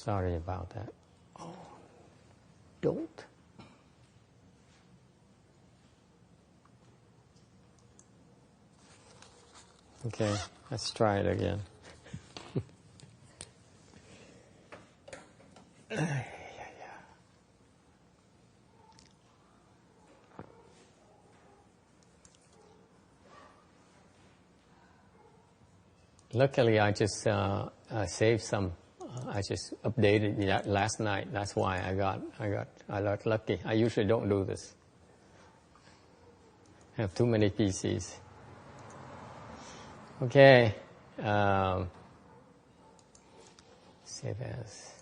Sorry about that. Oh, don't. Okay, let's try it again. Luckily, I just saved some. I just updated that last night. That's why I got lucky. I usually don't do this. I have too many PCs. Okay. Save as.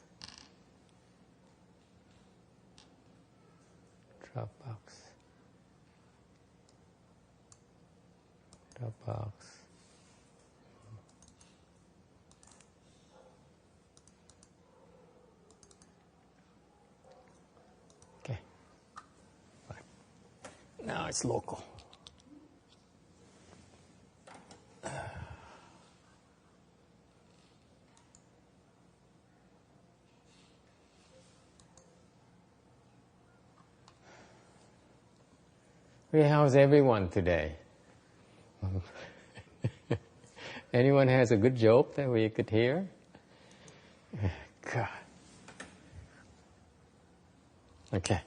Dropbox. Okay. Right. Now it's local. How's everyone today? Anyone has a good joke that we could hear? God. Okay.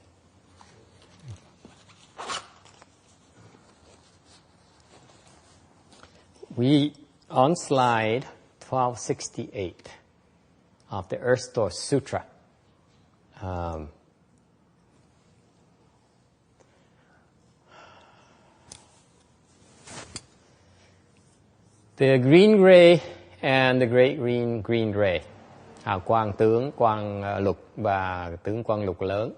We, on slide 1268 of the Earth Store Sutra, the green ray and the great green ray, hào quang tướng quang lục và tướng quang lục lớn.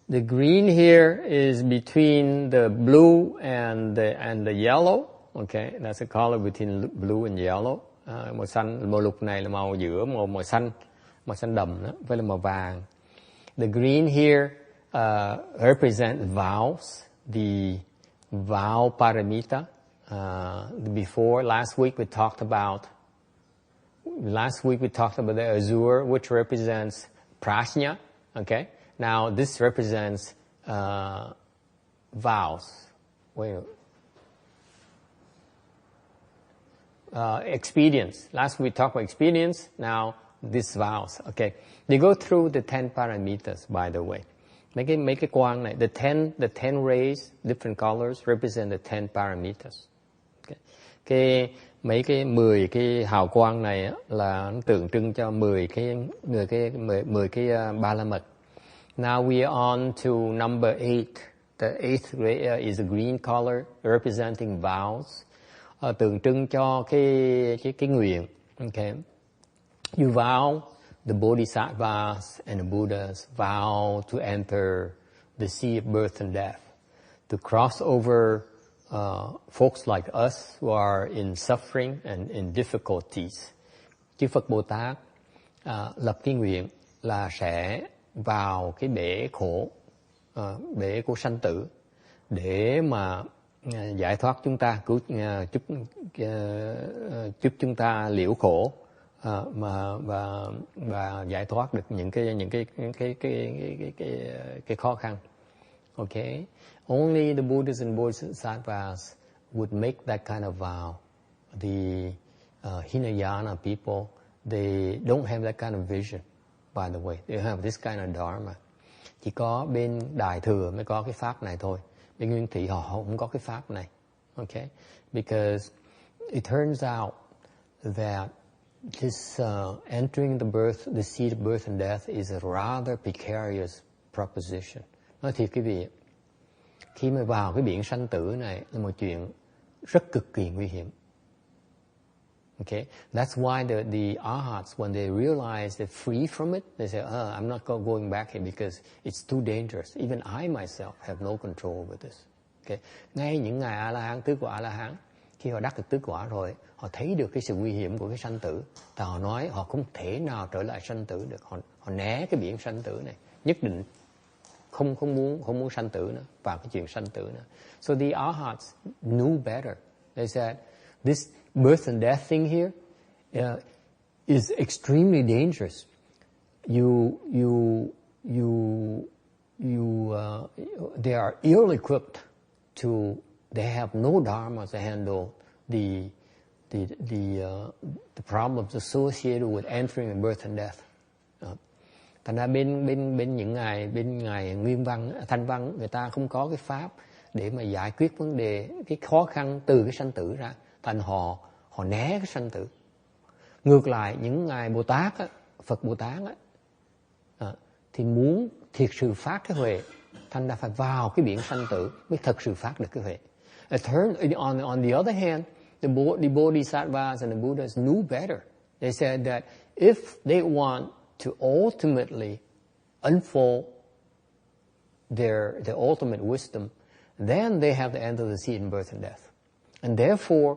The green here is between the blue and the yellow. Okay, that's the color between blue and yellow. Màu xanh, màu lục này là màu giữa màu xanh đậm đó, với là màu vàng. The green here represent vows, the vow paramita. Before, last week we talked about the azure, which represents prajna. Okay, now this represents vows. Experience. Last week we talked about experience. Now these vows. Okay, they go through the 10 paramitas. By the way, mấy cái quang này, the 10 rays, different colors represent the 10 paramitas. Okay. Mấy cái 10 cái hào quang này á, là tượng trưng cho 10 cái ba la mật. Now we are on to number 8. The 8th ray is a green color representing vows, tượng trưng cho cái nguyện. Okay. You vow, the bodhisattvas and the Buddhas vow to enter the sea of birth and death, to cross over folks like us who are in suffering and in difficulties. Chư Phật Bồ Tát lập cái nguyện là sẽ vào cái bể của sanh tử để mà giải thoát chúng ta, giúp chúng ta liễu khổ và giải thoát được những cái khó khăn. Okay, only the Buddhas and Bodhisattvas would make that kind of vow. The Hinayana people, they don't have that kind of vision. By the way, they have this kind of dharma. Chỉ có bên Đại Thừa mới có cái pháp này thôi. Bên Nguyên Thủy họ không có cái pháp này. Okay, because it turns out that this entering the seat of birth and death is a rather precarious proposition. Nói thiệt quý vị, khi mà vào cái biển sanh tử này là một chuyện rất cực kỳ nguy hiểm. Okay, that's why the arhats, when they realize they're free from it, they say, I'm not going back here because it's too dangerous. Even I myself have no control over this. Okay, ngay những ngài A-la-hán, tứ quả A-la-hán, khi họ đắc được tứ quả rồi, họ thấy được cái sự nguy hiểm của cái sanh tử, thì họ nói họ không thể nào trở lại sanh tử được, họ né cái biển sanh tử này, nhất định không muốn sanh tử nữa, vào cái chuyện sanh tử nữa. So the arhats knew better. They said this birth and death thing here is extremely dangerous. They are ill-equipped to. They have no dharma to handle the problems associated with entering and birth and death. Thành ra bên những ngài Nguyên Văn, Thanh Văn, người ta không có cái pháp để mà giải quyết vấn đề cái khó khăn từ cái sanh tử ra, thành họ né cái sanh tử. Ngược lại những ngài Bồ Tát á, Phật Bồ Tát á, thì muốn thiệt sự phát cái huệ, thành ra phải vào cái biển sanh tử mới thật sự phát được cái huệ. On the other hand, the Bodhisattvas and the Buddhas knew better. They said that if they want to ultimately unfold their ultimate wisdom, then they have to enter the sea in birth and death. And therefore,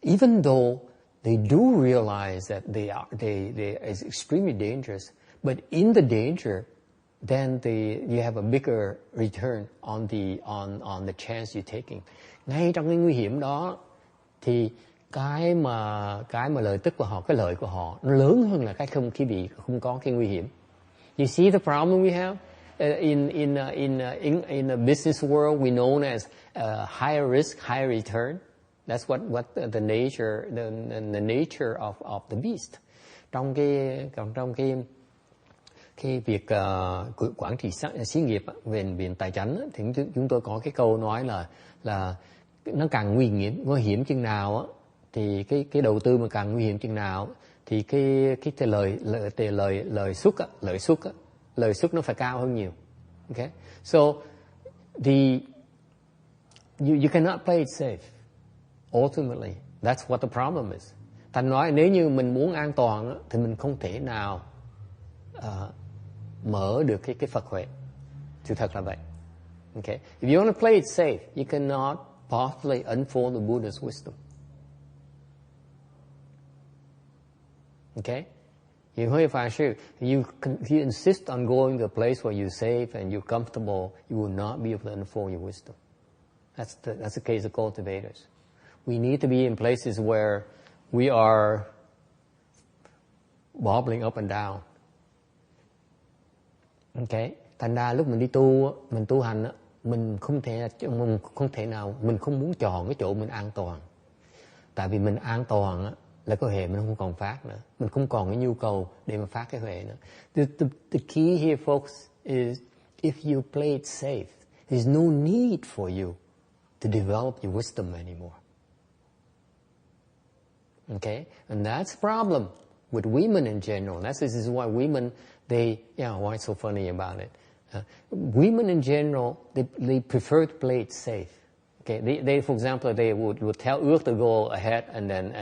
even though they do realize that they is extremely dangerous, but in the danger, then you have a bigger return on the chance you're taking. Ngay trong cái nguy hiểm đó thì cái mà lợi tức của họ, cái lợi của họ nó lớn hơn là cái không có cái nguy hiểm. You see the problem we have in a business world we know as higher risk, higher return. That's what the nature of the beast. Trong cái việc quản trị xí nghiệp về tài chính thì chúng tôi có cái câu nói là nó càng nguy hiểm chừng nào thì cái đầu tư mà càng nguy hiểm chừng nào thì cái lợi suất nó phải cao hơn nhiều. Okay, so you cannot play it safe. Ultimately, that's what the problem is. Thành nói nếu như mình muốn an toàn thì mình không thể nào mở được cái Phật huệ. Sự thật là vậy. Okay, if you want to play it safe, you cannot possibly unfold the Buddha's wisdom. Okay, you insist on going to a place where you're safe and you're comfortable, you will not be able to unfold your wisdom. That's the case of cultivators. We need to be in places where we are bobbling up and down. Okay, thành ra lúc mình đi mình tu hành, mình không muốn chọn cái chỗ mình an toàn. Tại vì mình an toàn là cái huệ mình không còn phát nữa, mình không còn cái nhu cầu để mà phát cái huệ nữa. The key here, folks, is if you play it safe, there's no need for you to develop your wisdom anymore. Okay, and that's a problem with women in general. This is why women, why it's so funny about it. Women in general, they prefer to play it safe. Okay, they for example, they would tell Earth to go ahead and then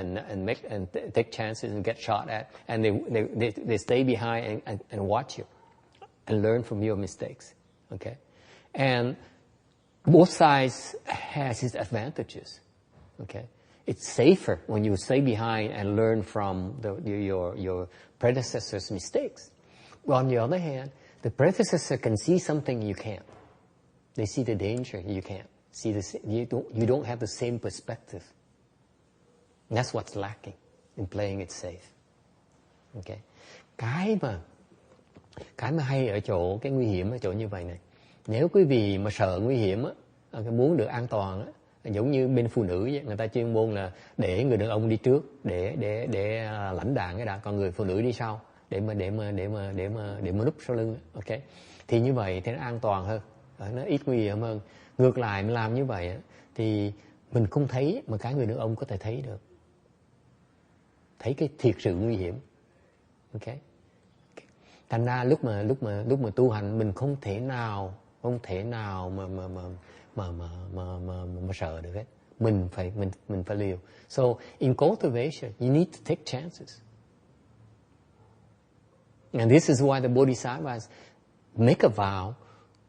take chances and get shot at, and they stay behind and watch you and learn from your mistakes. Okay, and both sides has its advantages. Okay, it's safer when you stay behind and learn from your predecessor's mistakes. But on the other hand, the predecessor can see something you can't. They see the danger you can't. You don't have the same perspective. And that's what's lacking in playing it safe. Okay. Cái mà hay ở chỗ cái nguy hiểm ở chỗ như vậy này. Nếu quý vị mà sợ nguy hiểm muốn được an toàn giống như bên phụ nữ người ta chuyên môn là để người đàn ông đi trước để lãnh đạn cái đã, còn người phụ nữ đi sau để mà núp sau lưng. Okay. Thì như vậy thì nó an toàn hơn, nó ít nguy hiểm hơn. Ngược lại mình làm như vậy thì mình không thấy mà cái người đàn ông có thể thấy được, thấy cái thiệt sự nguy hiểm. Okay. Thành ra lúc mà tu hành mình không thể nào mà sợ được hết. Mình phải liều. So in cultivation you need to take chances. And this is why the Bodhisattvas make a vow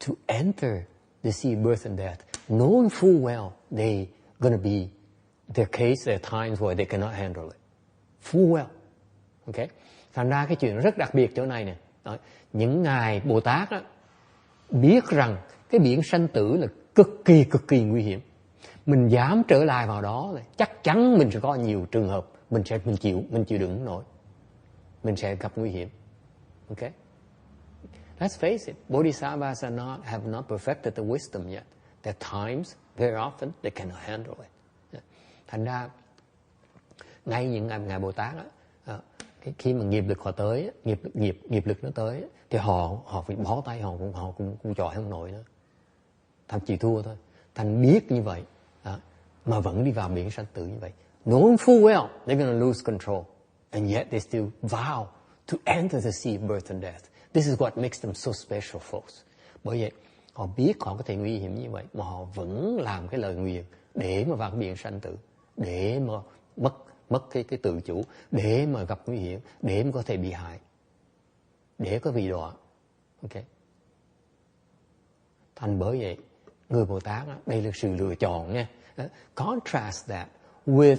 to enter the sea of birth and death, knowing full well they're going to be, there are times where they cannot handle it. Full well. Okay? Thành ra cái chuyện rất đặc biệt chỗ này nè. Những ngài Bồ Tát á, biết rằng cái biển sanh tử là cực kỳ nguy hiểm. Mình dám trở lại vào đó là chắc chắn mình sẽ có nhiều trường hợp mình chịu đựng nổi. Mình sẽ gặp nguy hiểm. Okay? Let's face it, Bodhisattvas have not perfected the wisdom yet. There are times, very often, they cannot handle it. Thành ra, ngay những ngài Bồ Tát á, khi mà nghiệp lực họ tới, nghiệp lực nó tới, thì họ phải bó tay, họ cũng chọi không nổi nữa. Thành chỉ thua thôi. Thành biết như vậy, mà vẫn đi vào biển sanh tử như vậy. Knowing full well they're going to lose control, and yet they still vow to enter the sea of birth and death. This is what makes them so special, folks. Bởi vậy, họ biết họ có thể nguy hiểm như vậy, mà họ vẫn làm cái lời nguyền để mà vào cái biển sanh tử, để mà mất cái tự chủ, để mà gặp nguy hiểm, để mà có thể bị hại, để có bị đọa. Ok. Thành bởi vậy, người Bồ Tát đó, đây là sự lựa chọn nha. Contrast that with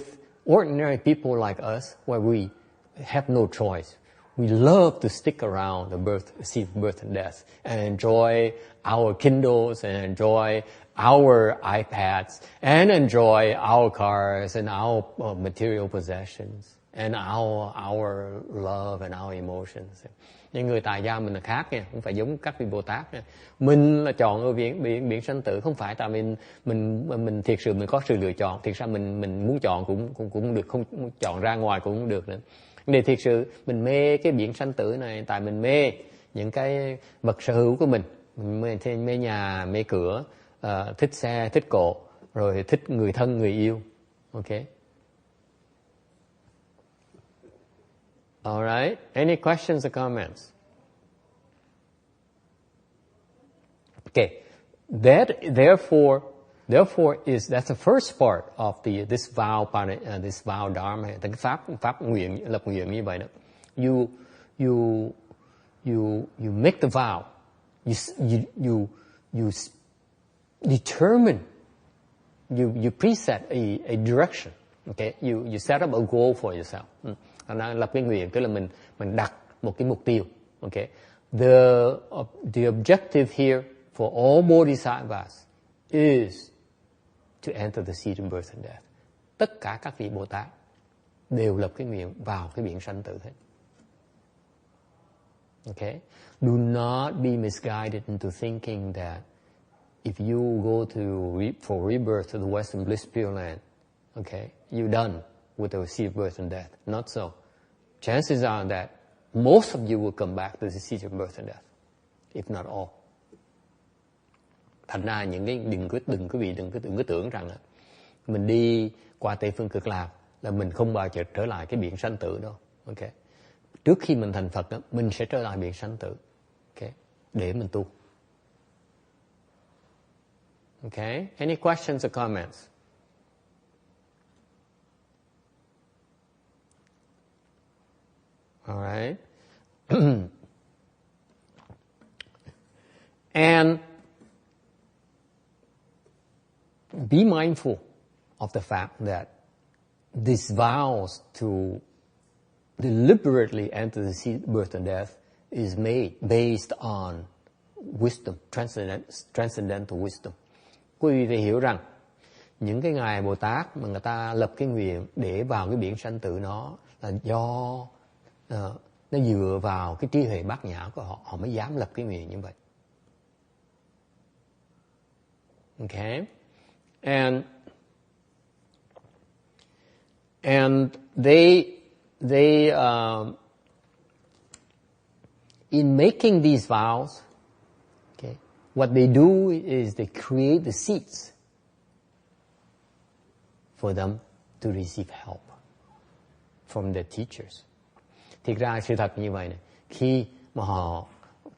ordinary people like us, where we have no choice. We love to stick around the sea of birth and death and enjoy our Kindles and enjoy our iPads and enjoy our cars and our material possessions and our love and our emotions. Những người tài gia mình là khác nha, không phải giống các vị Bồ Tát nha. Mình là chọn ở biển sanh tử, không phải tại mình thiệt sự mình có sự lựa chọn, thiệt ra mình muốn chọn cũng được, không chọn ra ngoài cũng được nữa. Để thiệt sự mình mê cái biển sanh tử này, tại mình mê những cái vật sở hữu của mình mê nhà, mê cửa, thích xe, thích cộ, rồi thích người thân, người yêu. Ok. All right. Any questions or comments? Okay. Therefore, that's the first part of this vow dharma. Cái pháp nguyện, lập nguyện như vậy đó. You make the vow. You determine. You preset a direction. Okay. You set up a goal for yourself. Lập cái nguyện tức là mình đặt một cái mục tiêu. Okay. The objective here for all bodhisattvas is to enter the sea of birth and death. Tất cả các vị Bồ Tát đều lập cái nguyện vào cái biển sanh tử hết. Okay. Do not be misguided into thinking that if you go for rebirth to the Western Bliss Pure Land, okay, you're done with the sea of birth and death. Not so. Chances are that most of you will come back to the sea of birth and death, if not all. Thành ra những cái đừng có tưởng rằng mình đi qua Tây phương Cực Lạc là mình không bao giờ trở lại cái biển sanh tử đâu. Ok. Trước khi mình thành Phật đó, mình sẽ trở lại biển sanh tử. Ok. Để mình tu. Okay. Any questions or comments? All right. And be mindful of the fact that these vows to deliberately enter the sea of birth and death is made based on wisdom, transcendental wisdom. Quý vị phải hiểu rằng những cái ngài Bồ Tát mà người ta lập cái nguyện để vào cái biển sanh tử nó là do nó dựa vào cái trí huệ bát nhã của họ, họ mới dám lập cái nguyện như vậy. Okay. And they in making these vows, okay, what they do is they create the seeds for them to receive help from their teachers. Thực ra sự thật như vậy này, khi mà họ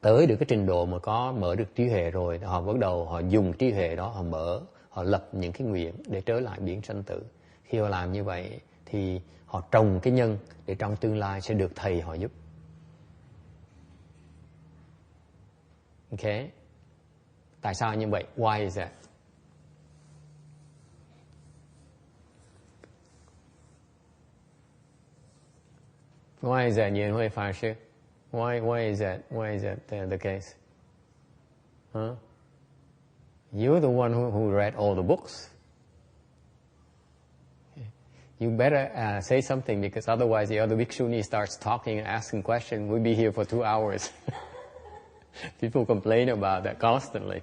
tới được cái trình độ mà có mở được trí huệ rồi, họ bắt đầu họ dùng trí huệ đó, họ lập những cái nguyện để trở lại biển sanh tử. Khi họ làm như vậy thì họ trồng cái nhân để trong tương lai sẽ được thầy họ giúp. Okay. Tại sao như vậy? Why is that? Why is that? Why is that the case? Huh? You're the one who read all the books. You better say something, because otherwise the other bhikshuni starts talking and asking questions. We'll be here for 2 hours. People complain about that constantly.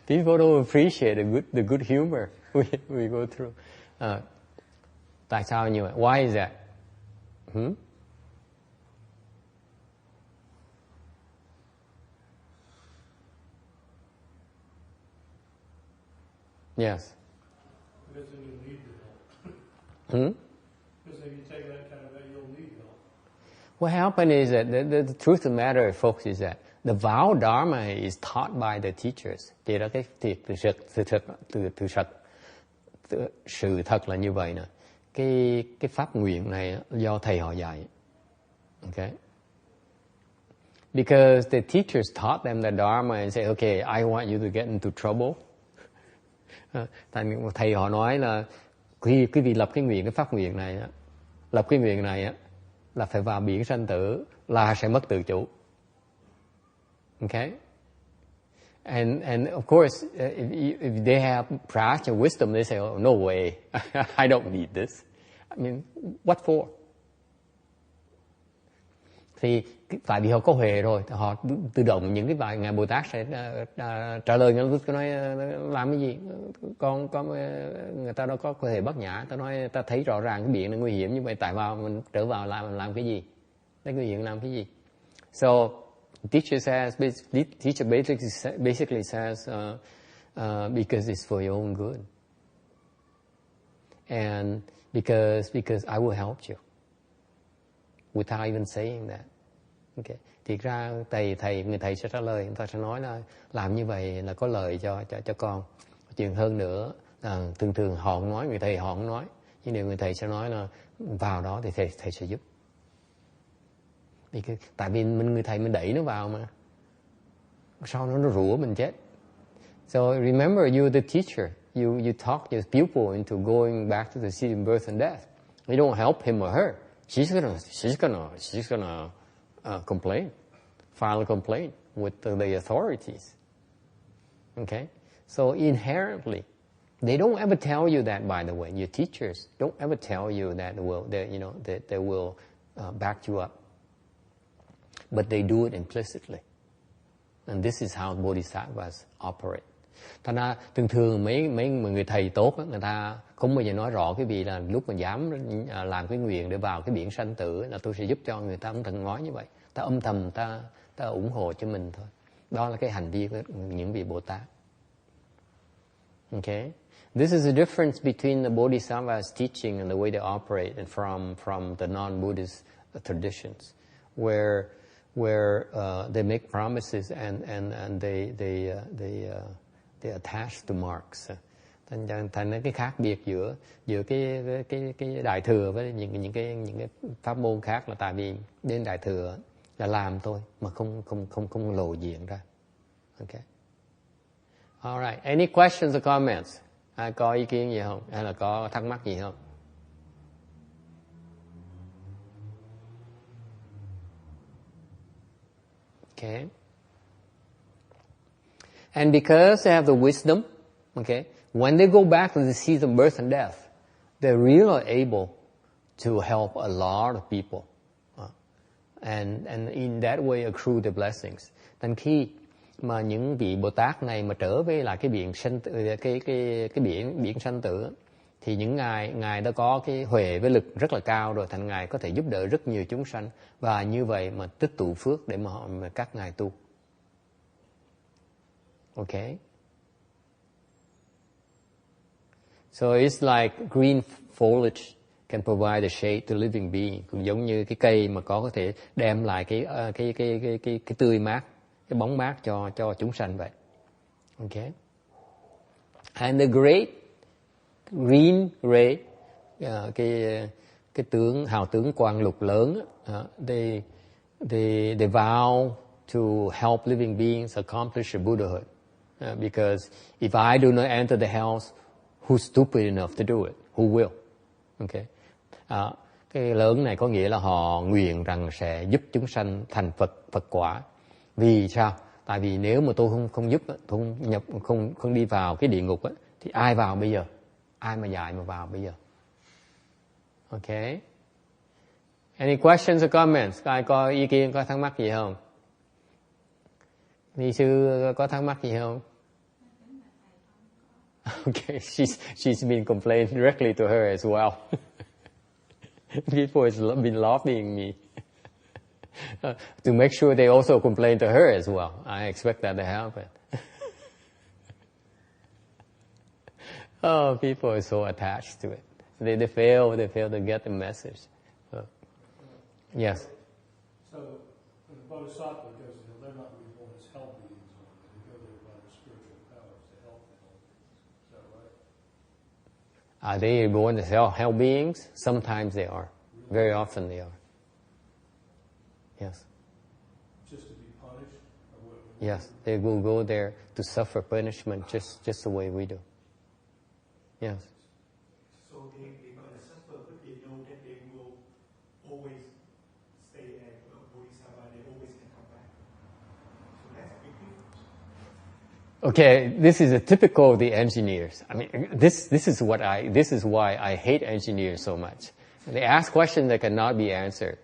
People don't appreciate the good humor we go through. Tại sao như vậy? Why is that? Yes. Because then you'll need the help. Because if you take that kind of way, you'll need help. What happened is that the truth of the matter, folks, is that the vow dharma is taught by the teachers. Thì đó cái sự thật là như vậy nè. Cái pháp nguyện này do thầy họ dạy. Okay. Because the teachers taught them the dharma and say, okay, I want you to get into trouble. Thầy họ nói là quý vị lập cái nguyện, cái pháp nguyện này, lập cái nguyện này là phải vào biển sanh tử, là sẽ mất tự chủ. Okay? And of course, if they have practical wisdom, they say, oh, no way, I don't need this. I mean, what for? Thì tại vì họ có huệ rồi, họ tự động những cái bài ngài Bồ Tát sẽ trả lời ngay lúc nói làm cái gì, người ta đâu có thể bất nhã, ta nói ta thấy rõ ràng cái biển là nguy hiểm như vậy, tại vào mình trở vào làm cái gì, cái nguy hiểm làm cái gì. So teacher basically says because it's for your own good, and because I will help you without even saying that. Okay. Thì ra người thầy sẽ trả lời, người ta sẽ nói là làm như vậy là có lợi cho con. Chuyện hơn nữa là thường họ không nói, người thầy họ không nói, nhưng điều người thầy sẽ nói là vào đó thì thầy sẽ giúp. Tại vì người thầy mình đẩy nó vào mà, sau nó rủa mình chết. So remember, you're the teacher. You talk your pupil into going back to the seat of birth and death. You don't help him or her. She's gonna complain, file a complaint with the authorities. Okay, so inherently, they don't ever tell you that. By the way, your teachers don't ever tell you that they will back you up, but they do it implicitly, and this is how bodhisattvas operate. Thành ra thường mấy người thầy tốt đó, người ta không bao giờ nói rõ cái vị là lúc mà dám làm cái nguyện để vào cái biển sanh tử là tôi sẽ giúp cho người ta, không cần nói như vậy. Ta âm thầm ta ủng hộ cho mình thôi. Đó là cái hành vi của những vị Bồ Tát. Okay, this is the difference between the bodhisattvas teaching and the way they operate, and from the non-Buddhist traditions, where they make promises and they attach to marks. Thành ra cái khác biệt giữa cái đại thừa với những cái pháp môn khác là tại vì đến đại thừa là làm thôi mà không lộ diện ra. Okay. All right. Any questions or comments? Ai có ý kiến gì không? Hay là có thắc mắc gì không? Okay. And because they have the wisdom, okay, when they go back to the seat of birth and death, they're really able to help a lot of people, and in that way accrue the blessings. Thành khi mà những vị Bồ Tát này mà trở về lại cái biển sanh biển sanh tử, thì những ngài đã có cái huệ với lực rất là cao rồi, thành ngài có thể giúp đỡ rất nhiều chúng sanh, và như vậy mà tích tụ phước để mà các ngài tu. Okay. So it's like green foliage can provide the shade to living being, cũng giống như cái cây mà có thể đem lại cái tươi mát, cái bóng mát cho chúng sanh vậy. Okay. And the great green ray, cái hào tướng quang lục lớn, they vow to help living beings accomplish Buddhahood. Because if I do not enter the hells, who's stupid enough to do it? Who will? Okay. Cái lớn này có nghĩa là họ nguyện rằng sẽ giúp chúng sanh thành Phật quả. Vì sao? Tại vì nếu mà tôi không giúp, tôi không đi vào cái địa ngục á, thì ai vào bây giờ? Ai mà dạy mà vào bây giờ? Okay. Any questions or comments? Ai có ý kiến, có thắc mắc gì không? Ni sư có thắc mắc gì không? Okay, she's been complaining directly to her as well. People has been lobbying me to make sure they also complain to her as well. I expect that to happen. Oh, people are so attached to it. They fail to get the message. Yes. So when the Bodhisattva goes there, they're not reborn as hell beings, they go there by their spiritual powers to help the hell beings. Is that right? Are they born as hell beings? Sometimes they are. Very often they are. Yes. Just to be punished? Or what? Yes, they will go there to suffer punishment just the way we do. Yes. So they're going to suffer, but they know that they will always stay at Bodhisattva, they always can come back. So that's a big difference. Okay, this is a typical of the engineers. I mean, this is why I hate engineers so much. They ask questions that cannot be answered.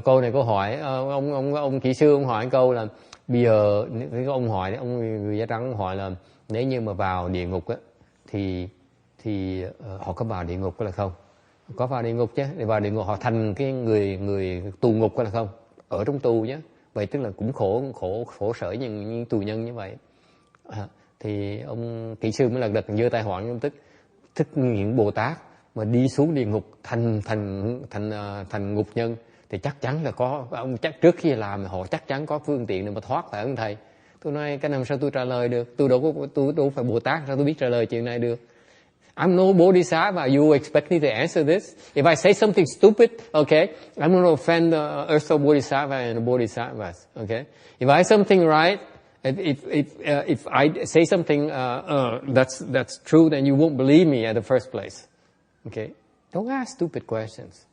Câu này câu hỏi ông kỹ sư, ông hỏi câu là bây giờ ông hỏi, ông người da trắng hỏi là nếu như mà vào địa ngục á thì họ có vào địa ngục hay là không? Có vào địa ngục chứ, để vào địa ngục họ thành cái người tù ngục hay là không? Ở trong tù nhé. Vậy tức là cũng khổ sở những tù nhân như vậy. Thì ông kỹ sư mới lật đật giơ tay hỏi ông thích những Bồ Tát mà đi xuống địa ngục thành ngục nhân thì chắc chắn là có ông, chắc trước khi làm họ chắc chắn có phương tiện để mà thoát, phải không thầy? Tôi nói cái làm sao tôi trả lời được, tôi đâu phải Bồ Tát, sao tôi biết trả lời chuyện này được? I'm no Bodhisattva. You expect me to answer this? If I say something stupid, okay, I'm going to offend the Earth Store Bodhisattva and the Bodhisattvas, okay? If I say something right, if I say something that's true, then you won't believe me at the first place, okay? Don't ask stupid questions.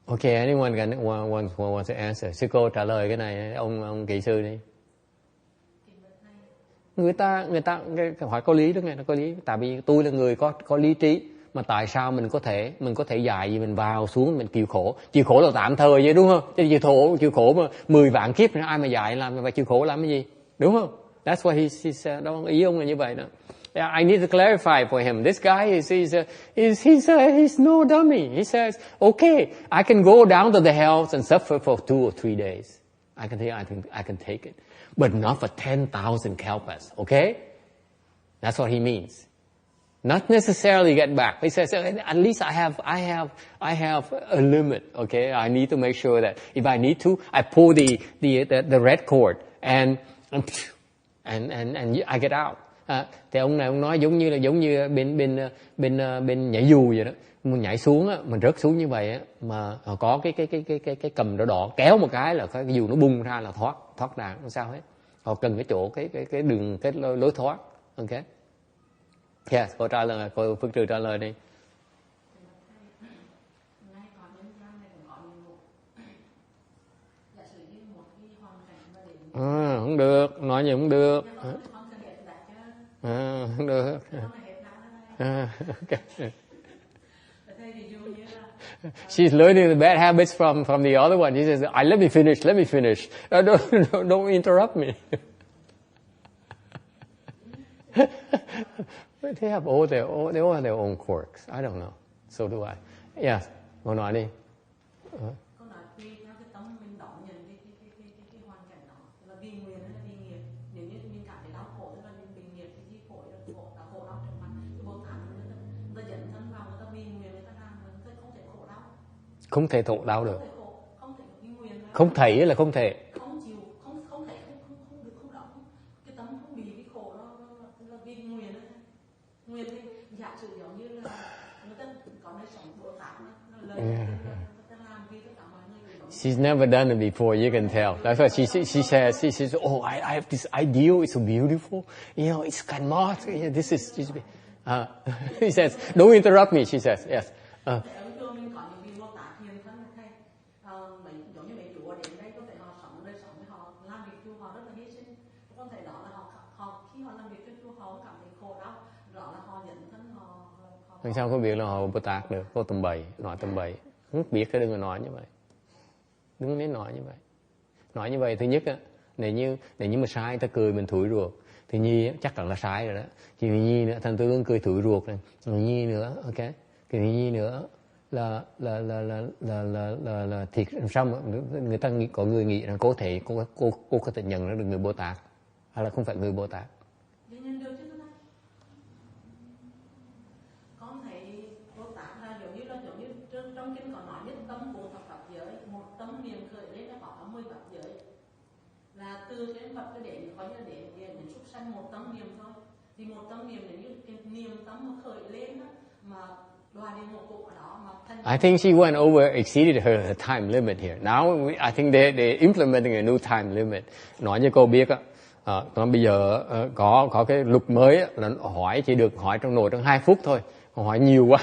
Okay, anyone wants to answer? Sư cô trả lời cái này, ông kỹ sư đi. Người ta hỏi có lý đó nghe, nó có lý. Tại vì tôi là người có lý trí, mà tại sao mình có thể dạy gì mình vào xuống mình chịu khổ là tạm thời vậy, đúng không? Chứ chịu khổ mà 10 vạn kiếp nữa ai mà dạy làm mà chịu khổ làm cái gì, đúng không? That's what he said. Đó, ý ông là như vậy đó. Yeah, I need to clarify for him. This guy he's no dummy. He says, okay, I can go down to the hells and suffer for 2 or 3 days. I can take it. But not for 10,000 kalpas, okay? That's what he means. Not necessarily get back. He says, at least I have a limit, okay? I need to make sure that if I need to, I pull the red cord and I get out. Thì ông này ông nói giống như bên nhảy dù vậy đó. Mình nhảy xuống á, mình rớt xuống như vậy á, mà có cái cầm đỏ kéo một cái là cái dù nó bung ra là thoát ra, không sao hết. Họ cần cái chỗ cái đường, cái lối thoát, ok? Yes, cô trả lời, cô Phước Trừ trả lời đi. Không được, nói gì không được. Không được. Okay. She's learning the bad habits from the other one. She says, let me finish. Don't interrupt me. They have all their own quirks. I don't know. So do I. Yes. Cô nói đi. Không thể thụ đau được. Không thể là không thể. Không chịu, không thể, không được, không động. Cái tấm không bị cái khổ nó vì nguyền đó. Nguyền thì giả sử giống như là người ta có nơi sống Bồ Tát nó lời người ta làm She's never done it before, you can tell. That's why she says, oh, I have this ideal, it's so beautiful. You know, it's kind of, this is, he says, don't interrupt me, she says, yes. Sao có biết là họ Bồ Tát được, cô tầm bậy, nói tầm bậy. Không biết thì đừng có nói như vậy. Đừng nên nói như vậy. Nói như vậy thứ nhất á, nếu như mà sai ta cười mình thủi ruột. Thứ nhì chắc là sai rồi đó. Thì nhì nữa, thành tư cười thủi ruột này. Nhì nữa, ok. Cái nhì nữa là thiệt sao mà người ta có người nghĩ rằng cô có thể nhận ra được người Bồ Tát hay là không phải người Bồ Tát. Từ cái Phật cái để có như để súc sanh một tâm niệm thôi, thì một tâm niệm là như cái niệm tâm mà khởi lên đó, mà đọa địa ngục cũng ở đó mà thành. I think she went exceeded her time limit here. Now I think they're implementing a new time limit. Nói như cô biết á, bây giờ có cái luật mới á, là hỏi chỉ được hỏi trong nồi trong 2 phút thôi, hỏi nhiều quá.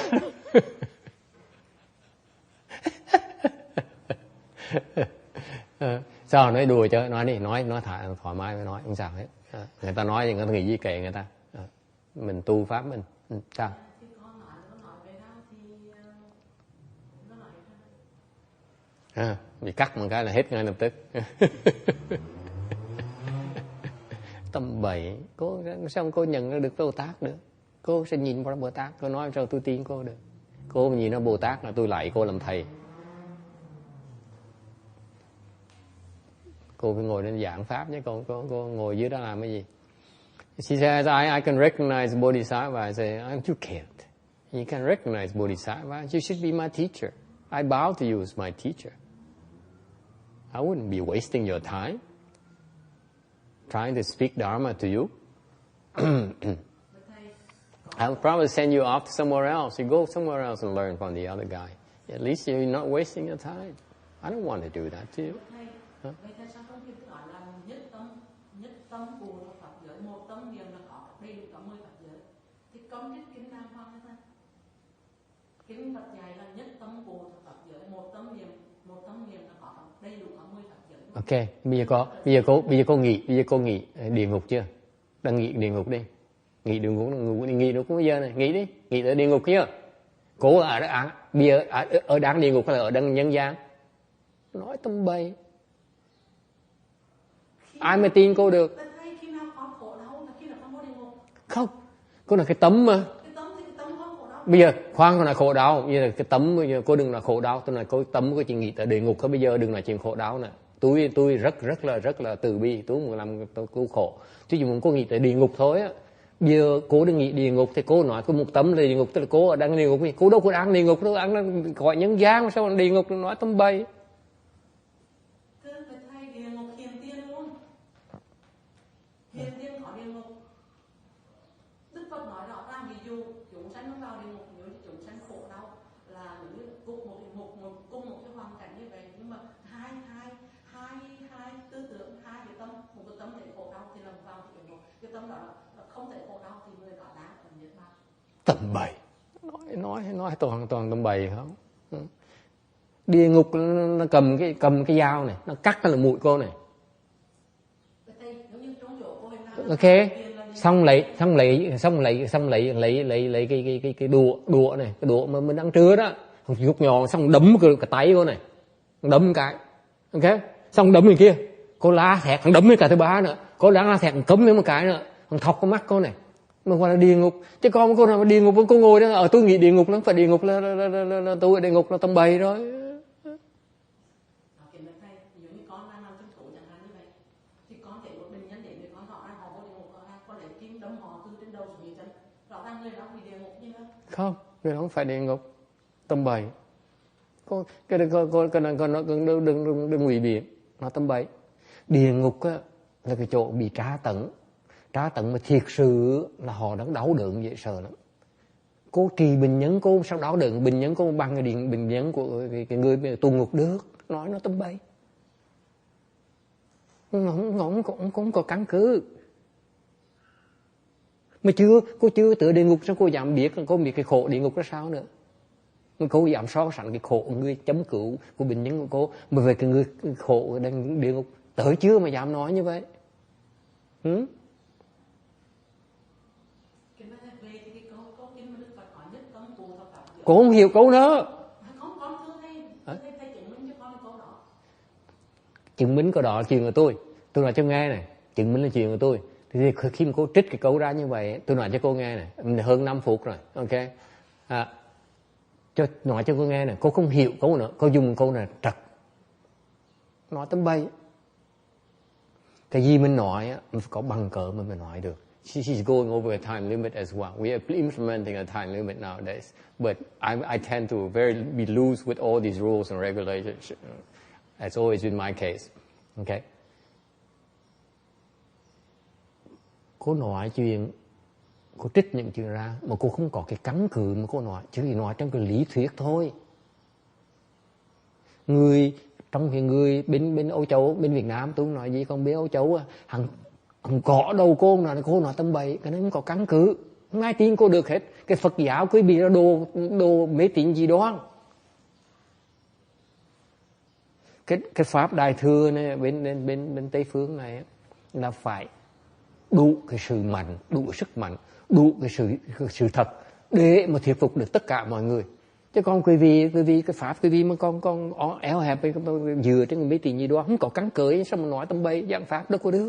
Sao nói đùa chứ, nói đi, nói thoải mái mới nói, không sao hết. Người ta nói thì người ta nghĩ gì kệ người ta. Mình tu pháp mình. Sao? Bị cắt một cái là hết ngay lập tức. Tâm bậy, sao cô nhận ra được Bồ Tát được? Cô sẽ nhìn vào Bồ Tát, cô nói sao tôi tin cô được. Cô nhìn nó Bồ Tát là tôi lại cô làm thầy. Cô phải ngồi trên giảng pháp chứ cô ngồi dưới đó làm cái gì? She says, I can recognize Bodhisattva. I say, you can't. You can recognize Bodhisattva. You should be my teacher. I bow to you as my teacher. I wouldn't be wasting your time trying to speak Dharma to you. I'll probably send you off to somewhere else. You go somewhere else and learn from the other guy. At least you're not wasting your time. I don't want to do that to you. Tâm Bồ là Phật giới, một tâm niệm là có đầy đủ cả 10 Phật giới. Thì công đức kinh Nam Hoa thế. Kinh Phật dạy là nhất tâm Bồ là Phật giới, một tâm niệm là có đầy đủ cả 10 Phật giới. Ok, bây giờ cô nghĩ địa ngục chưa? Đang nghĩ địa ngục đi. Nghĩ địa ngục bây giờ này, nghĩ đi, nghĩ tới địa ngục chưa? Cô ở đáng địa ngục hay là ở đáng nhân gian? Nói tâm bậy. Ai mà tin cô được? Không, cô là cái tấm mà. Bây giờ khoan cô là khổ đau, bây giờ cái tấm bây giờ cô đừng là khổ đau, tôi nói cô tấm cô chỉ nghĩ tới địa ngục, bây giờ đừng là chuyện khổ đau nữa. Tôi rất là từ bi, tôi muốn làm tôi cứu khổ. Chứ chỉ muốn cô nghĩ tới địa ngục thôi á. Bây giờ cô đừng nghĩ địa ngục thì cô nói có một tấm là địa ngục, tức là cô ở đang địa ngục, cô đâu có đang địa ngục đâu, đang gọi nhân gian sao địa ngục nói tấm bậy. Hiện tiên có địa ngục. Đức Phật nói rõ ràng ví dụ chúng sanh nó vào địa ngục, nếu như chúng sanh khổ đau là nếu như cùng một cái hoàn cảnh như vậy, nhưng mà hai tư tưởng, hai cái tâm, một cái tâm thể khổ đau thì làm vào địa ngục, cái tâm đó là không thể khổ đau thì người đó đáng ở Niết Bàn. Tầm bậy, nói toàn tầm bậy không? Địa ngục nó cầm cái dao này, nó cắt cái mũi cô này. Ok, xong lấy cái đũa này, cái đũa mà mình đang trưa đó, rút nhọn xong đấm cái tay cô này, đấm cái, ok, xong đấm người kia, cô la thẹt, đấm cái thứ ba nữa, cô la thẹt cấm với một cái nữa, thọc cái mắt cô này, nó gọi là địa ngục. Chứ con cô nào mà địa ngục cô ngồi đó, ở tôi nghĩ địa ngục nó phải địa ngục là tôi ở địa ngục là tầm bậy rồi. Không, người đó không phải địa ngục, tâm bậy. Cái đừng ngụy biện, nó tâm bậy. Địa ngục á, là cái chỗ bị tra tấn mà thiệt sự là họ đang đau đớn dễ sợ lắm. cô trì bệnh nhân cô, sau đó đựng bệnh nhân cô bằng cái điện bệnh nhân của cái người tù ngục được. Nói nó tầm bậy. Không có căn cứ. Mà cô chưa tới địa ngục, sao cô dám biết cái khổ địa ngục ra sao nữa. Mà cô dám so sánh cái khổ người chấm cứu của bệnh nhân của cô mà về cái người khổ ở địa ngục tới chưa mà dám nói như vậy. Cô không hiểu câu nữa. Chứng minh câu đó là chuyện của tôi nói cho nghe này, chứng minh là chuyện của tôi. Thì khi mà cô trích cái câu ra như vậy, tôi nói cho cô nghe này, hơn 5 phút rồi, ok. Nói cho cô nghe này, cô không hiểu câu nữa, cô dùng câu này trật, nói tấm bay. Cái gì mình nói á, mình phải có bằng cớ mà mình nói được. She's going over a time limit as well. We are implementing a time limit nowadays, but I tend to be loose with all these rules and regulations. That's always been my case. Okay. Cô nói chuyện, cô trích những chuyện ra mà cô không có cái căn cứ mà cô nói, chỉ nói trong cái lý thuyết thôi. Trong cái người bên Âu Châu, bên Việt Nam tôi không nói gì, còn bên Âu Châu hằng cọ đầu cô nói tầm bậy, cái nó không có căn cứ, không ai tin cô được hết. Cái Phật giáo cứ bị ra đồ mê tín gì đó. Cái pháp đại thừa này bên Tây phương này là phải đủ cái sự mạnh, đủ sức mạnh, đủ cái sự thật để mà thuyết phục được tất cả mọi người. Chứ còn quý vị cái pháp quý vị mà con éo hẹp dựa trên mấy tiền gì đó không có căn cứ, sao mà nói tầm bậy dạng pháp đâu có được.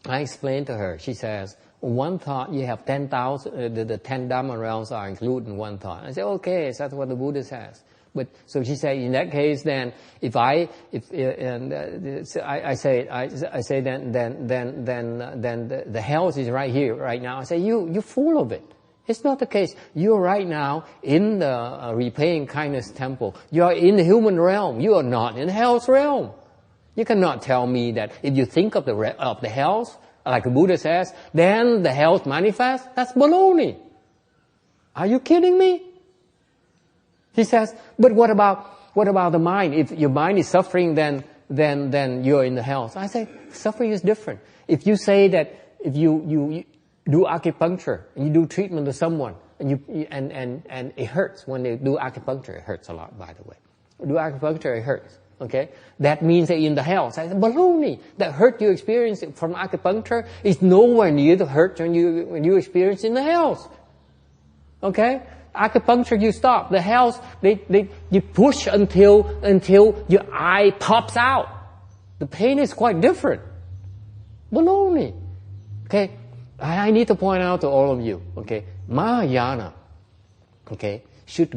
I explained to her. She says, one thought you have 10,000. The 10 Dhamma realms are included in one thought. I said, okay, so that's what the Buddha says. But so she said, in that case, then I say then the health is right here, right now. I say, you're full of it. It's not the case. You're right now in the repaying kindness temple. You are in the human realm. You are not in the health realm. You cannot tell me that if you think of the health, like the Buddha says, then the health manifests. That's baloney. Are you kidding me? He says, but what about the mind? If your mind is suffering, then you're in the health. I say, suffering is different. If you say that if you do acupuncture and you do treatment to someone and it hurts when they do acupuncture, it hurts a lot, by the way. Do acupuncture, it hurts. Okay, that means that in the health. I said, baloney. That hurt you experience from acupuncture is nowhere near the hurt when you experience in the health. Okay, acupuncture you stop. The health you push until your eye pops out. The pain is quite different. Baloney. Okay, I need to point out to all of you. Okay, Mahayana. Okay, should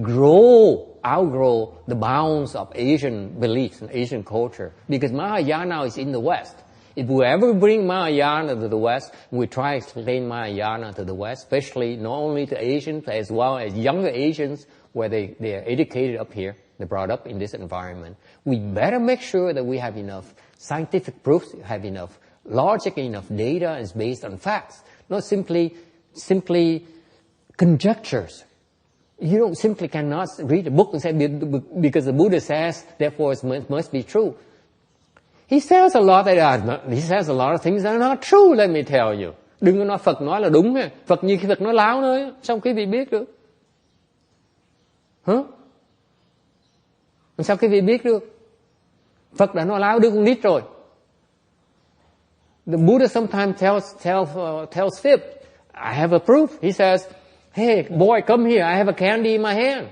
outgrow the bounds of Asian beliefs and Asian culture, because Mahayana is in the West. If we ever bring Mahayana to the West, we try to explain Mahayana to the West, especially not only to Asians as well as younger Asians, where they are educated up here, they're brought up in this environment. We better make sure that we have enough scientific proofs, have enough logic, enough data is based on facts, not simply conjectures. You simply cannot read a book and say, because the Buddha says, therefore it must be true. He says a lot of things that are not true, let me tell you. Đừng có nói Phật nói là đúng ha. Phật như khi Phật nói láo nữa, sao quý vị biết được? Sao quý vị biết được? Phật đã nói láo đứa con nít rồi. The Buddha sometimes tells fib. I have a proof. He says, hey, boy, come here. I have a candy in my hand.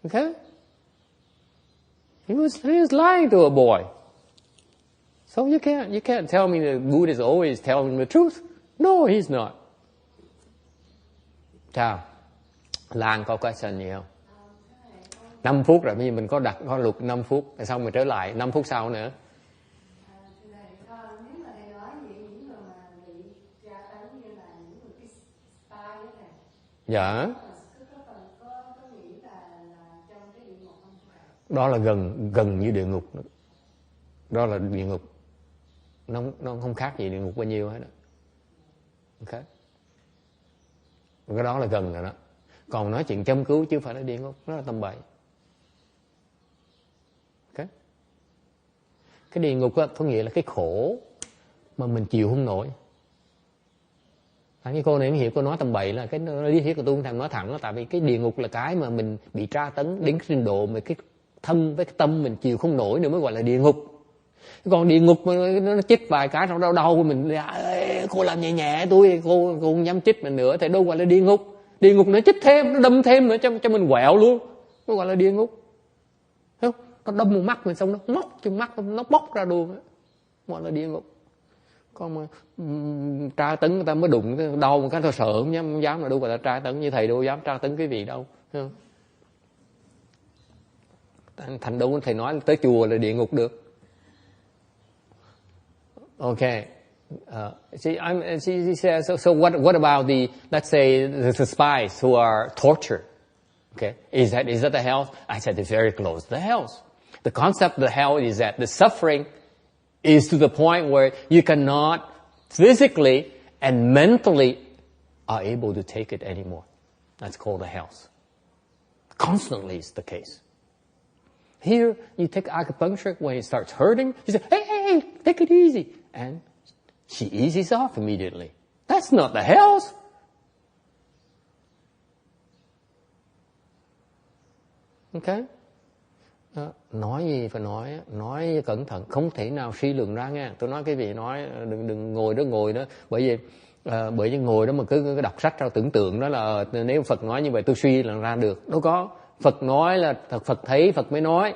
Okay? He was lying to a boy. So you can't tell me the Buddha is always telling the truth. No, he's not. Chào. Lan có question gì không? 5 phút rồi, bây giờ mình có luật 5 phút, rồi xong mình trở lại 5 phút sau nữa. Dạ. Đó là gần như địa ngục. Đó là địa ngục. Nó không khác gì địa ngục bao nhiêu hết. Okay. Cái đó là gần rồi đó. Còn nói chuyện châm cứu chứ không phải là địa ngục, nó là tầm bậy. Okay. Cái địa ngục á, có nghĩa là cái khổ mà mình chịu không nổi. Cái cô này không hiểu, cô nói tầm bậy là cái lý thuyết của tôi không thèm nói thẳng đó. Tại vì cái địa ngục là cái mà mình bị tra tấn đến cái trình độ mà cái thân với cái tâm mình chịu không nổi nữa mới gọi là địa ngục. Còn địa ngục nó chích vài cái trong đau của mình, cô làm nhẹ nhẹ tôi, cô không dám chích mình nữa thì đâu gọi là địa ngục. Địa ngục nó chích thêm, nó đâm thêm nữa cho mình quẹo luôn, nó gọi là địa ngục. Thấy không? Nó đâm một mắt mình xong nó móc trong mắt nó bóc ra luôn, gọi là địa ngục. Còn mà tra tấn người ta mới đụng đau một cái tôi sợ không dám là đâu gọi là tra tấn, như thầy đâu dám tra tấn cái gì đâu. Thấy không? Thành đâu thầy nói tới chùa là địa ngục được. Okay. She says, so what about the, let's say, the spies who are tortured? Okay. Is that the hell? I said it's very close to the hell. The concept of the hell is that the suffering is to the point where you cannot physically and mentally are able to take it anymore. That's called the hell. Constantly is the case. Here, you take acupuncture when it starts hurting, you say, hey, take it easy. And she eases off immediately. That's not the hell. Okay? Nói gì phải nói cẩn thận, không thể nào suy luận ra nha. Tôi nói cái gì nói đừng ngồi đó, bởi vì ngồi đó mà cứ đọc sách ra tưởng tượng đó là nếu Phật nói như vậy tôi suy luận ra được. Đâu có, Phật nói là Phật thấy Phật mới nói.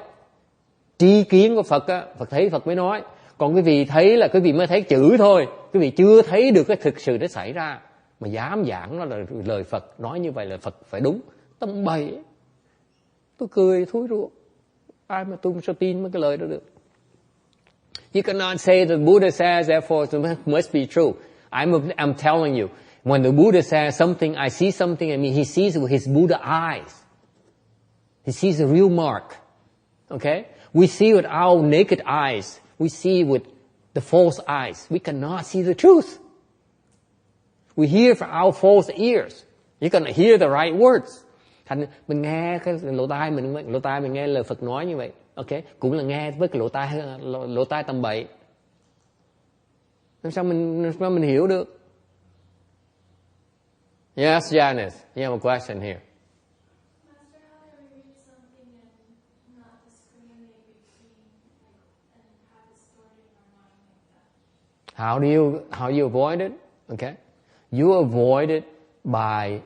Tri kiến của Phật á, Phật thấy Phật mới nói. Còn cái vị thấy là cái vị mới thấy chữ thôi, cái vị chưa thấy được cái thực sự nó xảy ra. Mà dám giảng nó là lời Phật, nói như vậy là Phật phải đúng. Tầm bậy. Tôi cười thúi ruột. Ai mà tôi sao tin mấy cái lời đó được. You cannot say the Buddha says, therefore it must be true. I'm telling you, when the Buddha says something, I see something in me, he sees with his Buddha eyes. He sees the real mark. Okay? We see with our naked eyes. We see with the false eyes. We cannot see the truth. We hear from our false ears. You can hear the right words. Thành mình nghe cái lỗ tai mình nghe lời Phật nói như vậy. Okay? Cũng là nghe với cái lỗ tai tầm bậy. Làm sao mình hiểu được? Yes, Janice. You have a question here. How do you avoid it? Okay, you avoid it by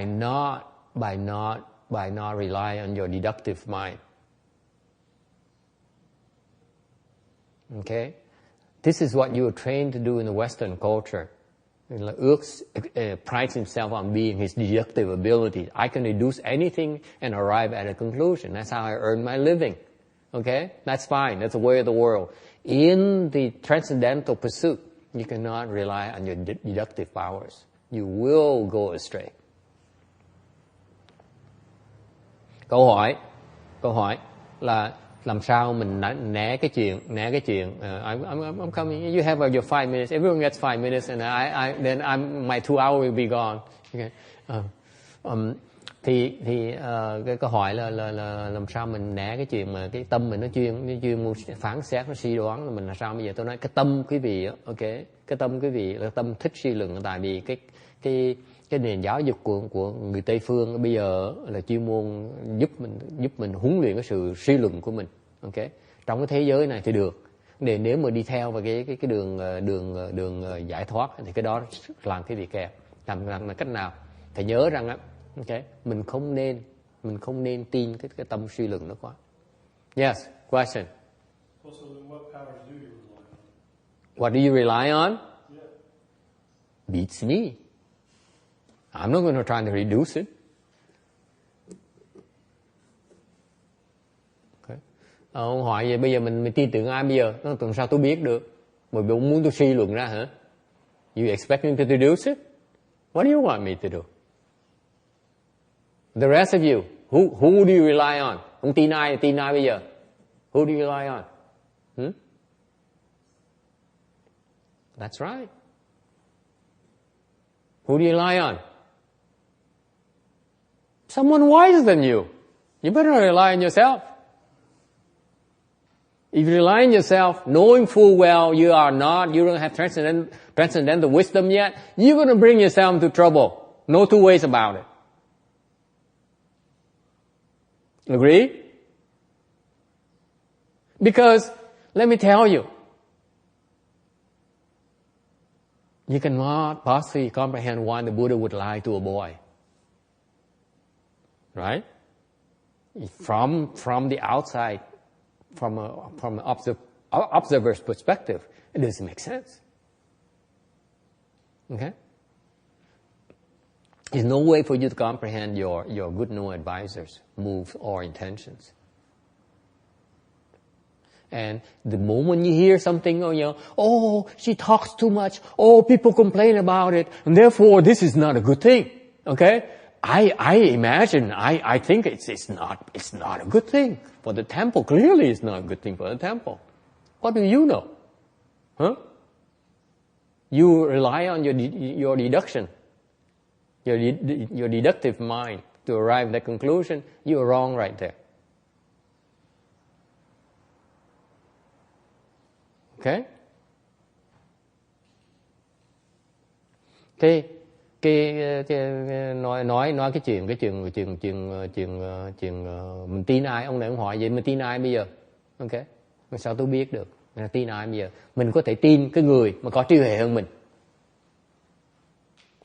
not rely on your deductive mind. Okay, this is what you are trained to do in the Western culture. Prides himself on being his deductive ability. I can deduce anything and arrive at a conclusion. That's how I earn my living. Okay, that's fine. That's the way of the world. In the transcendental pursuit, you cannot rely on your deductive powers. You will go astray. Câu hỏi là làm sao mình né cái chuyện. I'm coming. You have your 5 minutes. Everyone gets 5 minutes, and then my 2 hours will be gone. Okay. Cái câu hỏi là làm sao mình né cái chuyện mà cái tâm mình nó chuyên phán xét, nó suy đoán là mình là sao bây giờ. Tôi nói cái tâm quý vị, ok, cái tâm quý vị là tâm thích suy luận, tại vì cái nền giáo dục của người Tây phương bây giờ là chuyên môn giúp mình huấn luyện cái sự suy luận của mình, ok. Trong cái thế giới này thì được, để nếu mà đi theo vào cái đường giải thoát thì cái đó làm cái việc kèm, làm cách nào phải nhớ rằng á. Okay, mình không nên tin cái tâm suy luận đó quá. Yes, question. Also, then what powers do you rely on? What do you rely on? Yeah. Beats me. I'm not going to try to reduce it. Okay. Ông hỏi vậy bây giờ mình tin tưởng ai bây giờ? Nó tưởng sao tôi biết được? Bởi vì ông muốn tôi suy luận ra hả? You expect me to deduce it? What do you want me to do? The rest of you, who do you rely on? Ông tin ai bây giờ? Who do you rely on? That's right. Who do you rely on? Someone wiser than you. You better rely on yourself. If you rely on yourself, knowing full well you don't have transcendental wisdom yet, you're going to bring yourself into trouble. No two ways about it. Agree? Because, let me tell you, you cannot possibly comprehend why the Buddha would lie to a boy. Right? From the outside, from an observer's perspective, it doesn't make sense. Okay? There's no way for you to comprehend your good no advisor's moves or intentions. And the moment you hear something, oh, she talks too much, oh, people complain about it, and therefore this is not a good thing. Okay? I imagine, I think it's not a good thing for the temple. Clearly it's not a good thing for the temple. What do you know? Huh? You rely on your deduction, your deductive mind to arrive at that conclusion. You're wrong right there. Okay? Nói cái chuyện mình tin ai, ông này ông hỏi vậy mình tin ai bây giờ? Okay? Sao tôi biết được? Mình tin ai bây giờ? Mình có thể tin cái người mà có trí huệ hơn mình,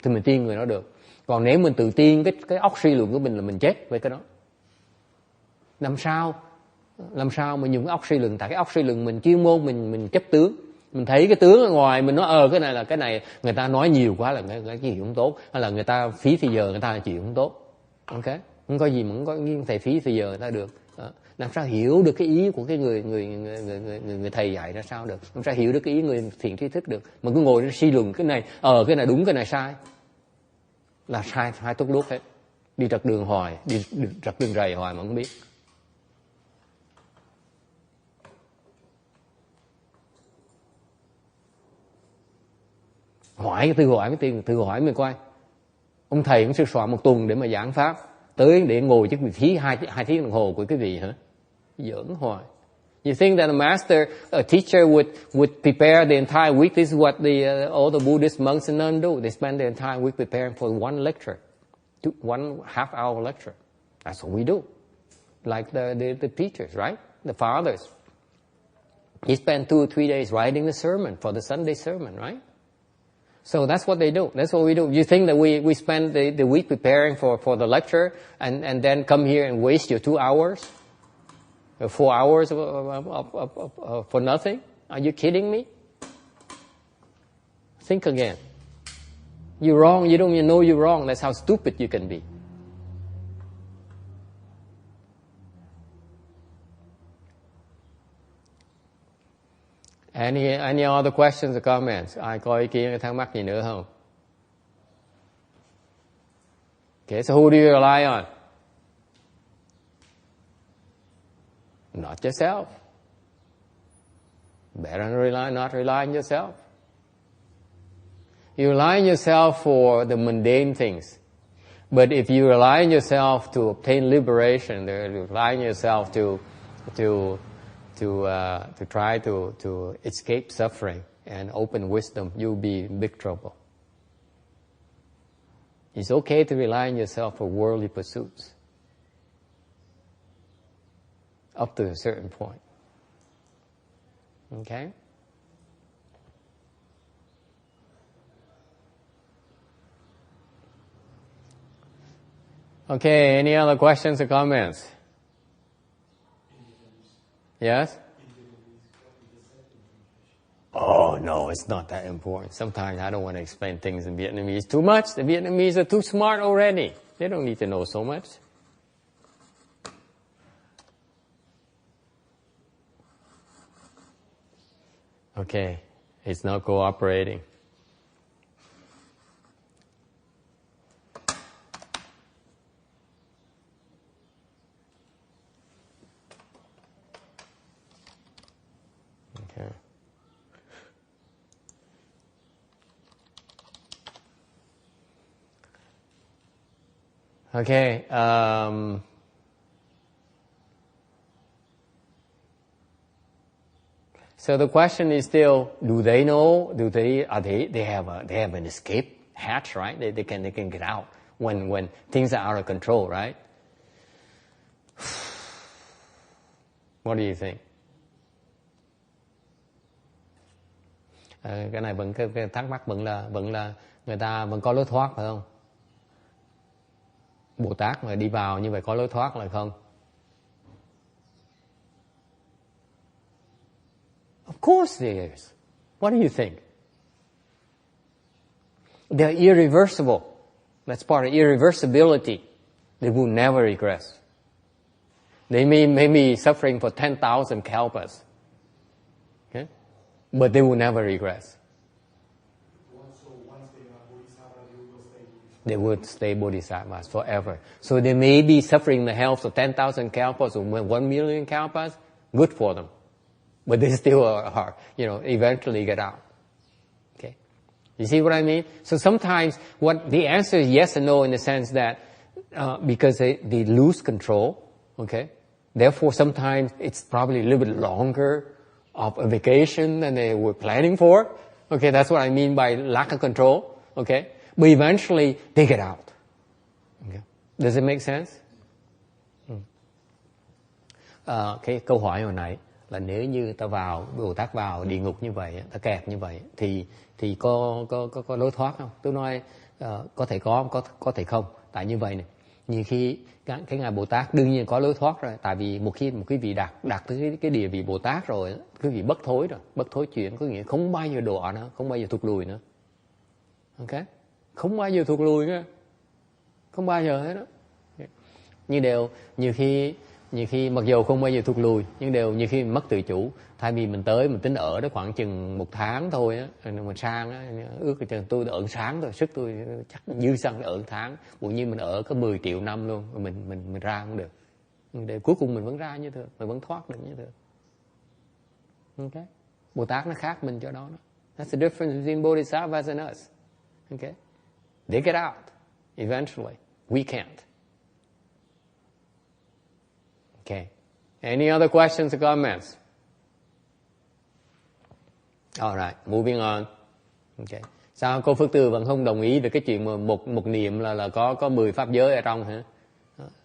thì mình tin người đó được. Còn nếu mình tự tin cái óc suy luận của mình là mình chết với cái đó. Làm sao mà dùng cái óc suy luận? Tại cái óc suy luận mình chuyên môn, mình chấp tướng. Mình thấy cái tướng ở ngoài, mình nói cái này người ta nói nhiều quá là cái chuyện không tốt, hay là người ta phí thì giờ người ta là chuyện không tốt. Ok? Không có gì mà không thể phí thì giờ người ta được. Làm sao hiểu được cái ý của cái người thầy dạy ra sao được? Làm sao hiểu được cái ý người thiện tri thức được? Mà cứ ngồi suy luận cái này đúng, cái này sai. Là sai tốt lúc hết. Đi trật đường hoài, đi trật đường rầy hoài mà không biết. Tự hỏi mình coi. Ông thầy cũng sửa soạn một tuần để mà giảng pháp, tới để ngồi chứ bị phí 2 tiếng đồng hồ của cái vị hả? Giỡn hoài. You think that a teacher would prepare the entire week? This is what all the Buddhist monks and nuns do. They spend the entire week preparing for one lecture, one half-hour lecture. That's what we do. Like the teachers, right? The fathers. He spent 2 or 3 days writing the sermon for the Sunday sermon, right? So that's what they do. That's what we do. You think that we spend the week preparing for the lecture and then come here and waste your 2 hours? 4 hours for nothing? Are you kidding me? Think again. You're wrong. You don't even know you're wrong. That's how stupid you can be. Any other questions or comments? Ai có ý kiến thắc mắc gì nữa không? Okay, so who do you rely on? Not yourself. Better not rely on yourself. You rely on yourself for the mundane things. But if you rely on yourself to obtain liberation, you rely on yourself to try to escape suffering and open wisdom, you'll be in big trouble. It's okay to rely on yourself for worldly pursuits up to a certain point. Okay? Okay, any other questions or comments? Yes? Oh, no, it's not that important. Sometimes I don't want to explain things in Vietnamese too much. The Vietnamese are too smart already. They don't need to know so much. Okay, it's not cooperating. Okay. Okay. So the question is still: do they know? They have an escape hatch, right? They can get out when things are out of control, right? What do you think? Cái này vẫn cái thắc mắc vẫn là người ta vẫn có lối thoát phải không? Bồ Tát mà đi vào như vậy có lối thoát là không? Of course there is. What do you think? They're irreversible. That's part of irreversibility. They will never regress. They may be suffering for 10,000 kalpas. Okay? But they will never regress. So once they are bodhisattva, They would stay bodhisattvas forever. So they may be suffering the health of 10,000 kalpas or 1 million kalpas. Good for them. But they still are, eventually get out. Okay? You see what I mean? So sometimes the answer is yes and no in the sense that because they lose control, okay? Therefore sometimes it's probably a little bit longer of a vacation than they were planning for. Okay, that's what I mean by lack of control. Okay? But eventually they get out. Okay? Does it make sense? Cái câu hỏi hồi nãy là nếu như Bồ Tát vào địa ngục như vậy, ta kẹt như vậy thì có lối thoát không? Tôi nói có thể có thể không. Tại như vậy này, nhiều khi cái ngài Bồ Tát đương nhiên có lối thoát rồi. Tại vì một quý vị đạt tới cái địa vị Bồ Tát rồi, quý vị bất thối chuyển, có nghĩa không bao giờ đọa nữa, không bao giờ thụt lùi nữa. Ok? Không bao giờ thụt lùi nữa, không bao giờ hết đó. Nhiều khi mặc dù không bao giờ thụt lùi, nhưng nhiều khi mình mất tự chủ. Thay vì mình tính ở đó khoảng chừng 1 tháng thôi á, mình sang á, ước chừng tôi ở sáng thôi, sức tôi chắc dư xăng ở 1 tháng. Bụi nhiên mình ở có 10 triệu năm luôn, rồi mình ra không được. Để cuối cùng mình vẫn ra như thường, mình vẫn thoát được như thường. Okay? Bồ Tát nó khác mình chỗ đó. That's the difference between Bodhisattvas and us. Okay? They get out eventually. We can't. Okay. Any other questions or comments? All right, moving on. Okay. Sao cô Phước Từ vẫn không đồng ý về cái chuyện mà một niệm là có 10 pháp giới ở trong hả?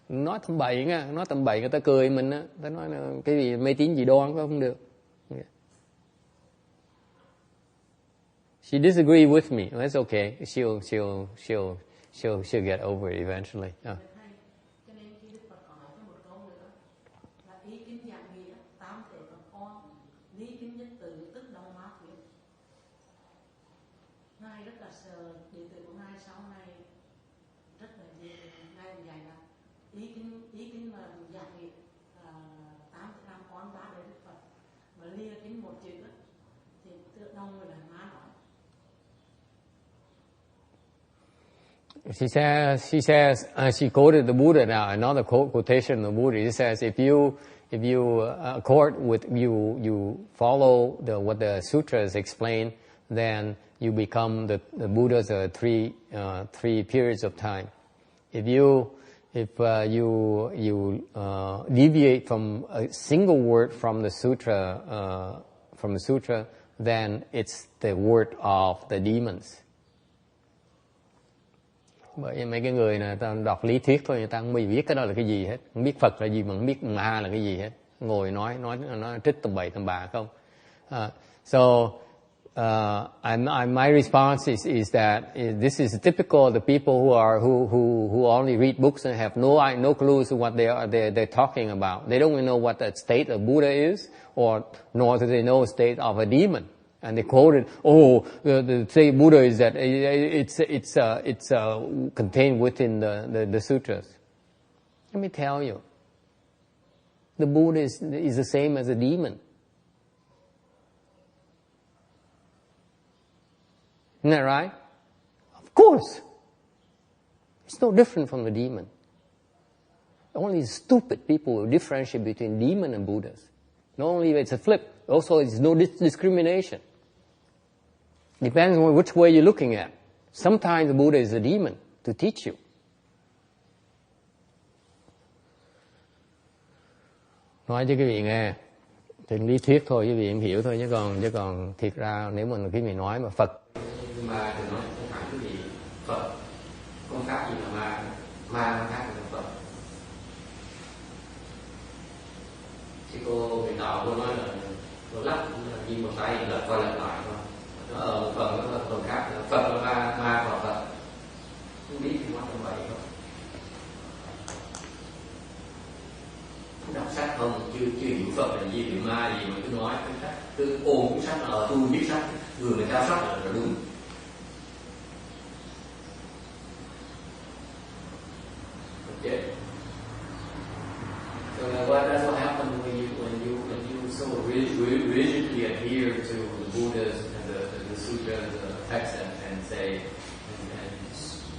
Nói tầm bậy nha, nói tầm bậy người ta cười mình á, ta nói là cái gì mê tín dị đoan không được. Okay. She disagreed with me. That's okay. She'll get over it eventually. She says, she quoted the Buddha now, another quotation of the Buddha. It says, if you accord with, you follow what the sutras explain, then you become the Buddhas are three periods of time. If you deviate from a single word from the sutra, then it's the word of the demons. Bởi vì mấy cái người này ta đọc lý thuyết thôi, người ta không biết cái đó là cái gì hết, không biết Phật là gì mà không biết Ma là cái gì hết, ngồi nói trích tầm bậy tầm bạ không. My response is that this is typical of the people who only read books and have no clues to what they're talking about. They don't even know what the state of Buddha is, or nor do they know the state of a demon. And they quoted, the state of Buddha is that it's contained within the sutras. Let me tell you, the Buddha is the same as a demon. Isn't that right? Of course. It's no different from the demon. Only stupid people will differentiate between demon and Buddhas. Not only it's a flip, also it's no discrimination. Depends on which way you're looking at. Sometimes the Buddha is a demon to teach you. nói cho quý vị nghe, trên lý thuyết thôi quý vị em hiểu thôi, chứ còn thiệt ra nếu mà quý vị nói mà Phật mà thì nói không phải quý vị Phật không khác gì là ma không khác gì là Phật. Thì người đạo cô nói là cô lắc như một tay lật qua lật lại thôi, nó ở một phần nó phần khác, Phật là ma và Phật, không biết thì nói như vậy thôi. Đọc sách không chưa hiểu Phật là gì, hiểu ma gì mà cứ nói cứ ôm cuốn sách là tôi biết sách, người cao sách là đúng. Okay. So that's what happened when you so rigidly adhere to the Buddhas and the sutras, the texts, and say and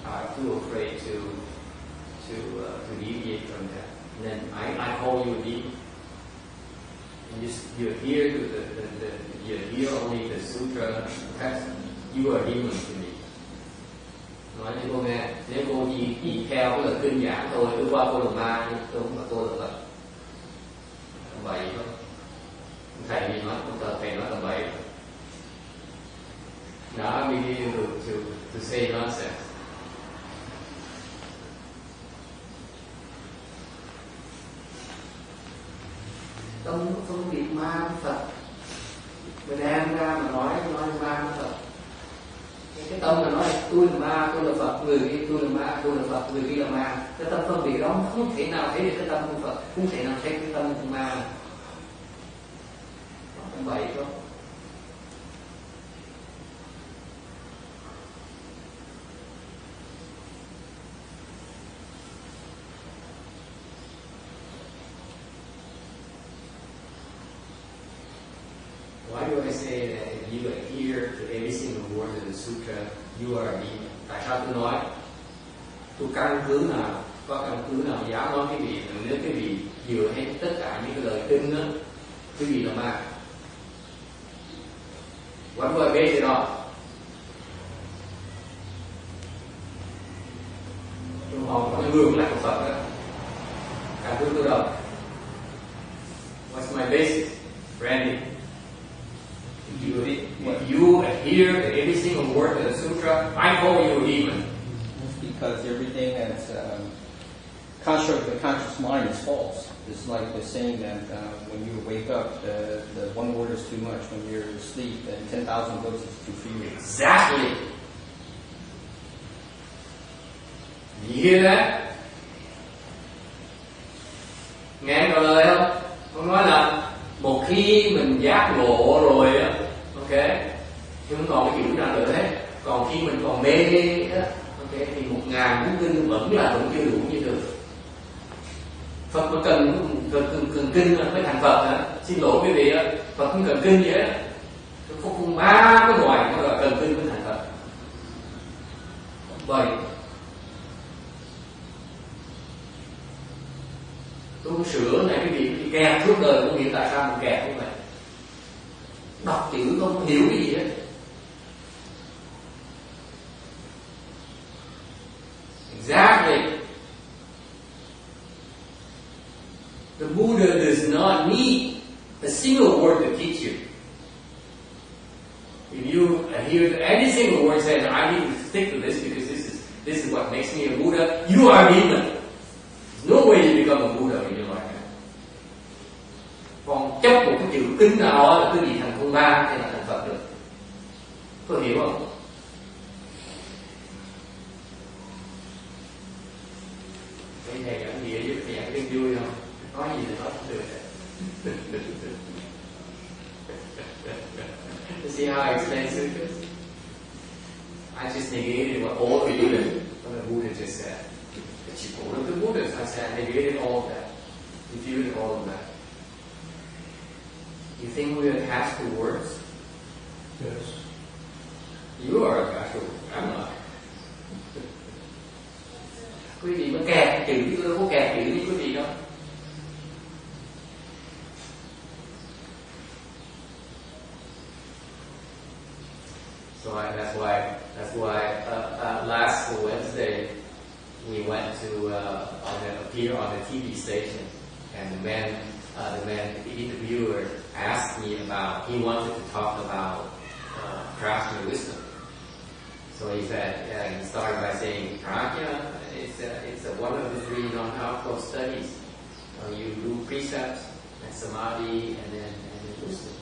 are too afraid to deviate from that. And then I call you a demon. And you adhere to you adhere only the sutra text. You are a demon to me. Nói cho cô nghe, nếu cô chỉ theo cái lời kinh giảng thôi, cứ qua cô là ma, chứ không phải cô là Phật. Vậy thôi. Thầy gì nói, thầy nói là vậy. Now I'm beginning to say nonsense. Không phân biệt ma với Phật, mình đem ra mà nói ma với Phật. Cái tâm là nói tôi là ma, tôi là Phật, người kia tôi là ma, tôi là Phật, người kia là ma. Cái tâm phân biệt đó không thể nào thấy được cái tâm của Phật, không thể nào thấy cái tâm của ma. Không vậy thôi. Why do I say that if you adhere to every single word of the sutra, you are a demon? Tại sao tôi nói? Tôi căn cứ nào? Có căn cứ nào dám nói cái vị? Nếu cái vị dựa hết tất cả những cái lời kinh đó, cái vị là ma. What do I base it on? Trong hòm có cái gương lại của Phật đó. Căn cứ tôi đâu? What's my basis? Branding. If you adhere to every single word of the sutra, I call you a demon. That's because everything that's construct of the conscious mind is false. It's like the saying that when you wake up, the one word is too much. When you're asleep, then 10,000 words is too few. Exactly. You hear that? Nghe có lời không? Không nói là một khi mình giác ngộ rồi á, ok, chứ không còn cái chữ nào nữa hết. Còn khi mình còn mê đó, ok, thì 1000 cuốn kinh vẫn chưa đủ như thường. Phật mà cần kinh mới thành Phật hả? Xin lỗi quý vị á, Phật không cần kinh gì hết. Không ba cái ngoài nó là cần kinh mới thành Phật. Vậy tôi muốn sửa này cái gì kẹt suốt đời không hiểu tại sao mình kẹt như vậy. Đọc chữ không hiểu cái gì hết. Exactly. The Buddha does not need a single word to teach you. If you adhere to any single word says, I need to stick to this because this is what makes me a Buddha, you are a demon. There's no way you become a Buddha when you're like that. Còn chấp một cái chữ kinh nào là cứ bị thành con ma hay là thành Phật được. Có hiểu không? Cái thầy giảng nghĩa với thầy giảng kinh vui không? Nói gì thì nói cũng được. You see how I explain sutras? I just negated what all the Buddha just said. But you quoted the Buddhas. I said I negated all of that. Refuted all of that. You think we're attached to words? Yes. You are attached to words. I'm not. Quý vị mới kẹt chữ chứ tôi không có kẹt chữ với quý vị đâu. So that's why last Wednesday we went to appear on the TV station, and the man the interviewer asked me about, he wanted to talk about prajna wisdom. So he said, he started by saying, prajna it's one of the three non-alcohol studies. You do precepts and samadhi and then wisdom.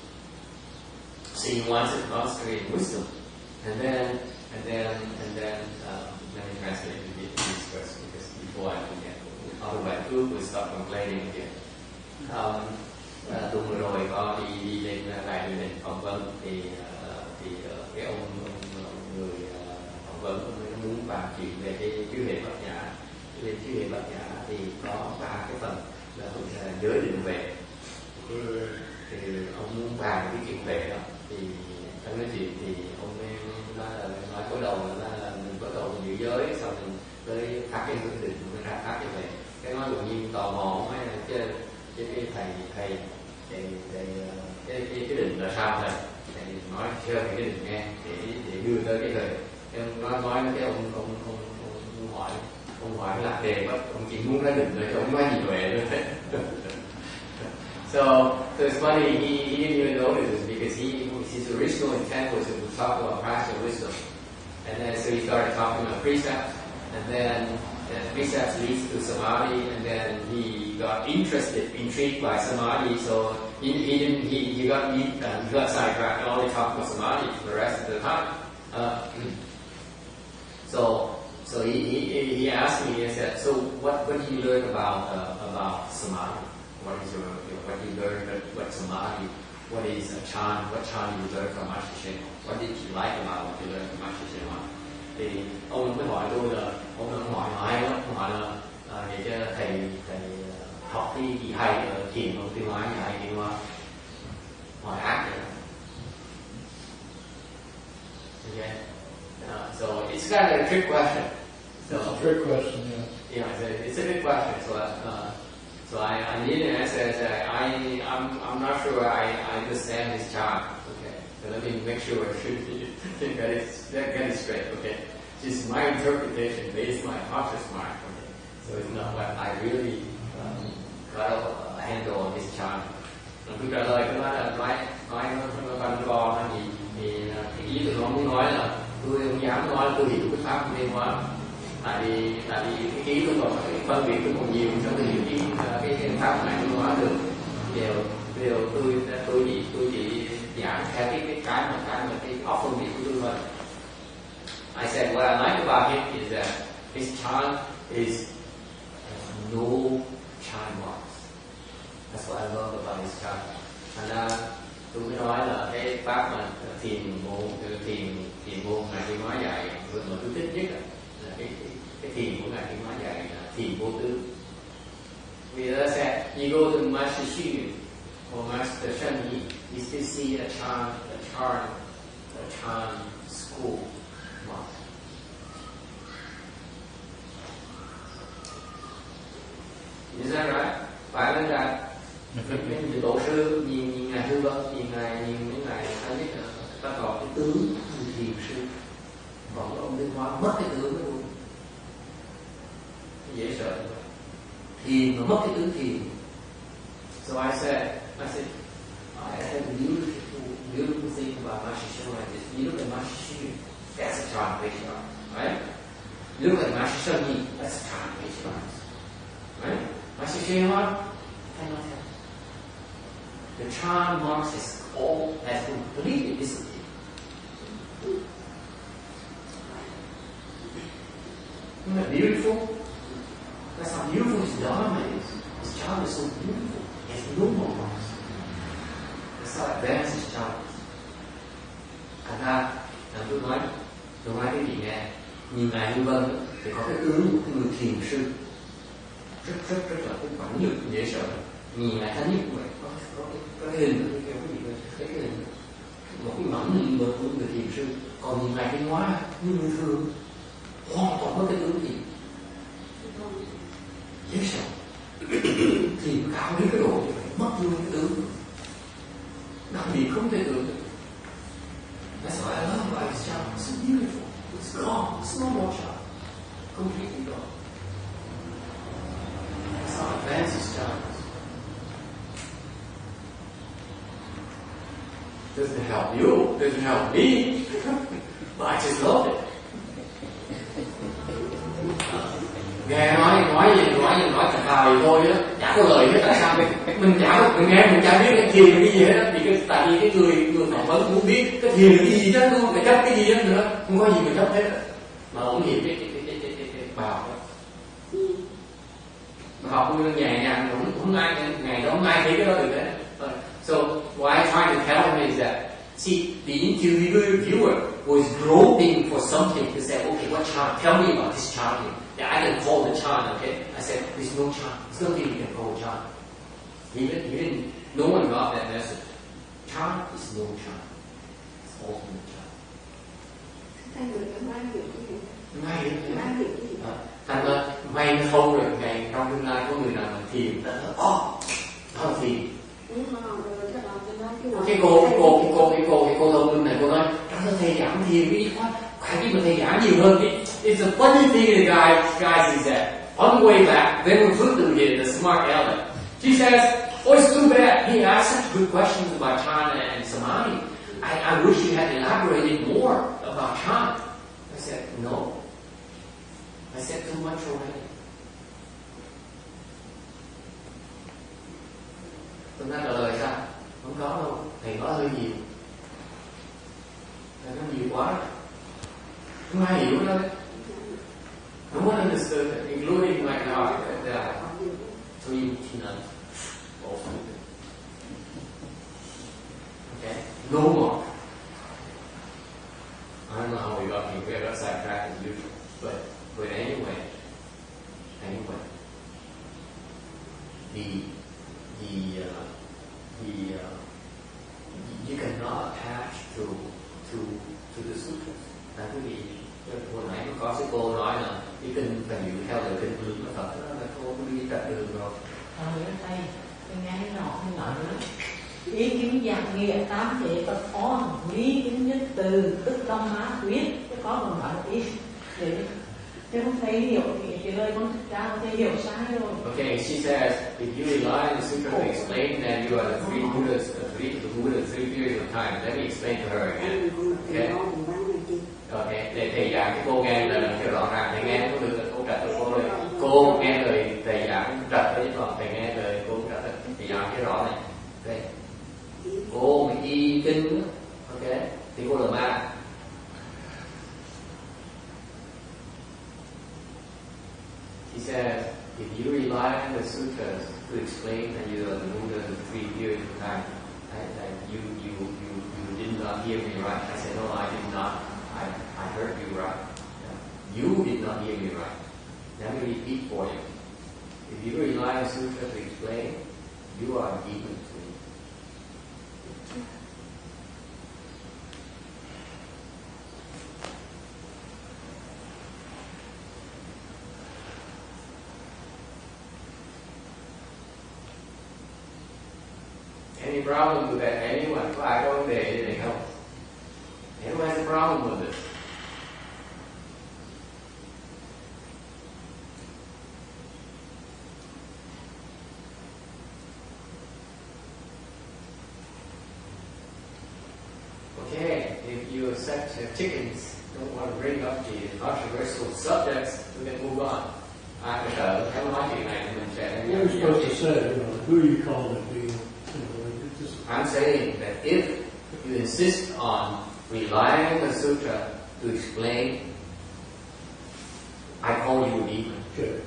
So he wanted to concentrate wisdom, and then let me translate the Vietnamese first, because before I forget, otherwise group will start complaining again. Tuần vừa rồi có đi lên đài truyền hình phỏng vấn thì cái ông người phỏng vấn ông muốn bàn chuyện về cái chư hệ bát nhã. Về chư hệ bát nhã thì có 3 cái phần là giới định vệ. Thì ông muốn bàn cái chuyện về đó, thì trong nói chuyện thì ông nói có đầu là mình có đầu mình giữ giới, xong mình tới thắt cái hướng định mình ra thắt cái về. Cái nói tự nhiên tò mò hay là cái thầy cái định là sao thầy nói chơi cái định nghe để đưa tới cái lời. Nói cái ông hỏi là đề bắt ông chỉ muốn ra định rồi chứ ông nói gì về nữa. So it's funny, he didn't even notice this because his original intent was to talk about practical wisdom. And then so he started talking about precepts, and then precepts leads to samadhi, and then he got intrigued by samadhi, so he got sidetracked and only talked about samadhi for the rest of the time. So he asked me, he said, so what do you learn about samadhi? What do you learn? What samadhi? What is a chant? What chant you learn from Master Shen? What did you like about what you learned from Master Shen? Thì ông mới hỏi tôi là ông hỏi ai đó, hỏi là để cho thầy học cái gì hay ở thiền không tiêu hóa gì hay tiêu hóa, hỏi ác vậy. Okay. So it's kind of a trick question. It's a trick question, yeah. Yeah, it's a good question. So I need an answer. I'm not sure I understand this chart. Okay, so let me make sure I get it straight. Okay, just my interpretation based on my conscious mind. Okay, so it's not what I really got a handle on this chart. Tôi trả lời cái đó là nói nó văn co thì cái ý tôi muốn nói là tôi không dám nói tôi hiểu cái pháp liên hóa. Tại vì cái ý tôi còn cái phân biệt tôi còn nhiều cho tôi hiểu cái pháp này tôi hóa được đều tôi chỉ giảng theo cái óc phân biệt của tôi thôi. I said what I like about him is that his chant is no chant marks. That's what I love about his chant. Thành ra tôi mới nói là cái pháp mà thiền môn này tôi nói dạy mà tôi thích nhất là cái thiền của ngài Thiên Hóa dạy là thiền vô tư. Vì as I said, you go to Master Xu or Master Shen, you still see a Chan school mark. Is that right? Phải lên ra. Những tổ sư, nhìn ngài Thư Vân, nhìn mấy ngài ta biết là ta gọi cái tướng thiền sư. Còn ông Thiên Hóa mất cái tướng luôn. Dễ sợ thiền mà mất cái tướng thiền. So I said I had a beautiful thing about Master Shen like this. You look at Master Shen, that's a translation, right? You look at Master Shen, that's a translation, right? Master Shen what? Cannot help. The charm marks is all has completely disappeared. Isn't that beautiful? That's how beautiful his Dharma is. His charm is so beautiful. He has no more marks. That's how advanced his charm is. Thành ra, tôi nói cái gì nghe, nhìn ngài Hư Vân thì có cái tướng của cái người thiền sư rất là cái bản nhược dễ sợ. Nhìn ngài Thánh Nhất vậy có cái hình cái hình một cái mảnh hình bờ của người thiền sư. Còn nhìn ngài Thiên Hóa như người thường hoàn toàn có cái tướng thiền dễ sợ. Thiền cao đến cái độ thì phải mất luôn cái tướng, đặc biệt không thể tưởng được. That's why I love about his charm. It's so beautiful. It's gone. It's no more charm. Completely gone. That's how advanced his charm is. Doesn't help you, doesn't help me, but I just love it. Nghe nói thật thà thì thôi á, chả có lời hết. Tại sao mình nghe mình chả biết cái thiền là cái gì hết á. Tại vì cái người phỏng vấn muốn biết cái thiền là cái gì chứ, không phải chấp cái gì hết nữa, không có gì mà chấp hết á. Mà ông hiểu cái bài học đó. Bài học nó nhẹ nhàng, không ai ngày đó không ai thấy cái đó được đấy. So what I try to tell him is that, see, the interviewer was groping for something to say, okay, what chant? Tell me about this chanting. Yeah, I can call the chant, okay? I said, there's no chant. There's nothing you can call a chant. He didn't, no one got that message. Chant is no chant. It's ultimate chant. Thay đổi cái mai hiểu cái gì? Mai hiểu cái gì? Thành ra, may nó không rồi, ngày trong tương lai có người nào mà thiền, ta nói, đó là thiền. Cái cô thông minh này, cô nói, trong thầy giảng thiền cái gì quá, phải biết mà thầy giảng nhiều hơn. It's a funny thing, the guys is that on the way back, then we put them here, the smart aleck. She says, oh, it's too bad. He asked such good questions about Chana and Samadhi. I wish you had elaborated more about Chana. I said, no. I said too much already. Tôi nói trả lời sao? Không có đâu. Thầy nói hơi nhiều. Thầy nói nhiều quá. Không ai hiểu đâu. No one understood it, including my God. There are 3 tenants. Okay? No more. I don't know how we got sidetracked as usual. But anyway, you cannot attach to the sutras. Là quý vị, hồi nãy có sư cô nói là cái kinh phải hiểu theo lời kinh hướng của Phật, đó là cô cũng đi trật đường rồi. Thầy, nghe cái nọ nữa. Ý kiến giảng nghĩa tám thể Phật phó lý kiến nhất từ tức tâm má quyết, cái có còn nói là ý để chứ không thấy hiểu thì cái lời con thực ra có thể hiểu sai rồi. Okay, she says if you rely on the sutra to explain that you are the three Buddhas, the Buddha 3 periods of time. Let me explain to her again. Okay. Okay, để thầy giảng cái cô nghe là cho rõ ràng, thầy nghe có được là cô trật cho cô rồi. Cô nghe lời thầy giảng trật đấy, còn thầy nghe lời cô trật đấy. Thầy giảng cái rõ này. Okay. Cô mà y kinh, ok, thì cô là ma. He says, if you rely on the sutras to explain that you are the Buddha in 3 periods of time, you did not hear me right. I said, no, I did not. I heard you right. You did not hear me right. Let me repeat for you. If you rely on sutra to explain, you are demon to me. Any problem with that? Anyone? Có ai có vấn đề gì này không? Anyone has a problem with it? Okay, if you are such chickens, don't want to bring up the controversial subjects, we can move on. Ai phải sợ theo nói chuyện này mình sẽ. What are you supposed to say? Who you call it being? I'm saying that if you insist on relying on the sutra to explain, I call you a demon. Okay.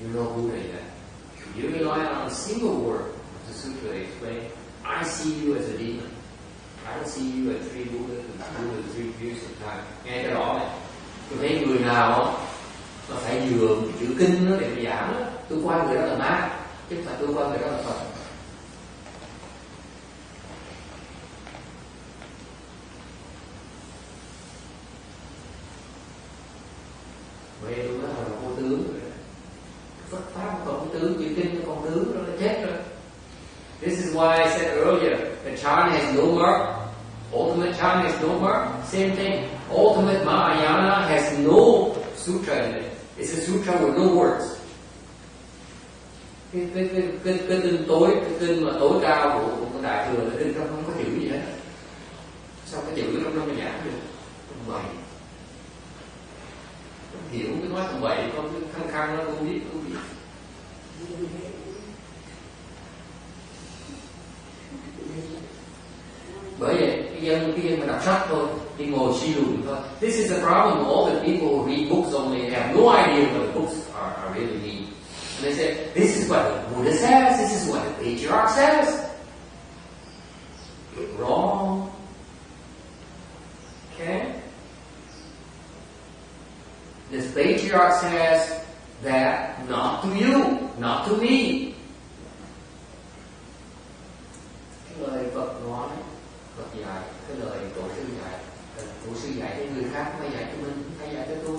You know who they are. If you rely on a single word of the sutra to explain, I see you as a demon. I don't see you as 3 Buddhas and 3 views of time. Nghe cái rõ này. Tôi thấy người nào nó phải dường chữ kinh nó để mà giảng đó, tôi coi người đó là ma, chứ không phải tôi coi người đó là Phật. Vậy tôi nói là vô tướng rồi. Phật pháp còn có tướng, chữ kinh nó còn tướng rồi, nó chết rồi. This is why I said earlier, the chant has no mark. Ultimate chant has no mark. Same thing. Ultimate Mahayana has no sutra in it. It's a sutra with no words. cái kinh mà tối cao của đại thừa là kinh trong không có chữ gì hết. Sao cái chữ trong nó mới giảng được? Tầm bậy. Không hiểu cái nói tầm bậy, con cái khăng nó không biết. Bởi vậy cái dân mà đọc sách thôi, đi ngồi suy luận thôi. This is the problem of all the people who read books only have no idea what the books are really mean. And they say, this is what the Buddha says, this is what the patriarch says. Wrong. Okay? This patriarch says that not to you, not to me. Cái lời Phật nói, Phật dạy, cái lời tổ sư dạy, tổ sư dạy cho người khác, hay dạy cho mình, hay dạy cho tôi.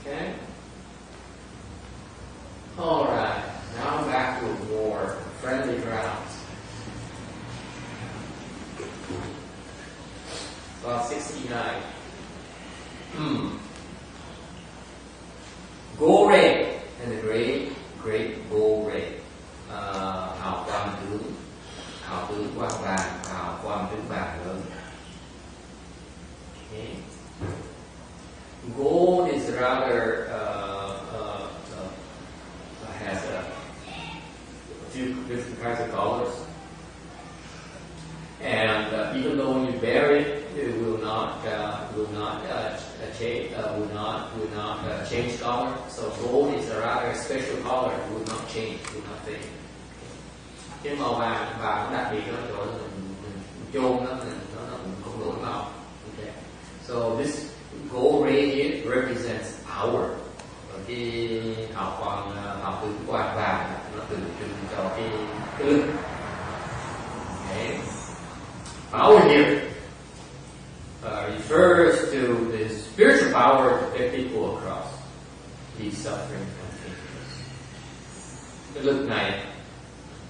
Okay? Alright, now back to more friendly grounds. About 69. Gore and the great Gore. Hào tướng quang vàng, hào quang tướng vàng lớn. Okay. Gold is rather has a few different kinds of colors, and even though you bury it will not change color. So gold is a rather special color; it will not change, will not fade. Cái màu vàng nó đặc biệt đó, chỗ mình chôn nó cũng không đổi màu. Okay. So this gold ray here represents power. Cái hào tướng quang vàng nó tượng trưng cho cái lực. Okay. Power here refers to the spiritual power to get people across these suffering continues. Cái lực này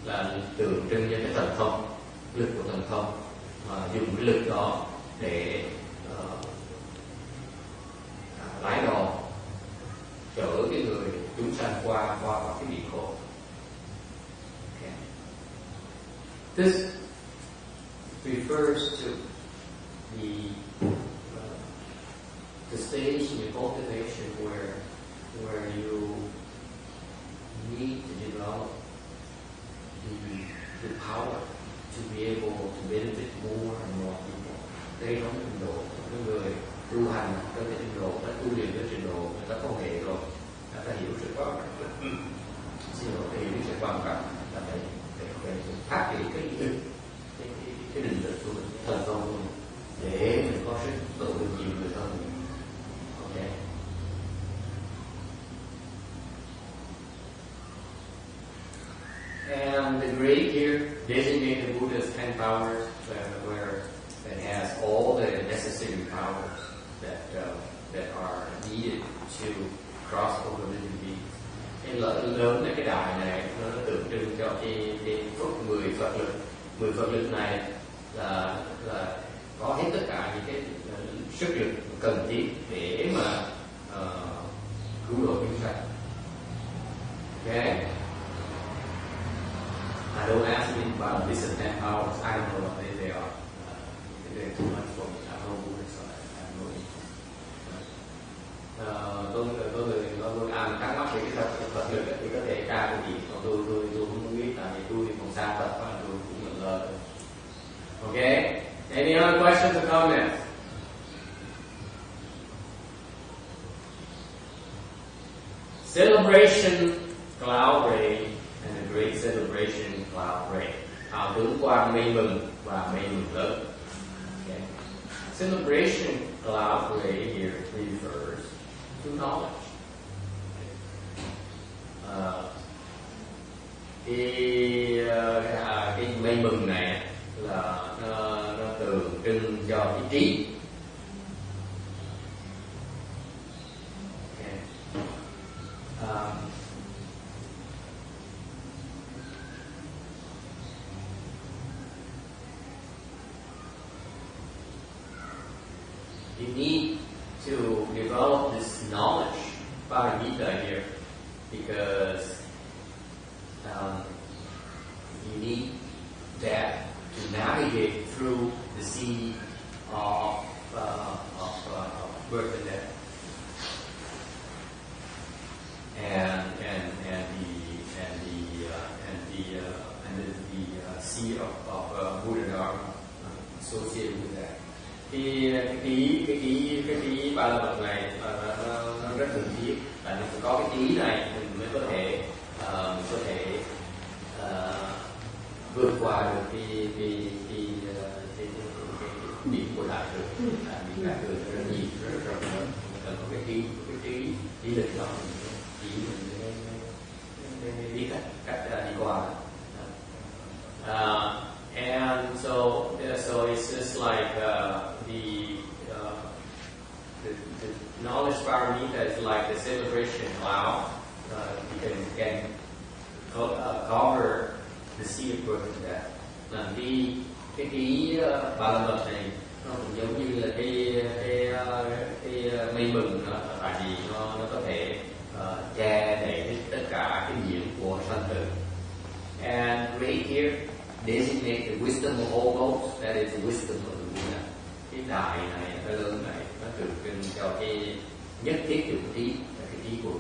là tượng trưng cho cái thần thông, lực của thần thông, mà dùng cái lực đó để lái đò chở cái người chúng sanh qua cái biển khổ. Okay. This refers to the stage in your cultivation where you need to develop the power to be able to benefit more and more people. Đây đó trình độ cái người tu hành tới cái trình độ, ta tu luyện tới trình độ, người ta không hề rồi, ta hiểu sự quan trọng. Xin lỗi, ta hiểu sự quan trọng là phải phát triển cái định lực của mình, thần công của mình, để mình có sức độ được nhiều người hơn. Okay. And the great here designate the Buddha's 10 powers, where it has all the necessary powers that are needed to cross over living beings. Cái lớn là cái đài này nó tượng trưng cho cái phước 10 Phật lực này là có hết tất cả những cái sức lực cần thiết để mà cứu độ chúng sanh. Okay. I don't ask me about this and 10 powers. I don't know what they are. They're too much for me. I'm no Buddhist, so I have no interest. Tôi thắc mắc về cái Phật lực thì có thể tra cái gì, còn tôi không biết, tại vì tôi còn xa Phật và tôi cũng nhận lời. Okay. Any other questions or comments? Celebration cloud ray and the great celebration cloud ray. Hào tướng quang mây mừng và mây mừng lớn. Okay. Celebration cloud ray here refers to knowledge. Cái mây mừng này là nó tượng trưng cho cái trí. Okay. You need to develop this knowledge paramita here because you need that to navigate through the sea of birth and death, and the sea of Buddha Dharma associated with that. Cái ba la mật này nó rất cần thiết, là nó có cái ý này mình mới có thể vượt qua được cái điểm của đại thừa. Vì đại thừa rất nhiều, rất rộng lớn, cần có cái trí lực đó, chỉ mình biết cách đi qua. And so it's just like the knowledge paramita is like the celebration cloud. You can cover the sea of birth and death. Là cái ba la mật này nó cũng giống như là cái mây mừng đó, tại vì nó có thể che đậy tất cả cái nhiễm của sanh tử. And right here designate the wisdom of all those, that is the wisdom of the Buddha. Cái đại này, cái lớn này, nó tượng trưng cho cái nhất thiết dụng trí, là cái trí của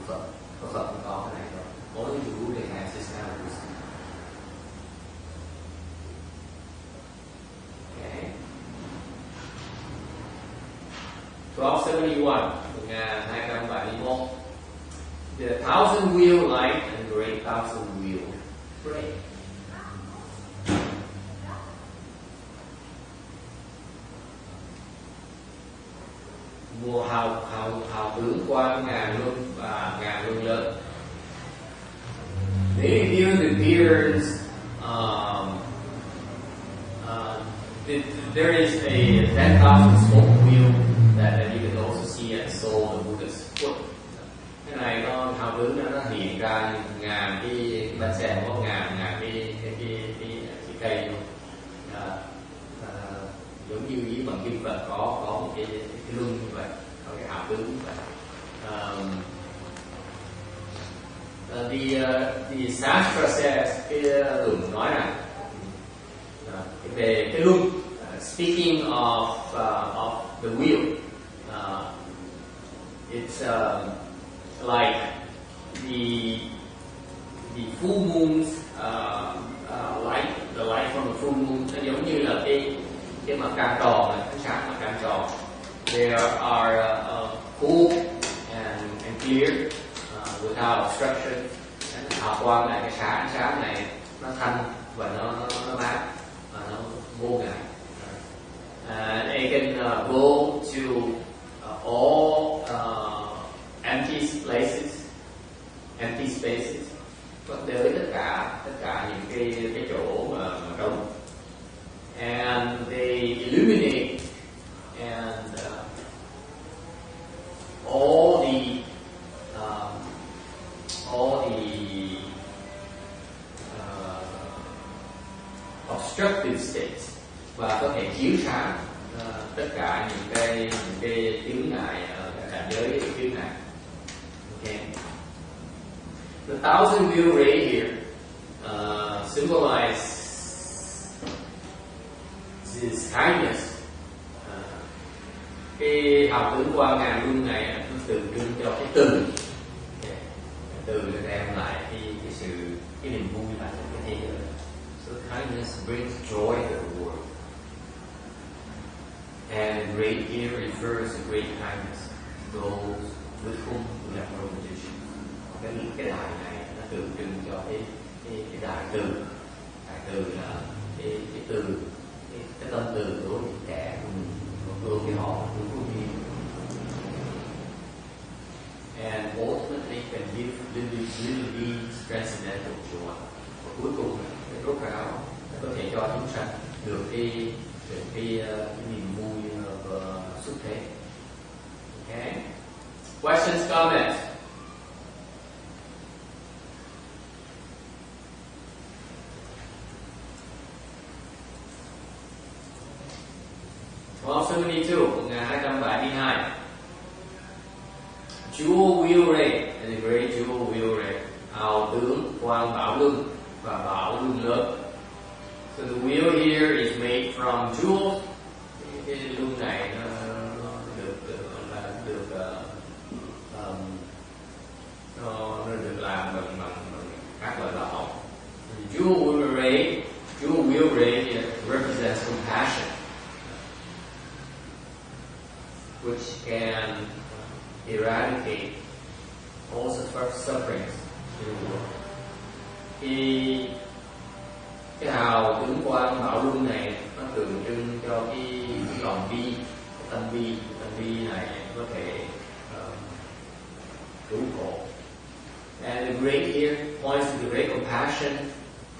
Phật. Có Phật cũng có cái này rồi. Only the Buddha has this kind of wisdom. Okay. 1271, 1271. The thousand wheel light and great thousand wheel flame. Mùa hào tướng qua ngàn luân và ngàn luân lớn. They view the beards. There is a 10,000 smoke wheel that you can also see at the sole of the Buddha's foot. Cái này nó hào tướng nó hiện ra ngàn cái bánh xe, có ngàn cái cây luôn. Giống như ý bằng kim Phật có một cái luân như vậy, có cái hào tướng như vậy. The Shastra says, cái luận nói rằng về cái luân, speaking of the wheel, it's like the full moon's light, the light from the full moon, nó giống như là cái mặt trăng tròn này, ánh sáng mặt trăng tròn. There are cool and clear without obstruction. Hào quang này, cái ánh sáng này nó thanh và nó mát và nó vô ngại. And it can go to all empty places, empty spaces. Có tới tất cả những cái chỗ mà trống. And they illuminate and all the obstructive states, và có thể chiếu sáng tất cả những cái chướng ngại cảnh giới chướng ngại. Okay. The thousand wheel ray here symbolize this kindness. Cái hào tướng qua ngàn luân này nó tượng trưng cho cái từ. Từ nó đem lại cái niềm vui lại cho cái thế giới. So kindness brings joy to the world. And great here refers to great kindness, those with whom we have no relation. Cái đại này nó tượng trưng cho cái đại từ. Đại từ là cái từ, cái tâm từ đối với kẻ đối với họ, đối với mình. And ultimately can give really transcendental joy. Và cuối cùng cái rốt ráo có thể cho chúng sanh được cái niềm vui xuất thế. Okay. Questions, comments? Well, 1272, 1272. Chúa Will Ray, the great Chúa Will Ray, hào tướng Quang Bảo Luân và Bảo Luân lớn. So the wheel here is made from jewels. Cái luân này nó được làm bằng các loại bảo. Jewel wheel ray represents compassion, which can eradicate all sufferings in the world. Cái hào tướng quang bảo luân này nó tượng trưng cho cái lòng bi, cái tâm bi này có thể cứu khổ. And the great here points to the great compassion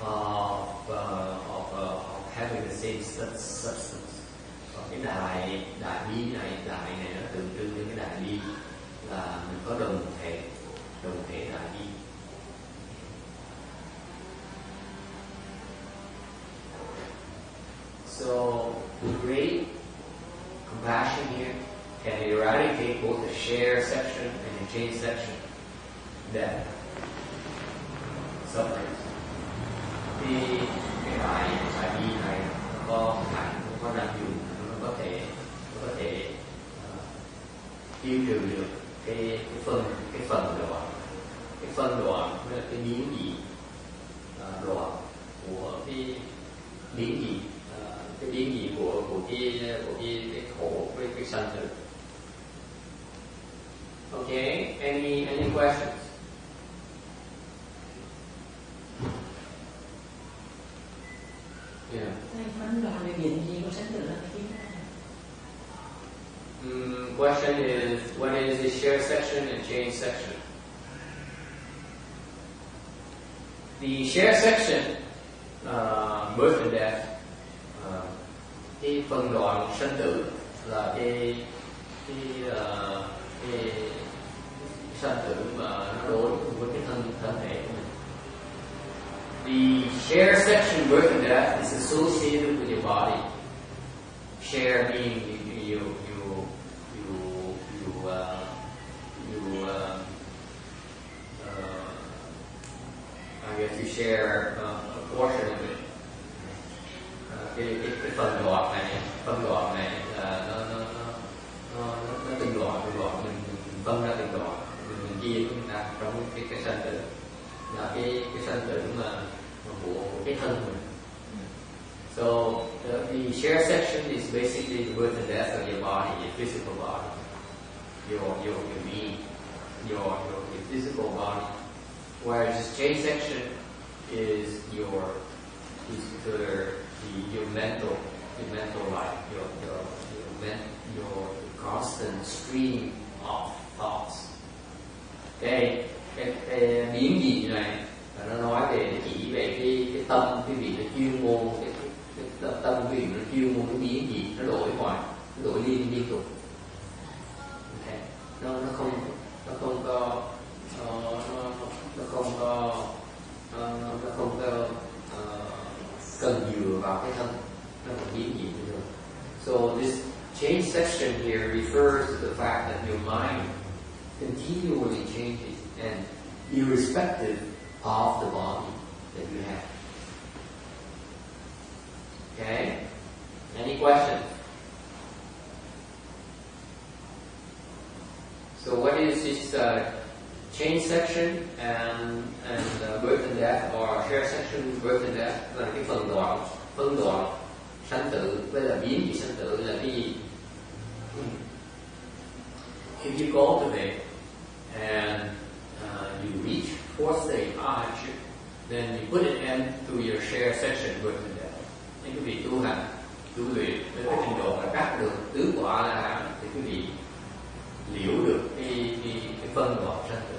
of having the same substance. Còn cái đại bi này nó tượng trưng cho cái đại bi là mình có đồng thể đại bi. So the great compassion here can eradicate both the share section and the change section, death, suffering. Cái đại bi này nó có hạnh, nó có năng dụng, nó có thể tiêu trừ được cái phân đoạn, cái biến dị đoạn của cái biến dị. Cái biến dị của cái khổ với cái sanh tử. Okay, any questions? Yeah. Question is, what is the share section and change section? The share section, birth and death. Cái phân đoạn sanh tử là cái sanh tử mà nó đối với cái thân thể của mình. The share section, birth and death, is associated with your body. Share meaning I guess you share a portion of it. Cái phân đoạn này nó từng đoạn mình phân ra từng đoạn mình chia cho người ta trong cái sanh tử là cái sanh tử mà của cái thân mình. So the share section is basically the birth and death of your body, your physical body, your being, your physical body. Whereas the change section is your mental life, your constant stream of thoughts. Cái biến dị này nó nói về chỉ về cái tâm, cái vị nó chuyên môn, cái tâm cái vị nó chuyên môn, cái biến dị nó đổi liên tục. Okay. Nó không có cần dựa vào cái thân, nó còn biến dị nữa. So this change section here refers to the fact that your mind continually changes and irrespective of the body that you have. Okay? Any questions? So what is this change section and birth and death, or share section, birth and death, là cái phân đoạn sanh tử với là biến dị sanh tử là cái gì? If you cultivate and you reach fourth stage arahantship, then you put it into your share section, birth and death. Nên quý vị tu hành, tu luyện với cái trình độ là đắc được tứ quả là hán thì quý vị liễu được cái phân đoạn sanh tử.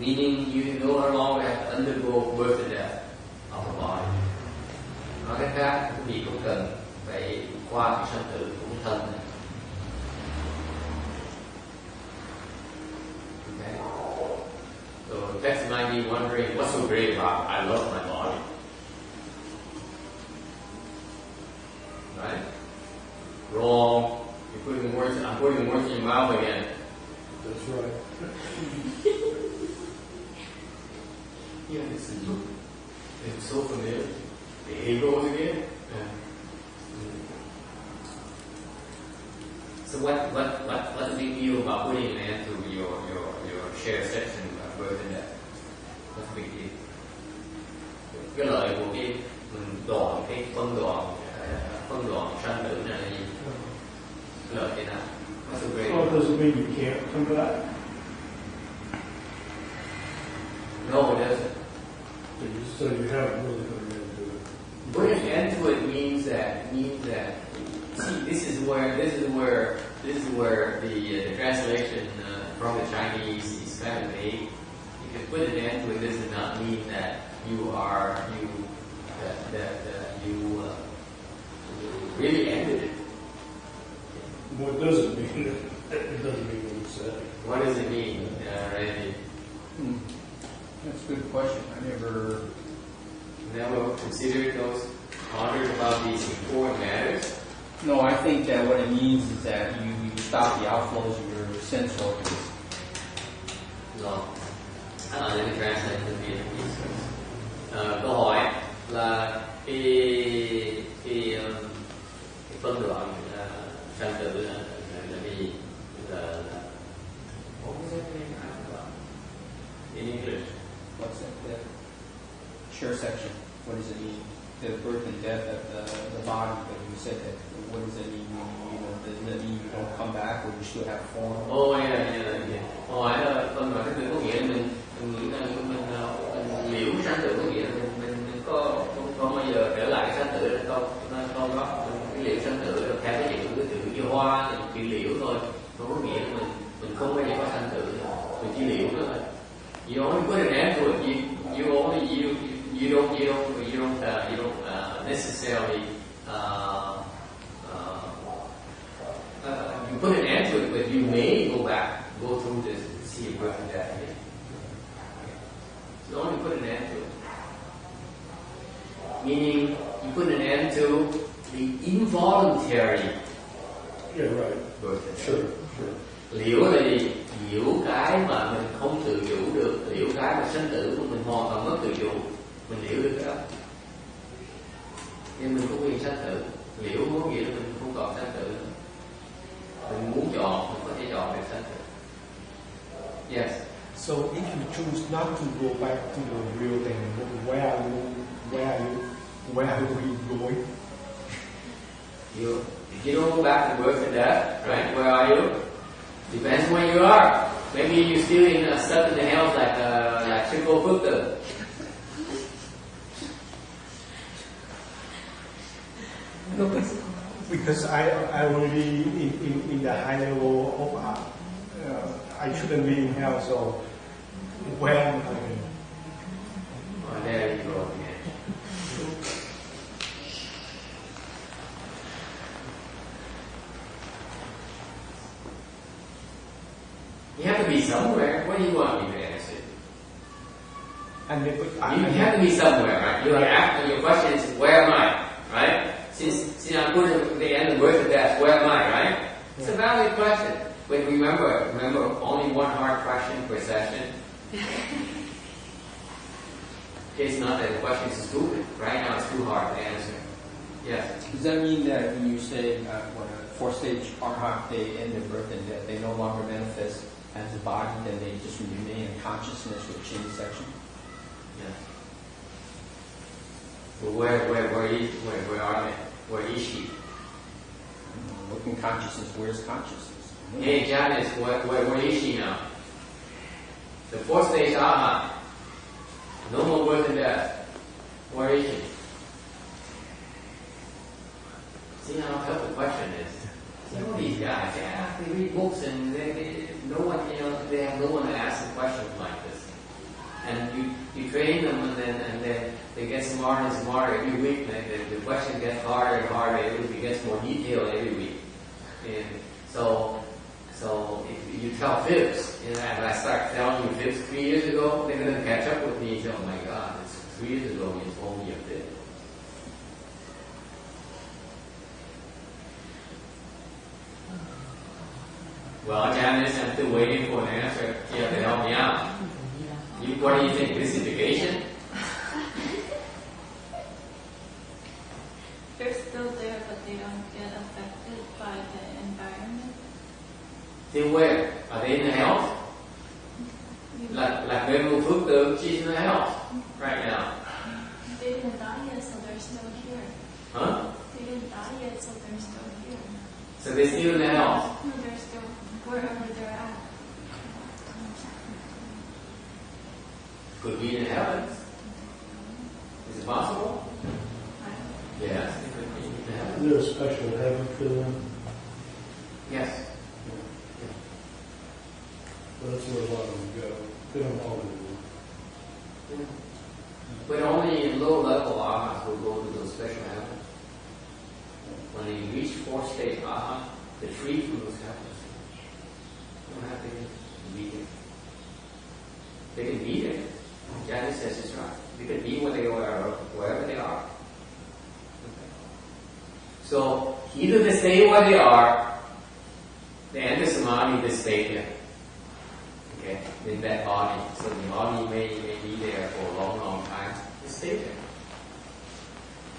Meaning you no longer have to undergo birth and death of the body. Nói cách khác, quý vị không cần phải qua cái sanh tử của cái thân này. Okay. So text might be wondering, what's so great about it? I love my body. Right? Wrong. I'm putting words in your mouth again. That's right. Yeah, it's so familiar. Here it goes again. So what the big deal about putting an end to your share section about birth and death? What's the big deal? Cái lợi của cái đoạn cái phân đoạn sanh tử này là gì? Lợi thế nào? What's the great? Well, does it mean you can't come back? No, it doesn't. So you haven't really put an end to it. Putting an end to it means that see, this is where the translation from the Chinese is kind of vague. Because put an end to it does not mean that you really ended it. What does it mean? It doesn't mean what you said. What does it mean, Randy? That's a good question. I never Considered those, pondered about these important matters. No, I think that what it means is that you stop the outflows of your sense organs. Rồi, let me translate the Vietnamese first. Câu hỏi là cái phân đoạn sanh tử là cái gì? Là what was that name? In English. What's that? The share section. What does it mean? The birth and death of the body. But you said that. What does it mean? Does it mean you don't come back, or you still have form? Oh yeah. Hỏi là phân đoạn sanh tử có nghĩa là mình liễu sanh tử có nghĩa là mình có bao giờ trở lại cái sanh tử hay không? Không đó. Cái liễu sanh tử là theo cái chữ như hoa thì chỉ liễu thôi. Không có nghĩa là mình không bao giờ có sanh tử, mình chỉ liễu thôi. You only put an end to it. You don't necessarily you put an end to it, but you may go through this, see a birth and death again. You only put an end to it, meaning you put an end to the involuntary birth and death. Sure. Liễu là gì? Liễu cái mà mình không tự chủ được, liễu cái mà sinh tử của mình hoàn toàn mất tự chủ, mình liễu được cái đó. Nhưng mình có quyền sanh tử. Liễu có nghĩa là mình không còn sanh tử nữa. Mình muốn chọn, mình có thể chọn để sanh tử. Yes. So if you choose not to go back to the real thing, where are we going? If you don't go back to birth and death, right? Where are you? Depends where you are. Maybe you're still stuck in the house like Triple Phước. No, because I want to be in the high level of I shouldn't be in hell. So where am I going? Oh, there you go again. You have to be somewhere. What do you want me to answer? You have to be somewhere, right? Your question is, where am I? Right? Since I put at the end of birth and death, where am I? Right? It's a valid question. But remember, only one hard question per session. It's not that the question is stupid. Right now, it's too hard to answer. Yes. Does that mean that when you say four-stage arhat, they end their birth and death, they no longer manifest as a body, then they just remain in consciousness with chin section? Yes. Well, where are they? Where is she? Look in consciousness. Where's consciousness? Hey, Janice, where is she now? The fourth stage arhat. No more birth and death. Where is she? See how tough the question is. See all these guys, they read books and they have no one to ask them questions like this. And you train them and then they get smarter and smarter every week. The question gets harder and harder every week. It gets more detailed every week. And so if you tell fibs, and I start telling you fibs 3 years ago, they're going to catch up with me and say, oh my God, it's 3 years ago you told me a fib. Well, Janice, I'm still waiting for an answer. You have to help me out. What do you think? Mystification? They're still there, but they don't get affected by the environment. Then where? Are they in the house? Like Venerable Phước Tượng, she's in the house right now. They didn't die yet, so they're still here. Huh? They didn't die yet, so they're still here. So they're still in the house. No, they're still wherever they're at. Could be in heaven. Is it possible? Yes, it could be in heaven. Is there a special heaven for them? Yes. Well, that's where a lot of them go. They don't always go. But only in low level ahas will go to those special heavens. When they reach fourth stage aha, they're free from those heavens. They don't have to be there. They can be there. Janice says it's right. They can be where they are, wherever they are. So either they stay where they are, they enter samadhi, they stay there. Okay, in that body. So the body may be there for a long, long time. They stay there.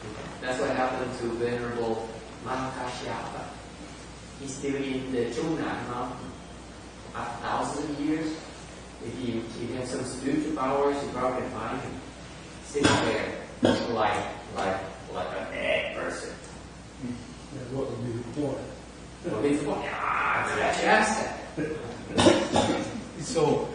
Okay. That's what happened to Venerable Mahakashyapa. He's still in the Chungnan mountain. 1,000 years. If he has some spiritual powers, you probably can find him sitting there like an egg person. And what would be the point? What means the point? Ah, So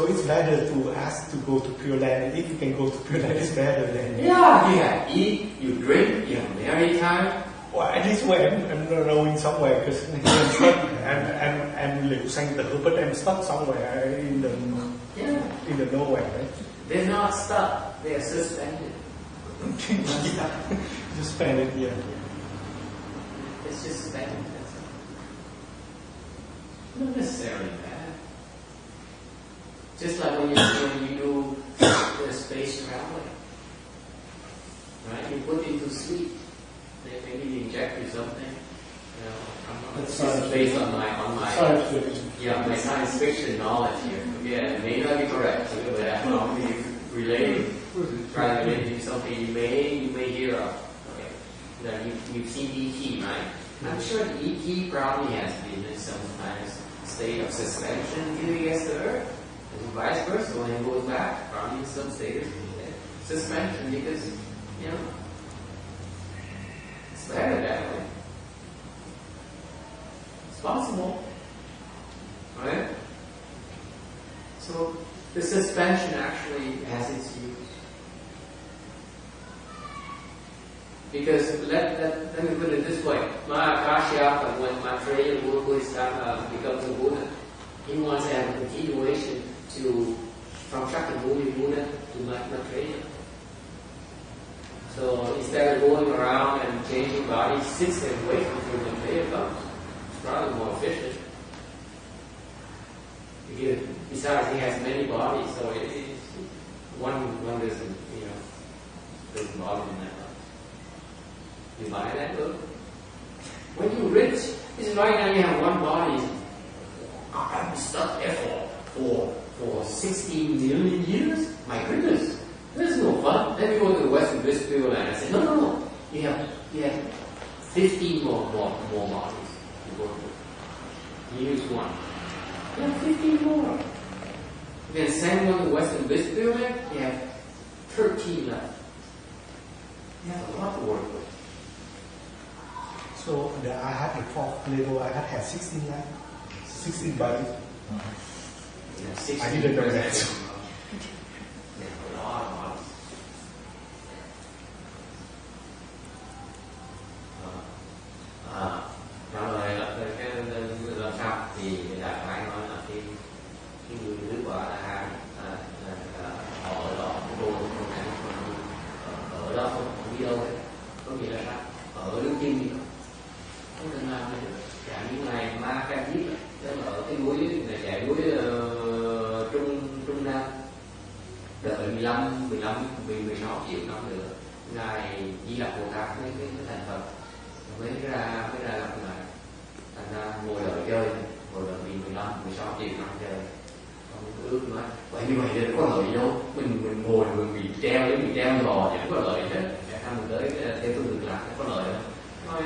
it's better to ask to go to Pure Land. If you can go to Pure Land, it's better than. Yeah, you have eat, you drink, you have married time. Well, at least where I'm going somewhere because I'm live center, but I'm stuck somewhere in the nowhere. Right? They're not stuck. They are suspended. Yeah, just spend it. Yeah. It's just suspended. That's all. Not necessarily bad. Just like when you do the space traveling, right? You put into sleep. Maybe they inject you something. You know, it's just based on my Science fiction. Yeah, my science fiction knowledge here. Yeah, it may not be correct, but I'm only relating, trying to relate to something you may hear of. Okay, that you've seen E.T., right? I'm sure E.T. probably has been in some kind of state of suspension until he gets to Earth, and vice versa. When he goes back, probably in some state of suspension because you know. Better that way. It's possible. Right? So the suspension actually has its use. Because let me put it this way. Mahakashyapa, when Maitreya Bodhisattva becomes a Buddha, he wants to have a continuation from Shakyamuni Buddha to Maitreya. So instead of going around and changing bodies, he sits there and waits until the day comes. It's probably more efficient. Because besides, he has many bodies, so one doesn't bother him that much. You buy that book? When you're rich, it's right now you have one body. I'm stuck there for 16 million years? My goodness. This is no fun. Then you go to the Western Vistula and I say, no. You have 15 more bodies. You go to. You use one. You have 15 more. You can send one to Western Vistula, you have 13 left. You have a lot to work with. So I had the fourth level. I had 16 left. 16 bodies. I didn't know that. Trả lời là cái làm sao thì đại khái nói là cái người nữ của A Hán họ ở đó ở đó không đi đâu hết, có nghĩa là sao? Ở đứng chân gì không cần làm gì được. Cả những ngày ma ca diếp tức là ở cái núi là dãy núi Trung Nam đợi 16 triệu năm nữa ngài Di Lặc Bồ Tát với cái thành Phật mới ra gặp lại, thành ra ngồi đợi chơi, ngồi đợi 16 triệu năm chơi. Ông ước nói vậy như vậy thì có lợi đâu, mình ngồi mình bị treo giò chẳng có lợi hết. Anh mình tới theo tôi ngược lại có lợi không? Nói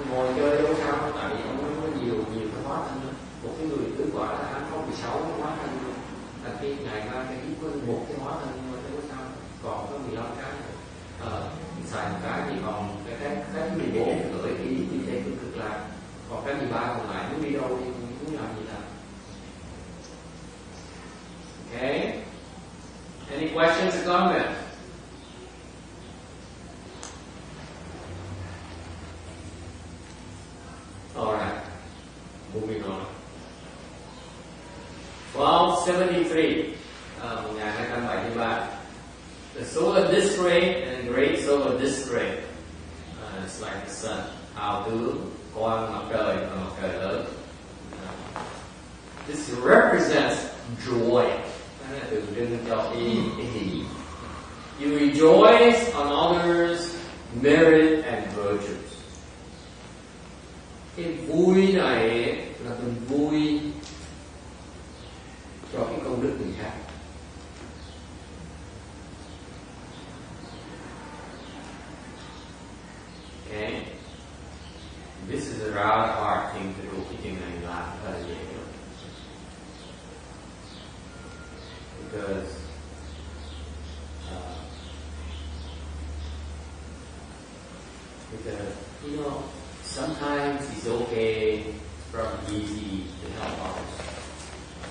ngồi chơi đâu sao, tại vì ông có nhiều cái hóa thân. Một cái người cứ gọi là anh có 16 cái hóa thân, là cái ngày mai cái ít có một cái hóa thân nhưng mà thế có sao, còn có 15 cái. Xài một cái thì còn cái 14 gửi đi theo cực lạc, còn cái 13 còn lại muốn đi đâu thì muốn làm gì làm. Okay. Any questions or comments? All right. Moving on. 1273. 1273. The solar disk ray and great solar disk ray. It's like the sun. Hào tướng quang mặt trời và mặt trời lớn. This represents joy. Đó là tượng trưng cho ý hỷ. You rejoice on others' merit and virtues. Cái vui này là mình vui cho cái công đức người khác. Okay. This is a rather hard thing to do. Cái chuyện này làm rất là dễ được. Because you know, sometimes it's okay, it's probably easy to help others,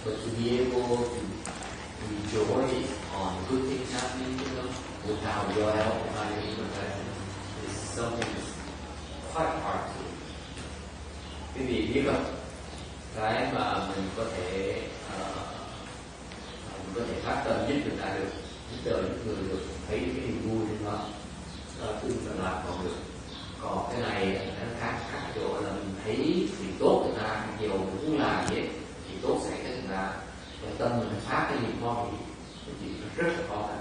but to be able to rejoice on good things happening to them without your help, without any compassion, is something that's quite hard to do. Quý vị biết không? Cái mà mình có thể phát tâm giúp người ta được, giúp đỡ những người được thấy cái niềm vui trên đó, tự mình làm còn được. Còn cái này nó khác chỗ là mình thấy việc tốt người ta, nhiều mình muốn làm gì thì tốt xảy ra người ta, và tâm mình phát cái niềm hoan hỷ, cái chuyện rất là khó khăn.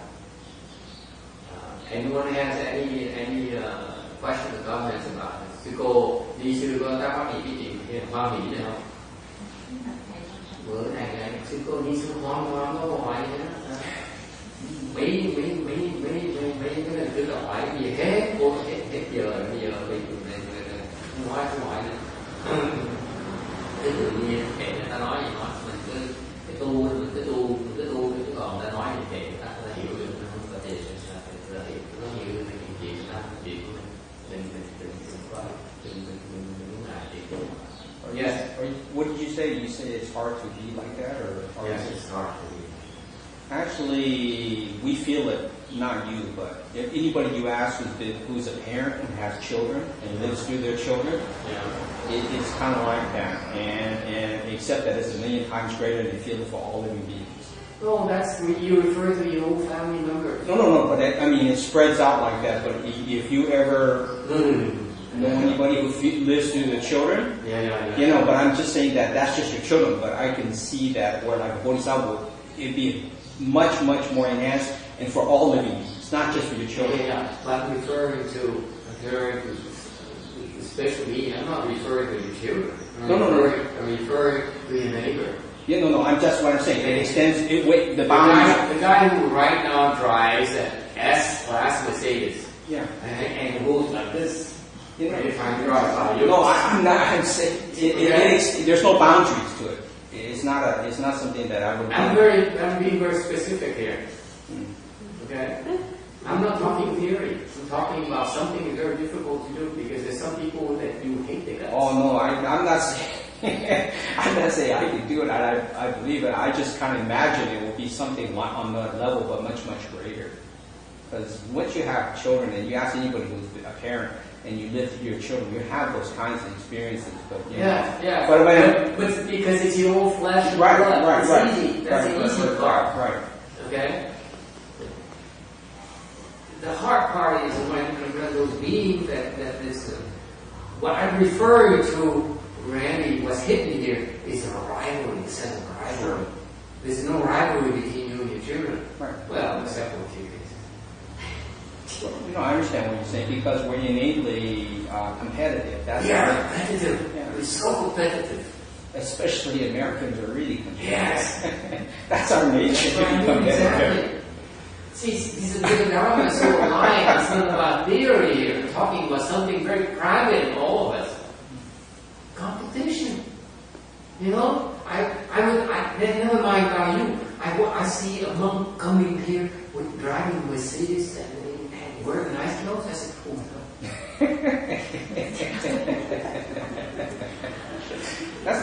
Anyone has any questions or comments about this? Sư cô có tác phát hiện cái chuyện hoan hỷ này không? Bữa này sư cô đi sư hoan có hỏi vậy đó. Mấy cái này cứ là hỏi gì hết, cô hết giờ bây giờ không hỏi nữa. Cái tự nhiên kệ người ta nói gì nói, mình cứ tu chứ còn người ta nói gì kệ người ta hiểu được, không có thể là hiểu nó nhiều cái chuyện người ta chuyện của mình muốn làm chuyện của mình. Yes. What did you say? You say it's hard to be like that, or yes, it's hard to be. Actually, we feel it. Not you, but if anybody you ask who's a parent and has children and lives through their children, it's kind of like that. And except that it's a million times greater, and they feel it for all living beings. Oh, that's you refer to your own family members. No. But it spreads out like that. But if you ever know anybody who lives through the children, you know. But I'm just saying that that's just your children. But I can see that where like a bodhisattva, it'd be much more enhanced, and for all living beings. It's not just for your children. Yeah. But I'm referring to especially. I'm not referring to your children. I'm referring to your neighbor. Yeah, no. That's what I'm saying. It extends the boundaries. The guy who right now drives an S-Class Mercedes. Yeah. And goes like this. You know, if I drive by you. No, I'm not. I'm saying there's no boundaries to it. It's not something that I would. I'm being very specific here. Okay. I'm not talking theory. I'm talking about something that's very difficult to do because there's some people that you hate the guts. Oh no, I'm not saying. I'm not saying I can do it. I believe it. I just kind of imagine it will be something on that level, but much greater. Because once you have children, and you ask anybody who's a parent, and you live with your children, you have those kinds of experiences. But yeah. But because it's your own flesh and blood, it's easy. That's the easy part. Right. Okay. The hard part is when those beings that this what I'm referring to, Randy, what's hidden here is a rivalry, a sense of rivalry. There's no rivalry between you and your children. Right. Well, except for two cases. You know, I understand what you're saying because we're innately competitive. That's competitive. Yeah. We're so competitive. Especially Americans are really competitive. Yes. That's our nature. Exactly. See, this is the government is so lying. It's not about theory here. We're talking about something very private in all of us. Competition. You know, never mind about you. I see a monk coming here with driving Mercedes and wearing nice clothes. I said, oh my God.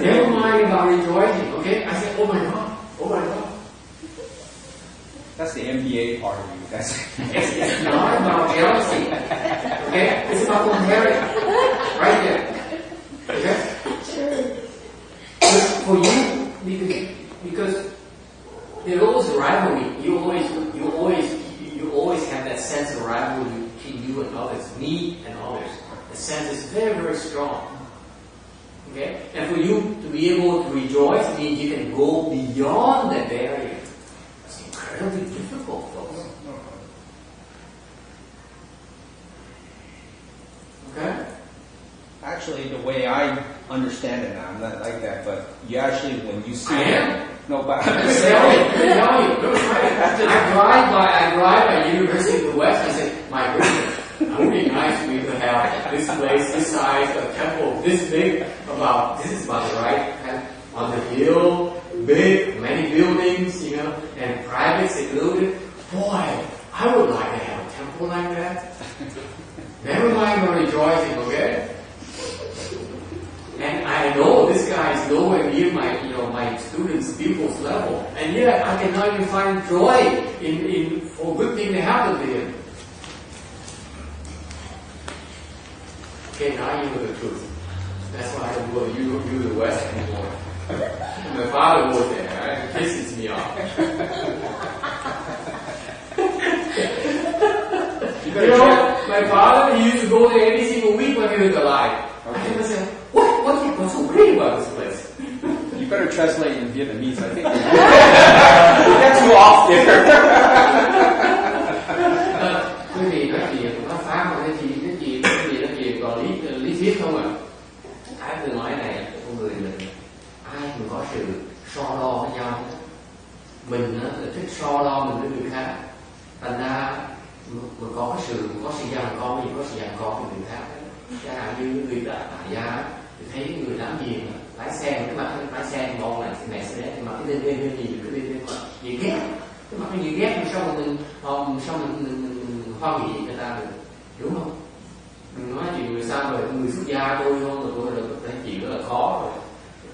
Never mind about rejoicing, okay? I said, oh my God, oh my God. That's the MBA part of you. It's not about jealousy, okay? It's about comparing, right there, okay? But for you, because there's always a rivalry. You always have that sense of rivalry between you and others, me and others. The sense is very, very strong. Okay? And for you to be able to rejoice means you can go beyond that barrier. It's incredibly difficult, folks. Okay? Actually, the way I understand it now, I'm not like that, but you actually, when you see I am. No, but I'm just telling you. I drive by University of the West. I say, my goodness, it would be nice for you to have this place, this size, a temple this big. This is about the right kind of, on the hill, big, many buildings, you know, and private, secluded. Boy, I would like to have a temple like that. Never mind the rejoicing, okay? And I know this guy is nowhere near my students' pupils level, and yet I cannot even find joy in for good thing to happen to him. Okay, now you know the truth. That's why I don't go to the West anymore. My father was there, right? It pisses me off. You know, my father used to go there every single week when he was alive. Okay. I said, what's so great about this place? You better translate in Vietnamese. I think that's too off there. Cái gì nói chuyện nó phá mà cái gì còn lý thuyết không à? Ai từ nói này con người mình ai cũng có sự so đo với nhau. Mình thích so đo mình với người khác. Thành ra mình có sự giằng co, mình có sự giằng co với người khác. Chẳng hạn như người đại gia thì thấy người láng giềng lái xe cái mặt lái xe ngon này xe đẹp mà cái lên gì cái lên mà gì ghét cái mặt cái gì ghét sao mà mình hoan hỉ người ta được, đúng không? Mình nói chuyện người sao rồi người xuất gia tôi không rồi tôi là cái chuyện đó là khó rồi,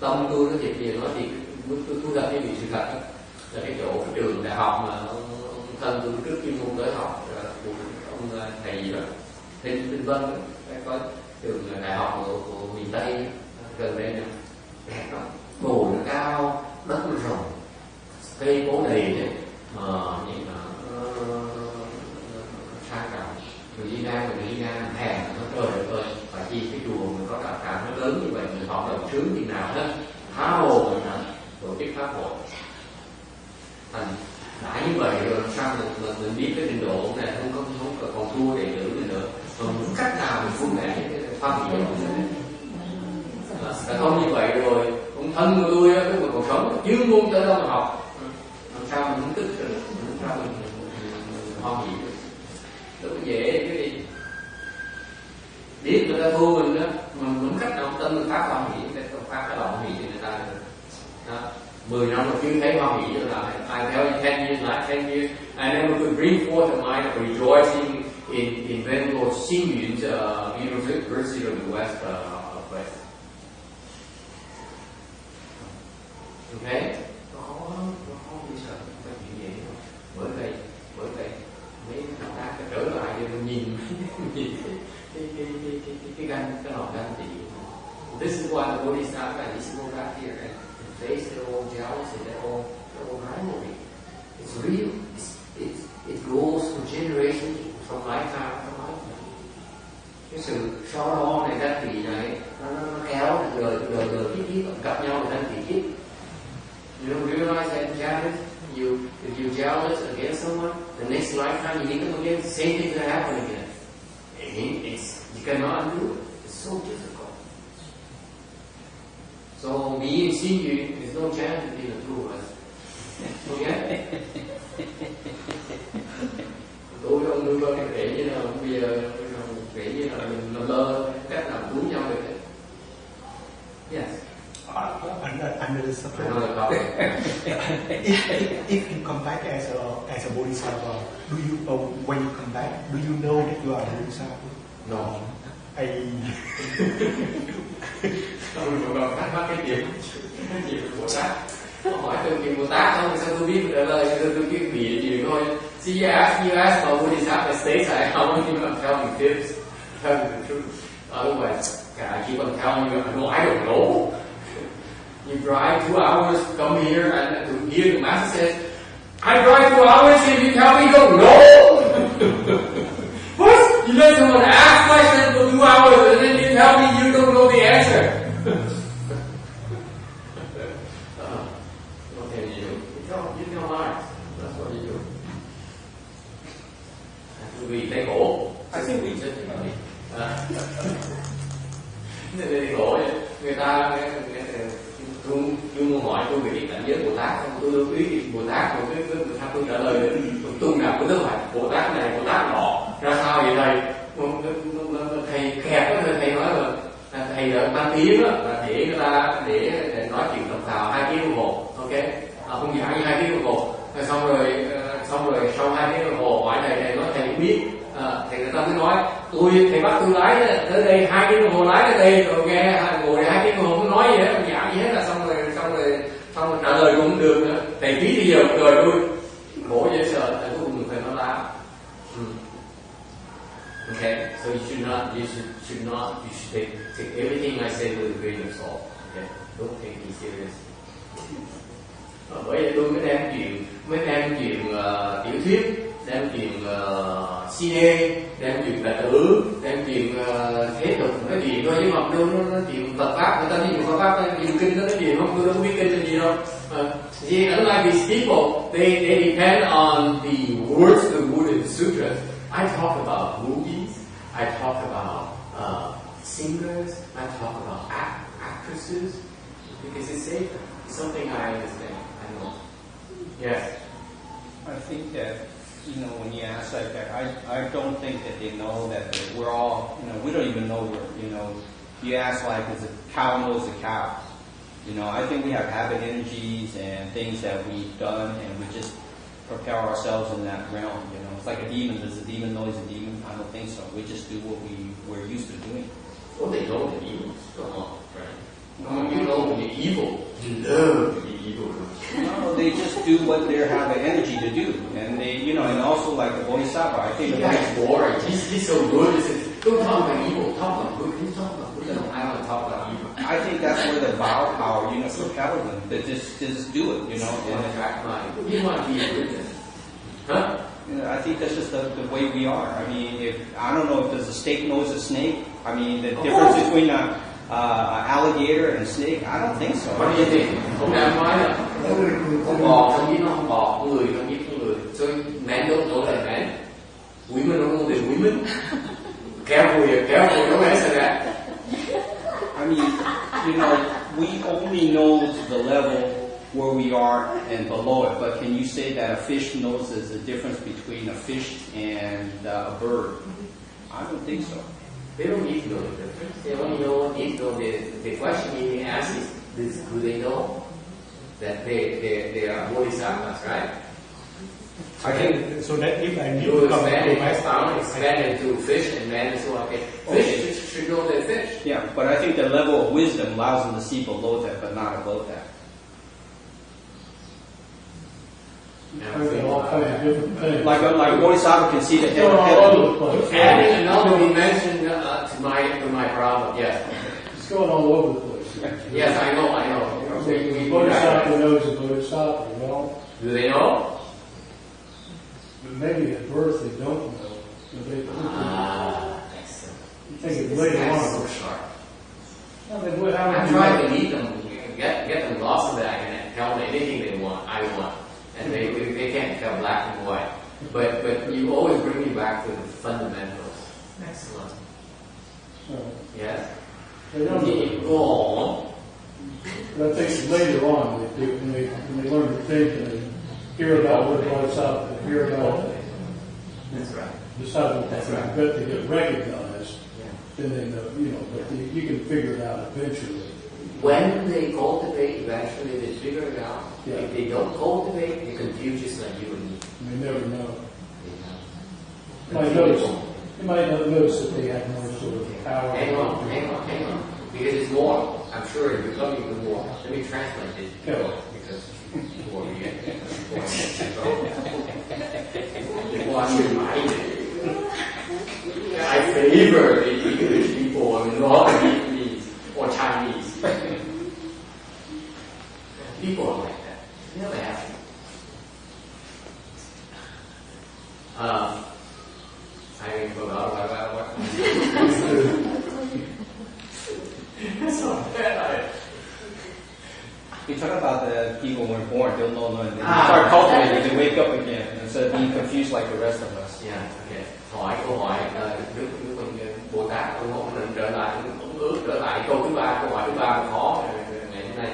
tâm tôi nó thiệt gì nói thì tôi gặp cái chuyện sự thật là cái chỗ cái trường đại học mà ông thân tôi trước chuyên môn tới học ông thầy gì đó Đinh Vân có trường đại học của miền Tây gần đây nè, đẹp lắm, hồ nó cao, đất nó rộng, cây cố đầy đấy, nhưng mà sang trọng, người đi ra thèm nó trời ơi, và chi cái chùa mình có đạo tràng nó lớn như vậy, mình học đồng sướng như nào đó, tha hồ mình tổ chức pháp hội, thành đã như vậy rồi sao mình biết cái trình độ này không còn thua đệ tử này nữa. Còn muốn cách nào mình cũng để phát hiện là không như vậy rồi ông thân của tôi á, cái cuộc sống chuyên môn tới đâu mà học làm sao mình không tức được, làm sao mình hoan hỉ được, đâu có dễ cái gì biết người ta thua mình đó, mình muốn cách nào tin mình phát hoan hỉ, để phát cái lòng hỉ cho người ta được. Đó. 10 năm mà chưa thấy hoan hỉ trở lại. I tell you 10 years, not 10 years, I never could bring forth a mind of rejoicing in Venerable Xingyun's University of the West place. Okay? Nó không như sợ cái chuyện vậy đâu. Bởi vậy mấy thằng ta trở lại để mình nhìn cái lòng ganh tị. This is why the Bodhisattva and these people got here and face their own jealousy, their own rivalry. It's real. It goes from generation, from lifetime to lifetime. Cái sự so đo này ganh tị này nó kéo đời kiếp gặp nhau là ganh tị kiếp. You don't realize that jealous. If you're jealous against someone, the next lifetime you meet them again, the same thing will happen again. You cannot undo it. It's so difficult. So me and seeing you, there's no chance of being a two of us. Okay? Tôi ông nuôi con kể như là bây giờ kể như là mình lơ cách nào cứu nhau được. Yes. Under the suffering. If you come back as a bodhisattva, do you when you come back, do you know that you are a bodhisattva? No. Tôi còn thắc mắc cái chuyện Bồ Tát. Tôi hỏi tôi chuyện Bồ Tát không sao tôi biết trả lời, tôi biết bịa chuyện thôi. See, you ask about Bodhisattva states, I want you to tell me fibs, tell me the truth. Otherwise, I keep on telling you, I don't know. You drive 2 hours, come here, and to hear the master says, I drive 2 hours, and you tell me you don't know. What? You let someone ask questions for 2 hours, and then you tell me you don't know the answer. What can you do? You tell lies. That's what you do. Vì thấy khổ. I think we just thấy khổ vậy. Người ta tôi muốn hỏi tôi về cái cảnh giới Bồ Tát, không tôi lưu ý Bồ Tát, rồi cái người ta tôi trả lời tôi nào cũng tức phải Bồ Tát này Bồ Tát nọ ra sao vậy thầy? Thầy kẹt đó, thầy nói là thầy là ban tiếng đó, là để người ta để nói chuyện tầm thào 2 tiếng đồng hồ, ok? Không giảng như 2 tiếng đồng hồ, xong rồi sau 2 tiếng đồng hồ hỏi thầy nói thầy biết, thì người ta mới nói thầy bắt tôi lái tới đây 2 tiếng đồng hồ lái tới đây rồi nghe ngồi 2 tiếng đồng hồ không nói gì hết, không giảng gì hết là xong rồi trả lời cũng không được nữa. Thầy tí bây giờ đời tôi khổ dễ sợ, tại cuối cùng mình phải nói lá. Okay, so you should take everything I say with a grain of salt. Okay, don't take me serious. Bởi vậy tôi mới đem chuyện tiểu thuyết, đem chuyện CD, đem chuyện đại tử, đem chuyện thế tục nói chuyện thôi, chứ mà nó chuyện Phật pháp, người ta đi dùng Phật pháp, dùng kinh nó nói chuyện không, tôi đâu có biết kinh là gì đâu. See, unlike these people, they depend on the words of the Buddha and the sutras. I talk about movies, I talk about singers, I talk about actresses, because it's safer. It's something I understand. I know. Yes. I think that, when you ask like that, I don't think that they know that we're all, we don't even know you ask like, is a cow knows a cow? I think we have habit energies and things that we've done, and we just propel ourselves in that realm. It's like a demon. Does a demon know he's a demon? I don't think so. We just do what we're used to doing. Well, they know the demons. Come on, right? When you know when you're evil, you love to be evil. No, they just do what they have the energy to do, and they, and also like the Bodhisattva. I think that's boring. He's so good. He says, don't talk about evil. Talk about good. Can you talk about good? I don't want to talk about evil. I think that's where the vow power, propels them to just do it, And you want to be a witness, huh? I think that's just the way we are. I mean, I don't know if does a snake knows a snake. I mean, the difference between an alligator and a snake, I don't think so. What do you think? Ông Nam nói là con bò không biết nó không bò, con người không biết con người. So man don't know that man. Women don't know the women. Careful, don't answer that. I mean, we only know the level where we are and below it, but can you say that a fish knows there's a difference between a fish and a bird? I don't think so. They don't need to know the difference. They only need to know the question being asked is, do they know that they are bodhisattvas, right? I think so that if I need to expand into fish and man and so on. Okay. Fish should know they're fish. Yeah, but I think the level of wisdom allows them to see below that, but not above that. All kinds of different things. Like a bodhisattva can see the head. Adding another dimension to my problem. Yes. It's going all over the place. Yes, I know. The bodhisattva knows the bodhisattva, Do they know? Maybe at birth they don't know. Excellent. You think it later on. So sharp. I try to lead them, get them lost in that and tell them anything they want. I want. And they can't tell black and white. But you always bring me back to the fundamentals. Excellent. Yes. They don't Go on. But I think later on, when they learn to think and they hear about what Bodhisattva, they hear about That's right. Bodhisattva, That's right. but they get recognized, Yeah. then they know, but you can figure it out eventually. When they cultivate, eventually they figure it out. Yeah. If they don't cultivate, they confuse just like you and me. You never know. You know? You might not notice that they have more sort of power. Hang on. Because it's more. I'm sure it's becoming even more. Let me translate it. Yeah. Because before we get I favor the English people and not the Vietnamese or Chinese. People are like that. It never happened. I forgot what. So bad. We talk about the people when born, they'll know when they start cultivating, they wake up again instead of being confused like the rest of us. Yeah, okay. Hỏi câu hỏi nếu mình Bồ Tát ông trở lại ông ước trở lại câu thứ ba, câu hỏi thứ ba khó ngày hôm nay.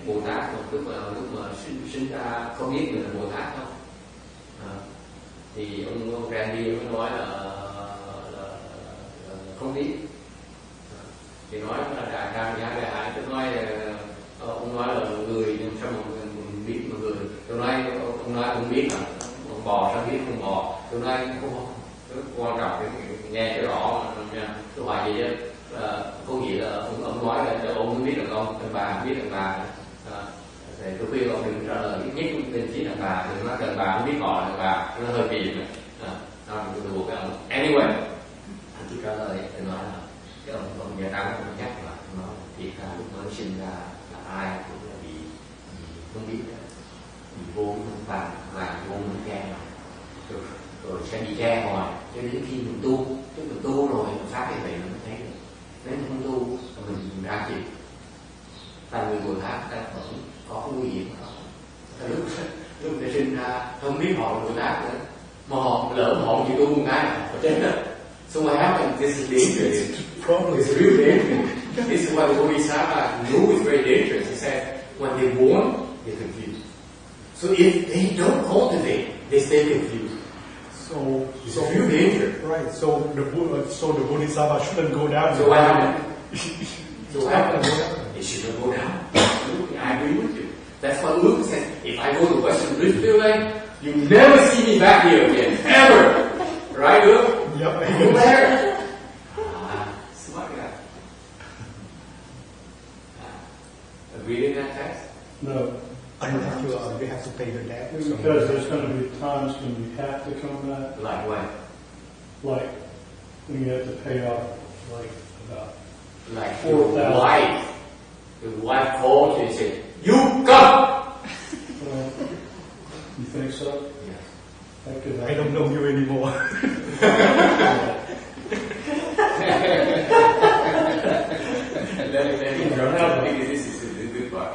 Bồ Tát lúc mà sinh ra có biết mình là Bồ Tát không? Thì ông Randy ông nói là không biết. Thì nói là đại ca đại hải tôi nói ông nói là người nhưng sao mà mình biết mà người tôi nói ông nói không biết là ông bò sao biết không bò tôi nói không quan trọng cái nghe cho rõ nha tôi hỏi gì chứ có nghĩa là ông nói là ông không biết được không đàn bà biết đàn bà thì tôi khuyên ông đừng trả lời ít nhất bên phía đàn bà đừng nói đàn bà không biết họ đàn bà nó hơi kỳ rồi nó tôi buộc cái ông anyway anh chỉ trả lời tôi nói là cái ông nhà tăng ông nhắc là nó thiệt ra lúc mới sinh ra là ai cũng là bị không biết bị vô minh vàng vô minh gan rồi sẽ bị che hoài cho đến khi mình tu chứ mình tu rồi mình phát cái vậy mình thấy được nếu mình không tu mình ra chịu ta người Bồ Tát ta vẫn có cái nguy hiểm đó lúc ta sinh ra không biết họ là Bồ Tát nữa mà họ lỡ họ chỉ tu một cái là họ chết rồi. So what happened? This is dangerous. It's real dangerous. This is why the Bodhisattva knew it's very dangerous. He said, when they're born, they're confused. So if they don't cultivate, they stay confused. So It's real danger. right. So the Bodhisattva shouldn't go down. So what happened? It shouldn't go down. Absolutely, I agree with you. That's what Luke says. If I go to Western Brisbane, you never see me back here again, ever. Right, Luke? Yep. You there? Smart guy. Reading that text? No, They have to pay the debt. because there's going to be times when you have to come back, Like what? like when you have to pay off, like about Like 4,000. wife. The wife called you and said, "You come." You think so? Yes. That could I don't know you anymore. Let me turn out because this is the good part.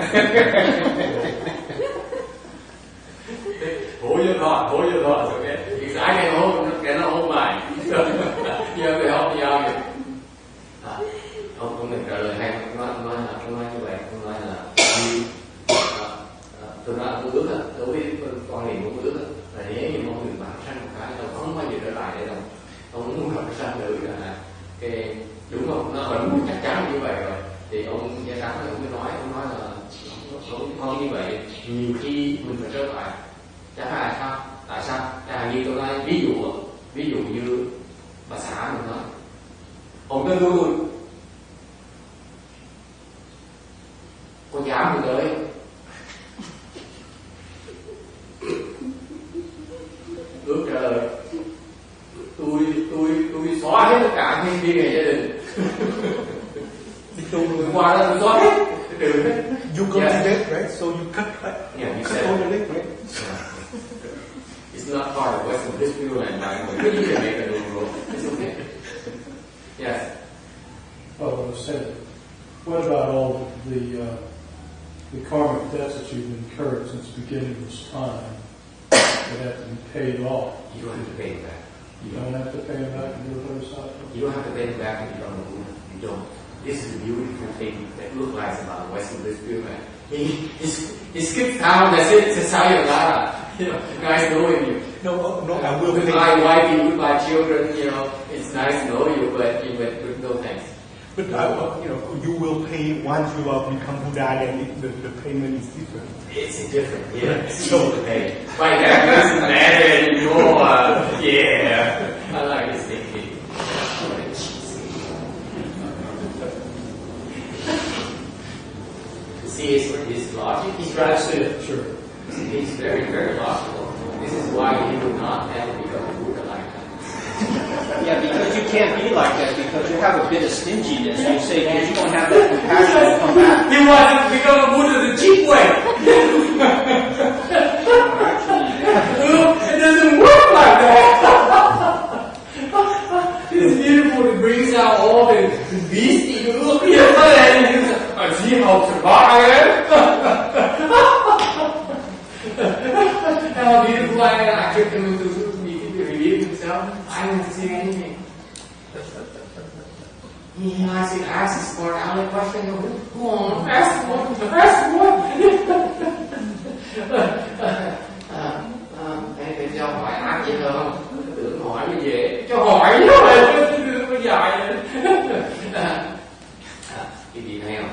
Hold your thoughts, okay? Because I cannot hold mine. You have to help me out here. Ông mình trả lời hay, ông nói như vậy, ông nói là tôi nói ông ước đối với quan niệm ông ước là nếu như ông được bản sanh một cái ông không bao giờ trở lại đây đâu, ông muốn học cái sanh nữa là cái đúng không, nó vẫn chắc chắn như vậy rồi thì ông gia sáng ông mới nói, ông nói là ông không như vậy nhiều khi mình phải trở lại, chẳng hạn sao, tại sao, chẳng hạn như tôi nói ví dụ như bà xã mình nói ông tên tôi có dám mình tới ước trả lời tôi xóa hết tất cả nhân viên này gia đình tôi qua đó tôi xóa hết trừ hết. You cultivate, right? So you cut Yeah, you cut said all it. the leg, right? It's not part of Western Dispute and but you can make a new rule. It's okay. Yes. Oh, I said, what about all the karmic debts that you've incurred since the beginning of this time that have to be paid off? You don't have to pay them back. You don't have to pay them back in your Bodhisattva? You don't have to pay them back if you don't know Buddha. You don't. this is a beautiful thing that looks like about Western Spirit. He skips town, that's it, it's a sayonara. Nice knowing you. No, I will pay. Goodbye wife, goodbye children, it's nice to know you, but with no thanks. But you will pay once you become Buddha, then the payment is different. It's different, yeah. So okay. My that doesn't matter anymore. Yeah. I like this thinking. See his logic? He's right. Sure. He's very, very logical. This is why he would not ever become a Buddha like that. Yeah, because you can't be like that because you have a bit of stinginess. You say because you don't have that compassion to come back. He wants to become a Buddha the cheap way. It doesn't work like that. It's beautiful. It brings out all the beastie look here and I see how to buy it. How beautiful I am. I took him to reveal himself. I didn't see anything. He likes to ask his smart aleck question. Go on, ask one. Để cho hỏi ác vậy không? Tưởng hỏi như vậy. Cho hỏi chứ mà có dài. Cái gì hay không?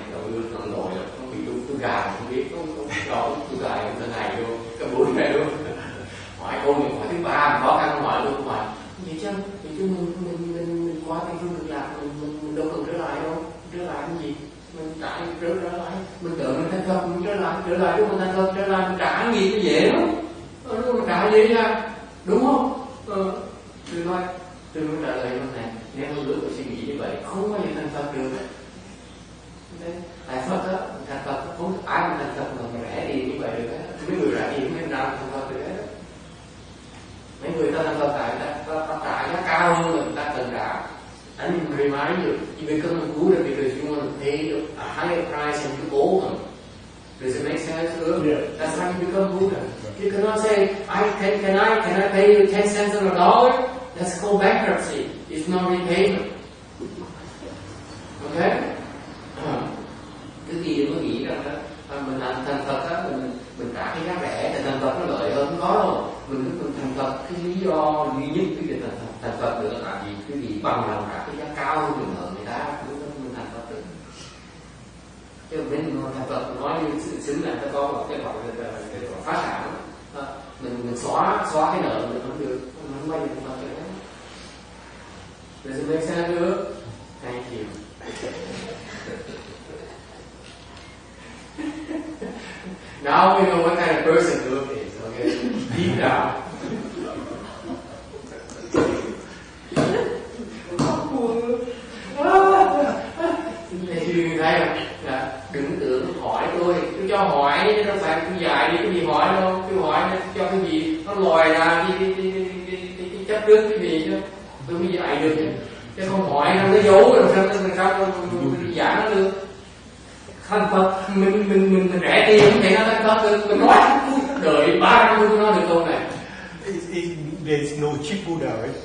Ông nội rồi, không bị tôi gà không biết, không rõ tôi gà hôm nay luôn, cái buổi này luôn. Hỏi câu mình hỏi thứ ba, khó khăn hỏi luôn hỏi. Vậy chứ mình qua cái phương cực lạc mình đâu cần trở lại đâu, trở lại cái gì? Mình trả trở lại, mình tự mình thành thật, mình trở lại lúc mình thành thật, trở lại mình trả nghiệp cái dễ lắm. Lúc mình trả gì nha, đúng không? Tôi nói, tôi mới trả lời hôm này, nếu hơn nữa tôi suy nghĩ như vậy, không bao giờ thành thật được. Tại Phật á, thành Phật không ai mà thành Phật mà rẻ đi như vậy được á. Mấy người rẻ đi mấy nào thành Phật được hết. Mấy người ta thành Phật tại ta trả giá cao hơn là người ta cần trả. I need to remind you, you become a Buddha because you want to pay a higher price and you owe them. Does it make sense? Yeah. That's how you become Buddha. You cannot say, can I pay you 10 cents on a dollar? That's called bankruptcy. It's not repayment. Okay? Cái gì nó nghĩ rằng đó, mình thành Phật á, mình trả cái giá rẻ thì thành Phật nó lợi hơn, không có đâu. Mình thành Phật cái lý do duy nhất cái việc thành Phật được là gì? Cái gì bằng lòng trả cái giá cao hơn mình hơn người ta, mình thành Phật được. Chứ mình thành Phật nói như sự xứng là nó có một cái gọi là phá sản. Mình xóa cái nợ mình không được, mình không bao giờ thành Phật được. Does it make sense được? Thank you. Now we know what kind of person Luke is, okay? Deep down. Đừng thấy không? Đừng tưởng hỏi tôi cho hỏi, nó phải tôi dạy đi cái gì hỏi đâu, tôi hỏi cho cái gì nó lòi ra cái chấp trước cái gì chứ, tôi mới dạy được chứ không hỏi nó giấu rồi sao dạy nó được. Thành Phật mình rẻ tiền thì nó thành Phật được, mình nói đợi 3 năm tôi nói được câu này. There's no cheap Buddha, right?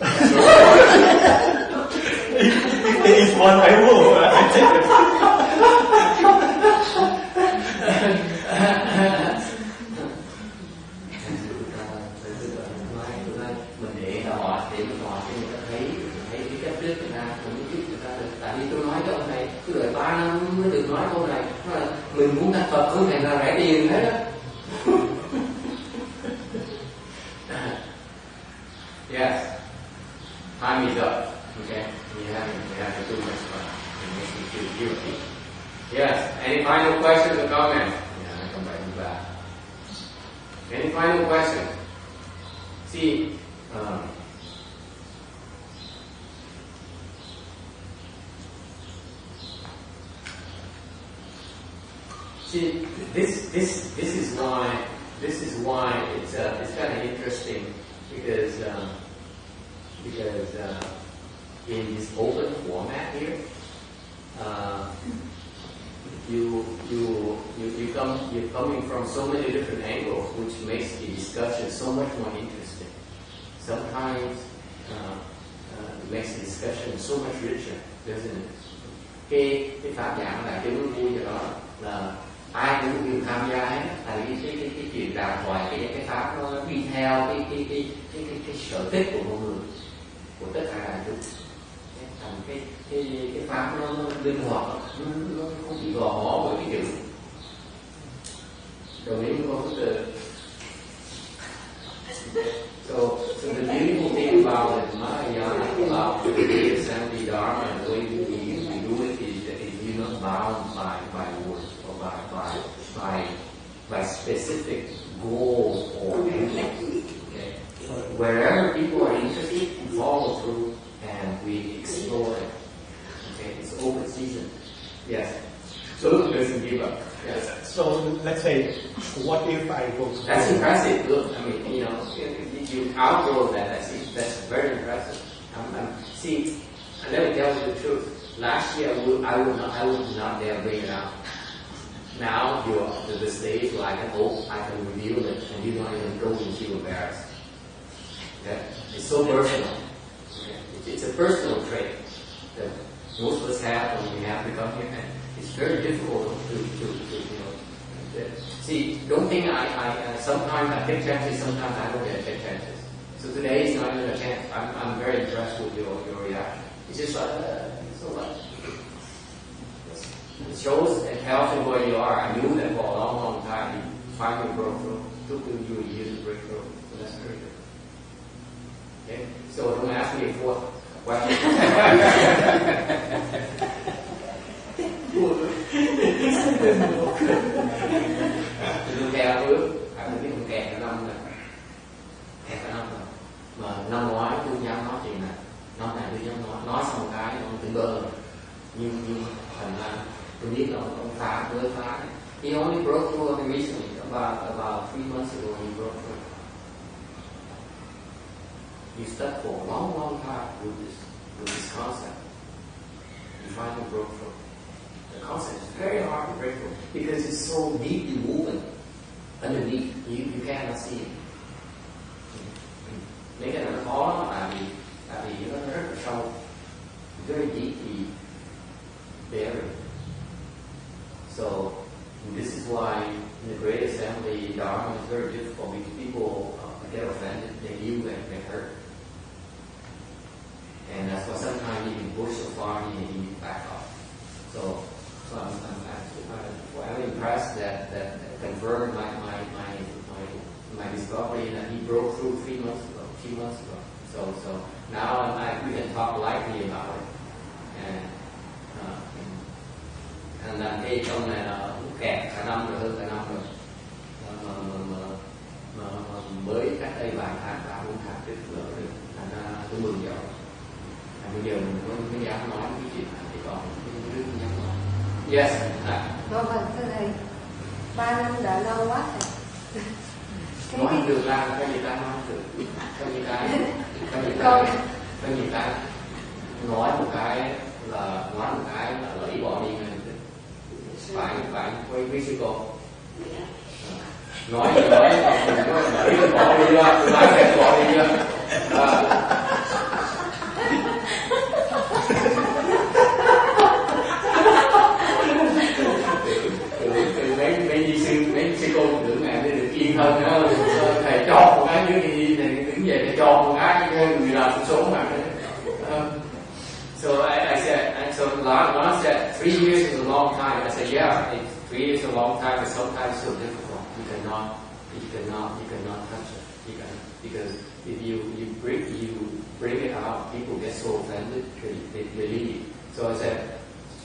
If there is one, I will. I take it. Mình để họ thì người ta thấy cái cách trước người ta, mình giúp người ta được. Tại vì tôi nói cho ông này, cứ đợi 3 năm mới được nói câu này. Mình muốn thành Phật không thể là rẻ tiền hết á. Yes, time is up. Okay, we have to do this one. It makes me feel guilty. Yes, any final questions or comments? Yeah, I come back. Any final questions? See, this is why it's kind of interesting because in this open format here, you're coming from so many different angles, which makes the discussion so much more interesting. Sometimes it makes the discussion so much richer, doesn't it? cái pháp giảng là chúng vui cho đó là ai cũng đều tham gia hết, tại vì cái chuyện đàm thoại cái pháp nó đi theo cái sở thích của mọi người, của tất cả đại chúng, thành cái pháp nó linh hoạt, nó không bị gò bó bởi cái chữ. Đồng ý không có từ. So the beautiful thing about it, about the assembly dharma and the way we do it is that you're not bound by words or by specific goals or endings. Okay? Wherever people are interested, we follow through and we explore it. Okay, it's open season. Yes. So doesn't give up. Yes. So let's say, what if I go to... That's impressive. Look, I mean, if you outgrow that, that's very impressive. See, let me tell you the truth. Last year, I would not dare bring it out. Now you're at the stage where I can reveal it, and you don't even feel embarrassed. Okay? It's so personal. Okay? It's a personal trait that most of us have when we have to come here, and it's very difficult to see. Don't think I sometimes I take chances, sometimes I don't take chances. So today is not even a chance. I'm very impressed with your reaction. It's just like so much. It shows and tells you where you are. I knew that for a long time. You finally broke through. It took you a year to break through. So that's very good. Okay. So don't ask me a fourth question. Tôi kèo trước, tôi biết tôi kèo cả năm rồi, kèo cả năm rồi. Mà năm ngoái tôi dám nói chuyện này, năm này tôi dám nói xong một cái ông tỉnh bơ rồi. Nhưng thành ra tôi biết là ông phá với phá. He only broke through recently, about 3 months ago he broke through. You stuck for a long time with this concept. You finally broke through. The concept is very hard to break through because it's so deeply woven underneath. You cannot see it. Mấy cái này nó khó lắm tại vì nó rất là sâu, very deeply buried. So this is why in the Great Assembly Dharma is very difficult because people get offended, they knew and get hurt. And that's why sometimes you can push so far and you back off. So I'm impressed that confirmed my discovery that he broke through 3 months ago, 2 months ago. So now we can talk lightly about it. And là cái trong này là kẹt cả năm rồi, hơn cả năm rồi. Mà mới cách đây vài tháng, 3-4 tháng trước nữa rồi. Thành ra tôi mừng rồi. Bây giờ mình mới dám nói cái chuyện này, thì còn cái trước dám nói. Yes. Vâng, thưa thầy, 3 năm đã lâu quá thầy. Nói được ra, có gì ta nói được. Có gì ta nói một cái là lẫy bỏ đi ngay. Phải quý sư cô. Nói lẫy bỏ đi chưa, nói lẫy bỏ đi chưa. Mấy sư cô tưởng mẹ được yên thân đó, thầy cho một cái dưới đi, thầy đứng về thầy cho một cái người làm số mà. So I said, and so Lon said, 3 years is a long time. I said, yeah, 3 years is a long time, but sometimes it's so difficult. You cannot touch it. Because if you bring it out, people get so offended, they leave. So I said,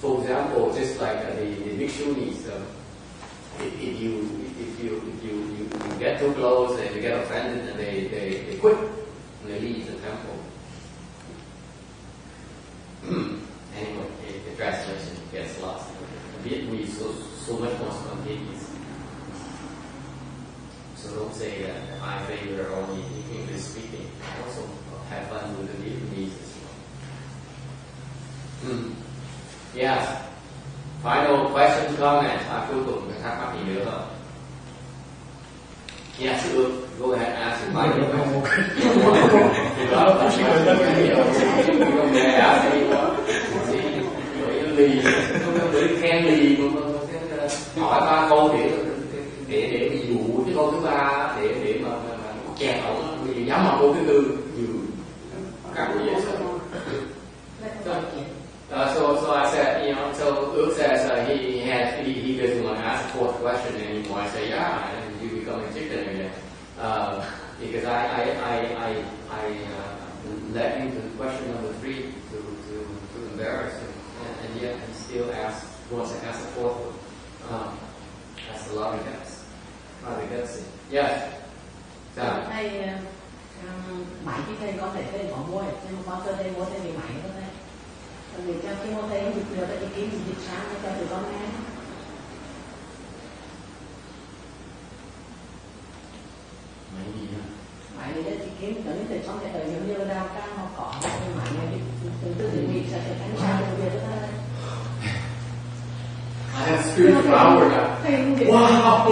for example, just like the Bhikshunis, if you get too close and you get offended and they quit and they leave the temple. Anyway, the translation gets lost. Vietnamese is so much more spontaneous. So don't say that I favor only English speaking. I also have fun with the Vietnamese as well. Yes. Final question, comment. Cuối cùng thắc mắc gì nữa không? Yes, go ahead and ask your final question. You don't dare ask anymore. See, lì, tôi khen lì, hỏi 3 câu để ví dụ cái câu thứ 3 để mà chèn ổng, vì dám mà câu thứ 4 giữ các cô dễ sợ. So I said, you know, so Ước says he doesn't want to ask the 4th question anymore. I say, yeah, and you become a chicken again, because I led him to question number 3 to embarrass him, and yet he still wants to ask the 4th one. That's a lot of guts. Yes. Thầy mãi khi thầy có thể thầy có mua nhưng mà con thầy mua thầy bị mãi đó thầy. Vì cho khi mua thầy dịch được thì kiếm dịch sáng cho tụi con nghe. Mãi gì nữa? Mãi thì chỉ kiếm những thầy xong thì thầy giống như đào cao hoặc cỏ nhưng mãi này từ từ thì mình sẽ thành sao được việc đó thầy. I have spiritual power now. Wow!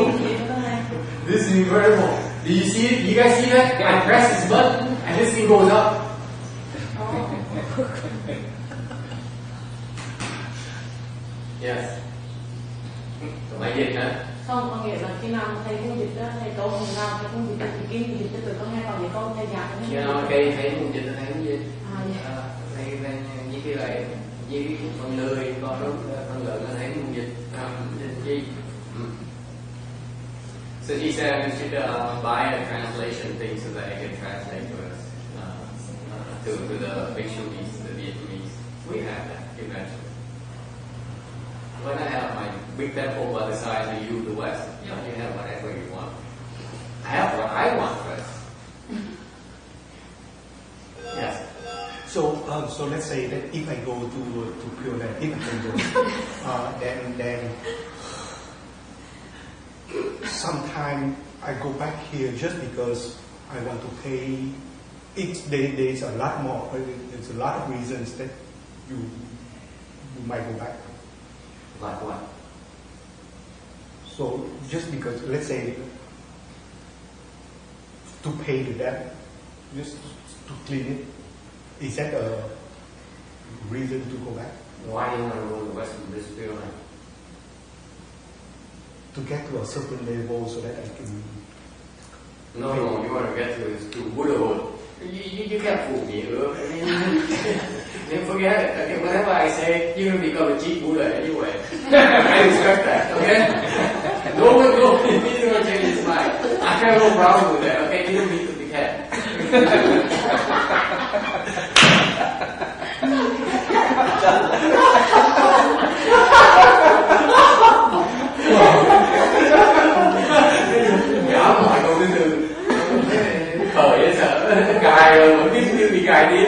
This is incredible. Do you see it? You guys see that? I press this button and this thing goes up. Yes. Mày dịch hả? Không, có nghĩa là khi nào thầy cũng dịch đó, thầy câu hôm nào thầy cũng dịch thì kiếm dịch cho tụi con nghe, còn những câu thầy giảng khi nào thầy cũng dịch là thầy cũng dịch. Dạ. Thầy như cái này, như cái con lười, con rút, con lợn là thầy cũng dịch. Dịch chi? So he said we should buy a translation thing so that I can translate to us, to the Bhikshunis, the Vietnamese. We have that eventually. When I have my big temple by the size of you, the West, you know, you have whatever you want. I have what I want first. Yes. So let's say that if I go to Pure Land, if I can go, then sometimes I go back here just because I want to pay. There's a lot more. There's a lot of reasons that you might go back. Like what? So just because, let's say, to pay the debt, just to clean it, is that a reason to go back? Why do you want to go to the Western Pure Land? To get to a certain level so that I can... No, you want to get to Buddhahood. You can't fool me. Forget it. Okay, whenever I say you're going to become a cheap Buddha anyway, I expect that, okay? No one he's going to change his mind. I have no problem with that, okay? You don't need to be careful. Dạ, hỏi câu thứ 4. Khởi dễ sợ, cài rồi mà biết như bị cài đi.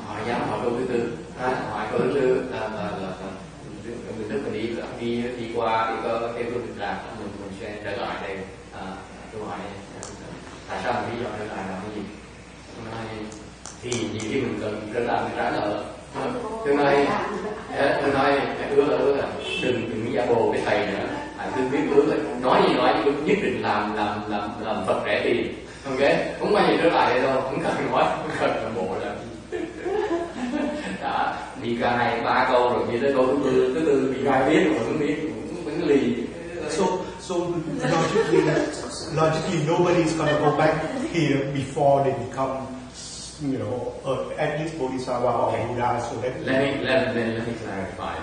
Hỏi dám hỏi câu thứ 4. Hỏi câu thứ 4 là người Đức mình đi qua đi có cái phương tiện làm mình sẽ trở lại đây. Tôi hỏi tại sao mình lý do trở lại là cái gì? Thì nhiều khi mình cần trở lại mình trả nợ. Tôi nói ước là đừng giả bộ cái thầy nữa. Tôi biết ước nói gì nói nhưng nhất định làm Phật rẻ tiền. Ok, không bao giờ trở lại đây đâu, không cần nói, không cần làm bộ làm gì. Đó, đi cài 3 câu rồi đi tới câu thứ tư bị cài biết mà không biết vẫn lì. So logically nobody's gonna go back here before they become, you know, at least Bodhisattva or Buddha. So that let me clarify.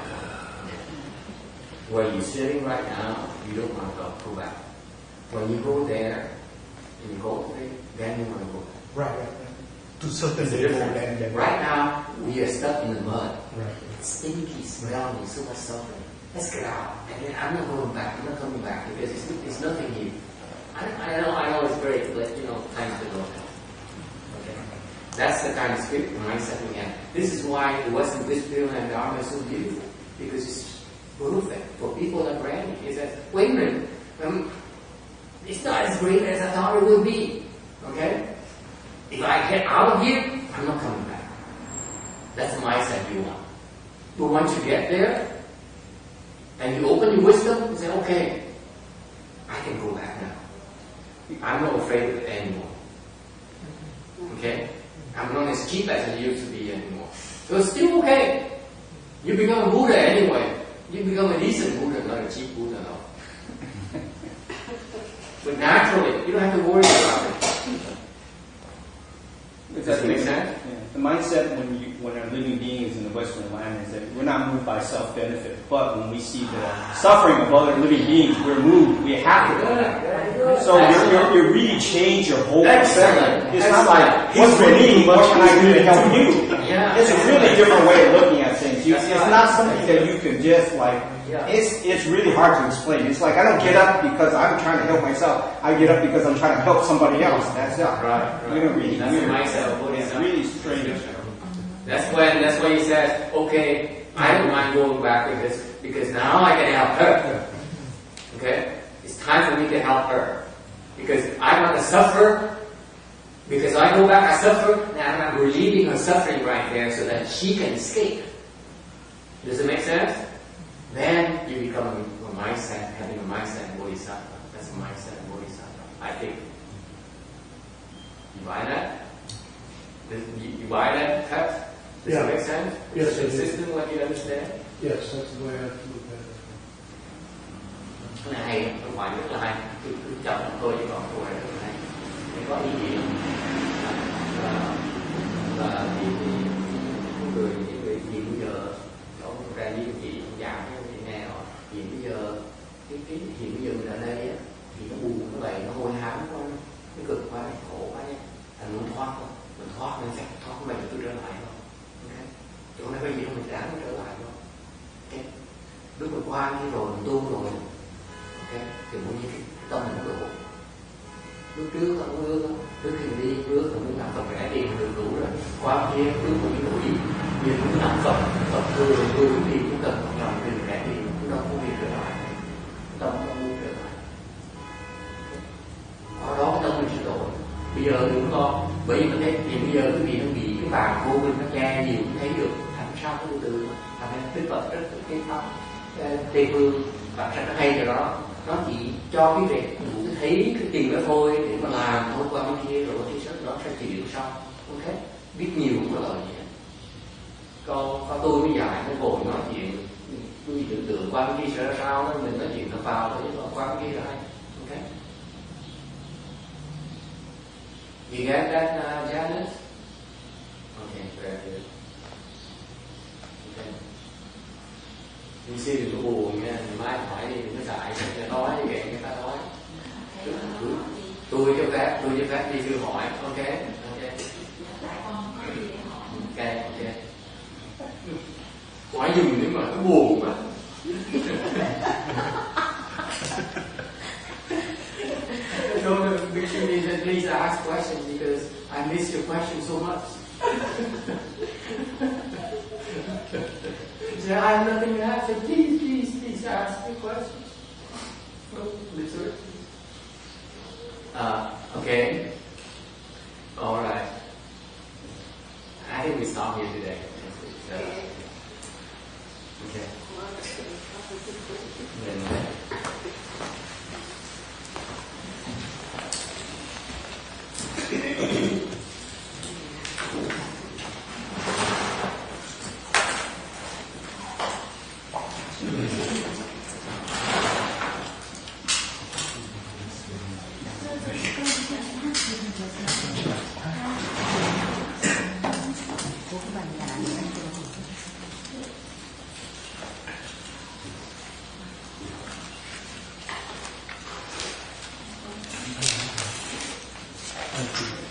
Where you're sitting right now, you don't want to go back. When you go there, and you go there, then you want to go back. Right. To certain level, then right now we are stuck in the mud. Right. It's stinky, smelly, so much suffering. Let's get out. And then I'm not going back. I'm not coming back because it's nothing here. I know it's great, but you know, time to go. Okay. That's the kind of spirit mindset we have. This is why the Western Pure Land Dharma is so beautiful, because it's perfect for people that are ready. It says, wait a minute, it's not as great as I thought it would be. Okay? If I get out of here, I'm not coming back. That's the mindset you want. But once you get there, and you open your wisdom, you say, okay, I can go back now. I'm not afraid of it anymore. Okay? I'm not as cheap as I used to be anymore. So it's still okay. You become a Buddha anyway. You become a decent Buddha, not a cheap Buddha, no. But naturally, you don't have to worry about it. Does that make sense? Yeah. The mindset when a living being is in the Western environment is that we're not moved by self-benefit, but when we see the suffering of other living beings, we're moved. We're happy. So you really change your whole perspective. It's not like, what's for me, what can I do to help you? It's a really different way of looking at things. It's not something that you can just like, it's really hard to explain. It's like I don't get up because I'm trying to help myself. I get up because I'm trying to help somebody else. That's it. Right. You know, really That's weird. myself. It's really strange. That's why he says, okay, I don't mind going back with this because now I can help her. Okay? It's time for me to help her. Because I want to suffer. Because I go back, I suffer, now I'm relieving her suffering right there so that she can escape. Does it make sense? Then you become a mindset, having a mindset bodhisattva. That's a mindset bodhisattva, I think. You buy that? You buy that text? Does it make sense? Yes, Is it consistent what you understand? Yes, that's the way I look at it. Cái này hay, không phải rất là hay. Cứ chậm thôi chứ còn câu này rất là hay. Nó có ý nghĩa. Và thì người gì bây giờ ông ra với chị giảng chị nghe rồi thì bây giờ cái hiện bây giờ mình ở đây á thì nó buồn nó vậy nó hôi hám quá nó cực quá khổ quá nhé thành muốn thoát không mình thoát mình sẽ thoát mình cứ trở lại không okay. Chỗ này có gì đâu mình ráng trở lại không okay. Lúc mình qua đi rồi mình tu rồi okay. Thì muốn như cái tâm mình độ lúc trước không ước trước khi đi ước thì muốn làm Phật rẻ tiền được đủ rồi qua kia ước một cái đuổi nhưng cũng làm Phật thường thì cũng cần một lòng tiền rẻ tiền cũng đâu có việc trở lại tâm không muốn trở lại qua đó cái tâm mình sẽ đổi bây giờ đừng có bởi vì mình thấy thì bây giờ cái vị nó bị cái vàng vô minh nó che nhiều cũng thấy được thành sao cái từ thành ra cái Phật rất cái tâm tây phương và rất hay rồi đó nó chỉ cho cái việc đủ thấy cái tiền đó thôi để mà làm thôi qua bên kia rồi thì nó sẽ chịu sau ok biết nhiều cũng có lời gì có tôi mới dạy nó ngồi nói chuyện tôi tưởng tượng qua bên kia sẽ ra sao đó mình nói chuyện nó vào thôi chứ qua bên kia là hay ok you get that Janice? Okay, very good. Okay. Đi sư đừng có buồn nha, mai hỏi đi đừng có dạy, người ta nói như vậy người ta nói. Tôi cho phép đi sư hỏi, ok. Hỏi dùng nếu mà nó buồn mà. So make sure you please ask questions because I miss your question so much. So I have nothing to ask. So please ask me questions. Okay. All right. I think we stop here today. Okay. Thank you.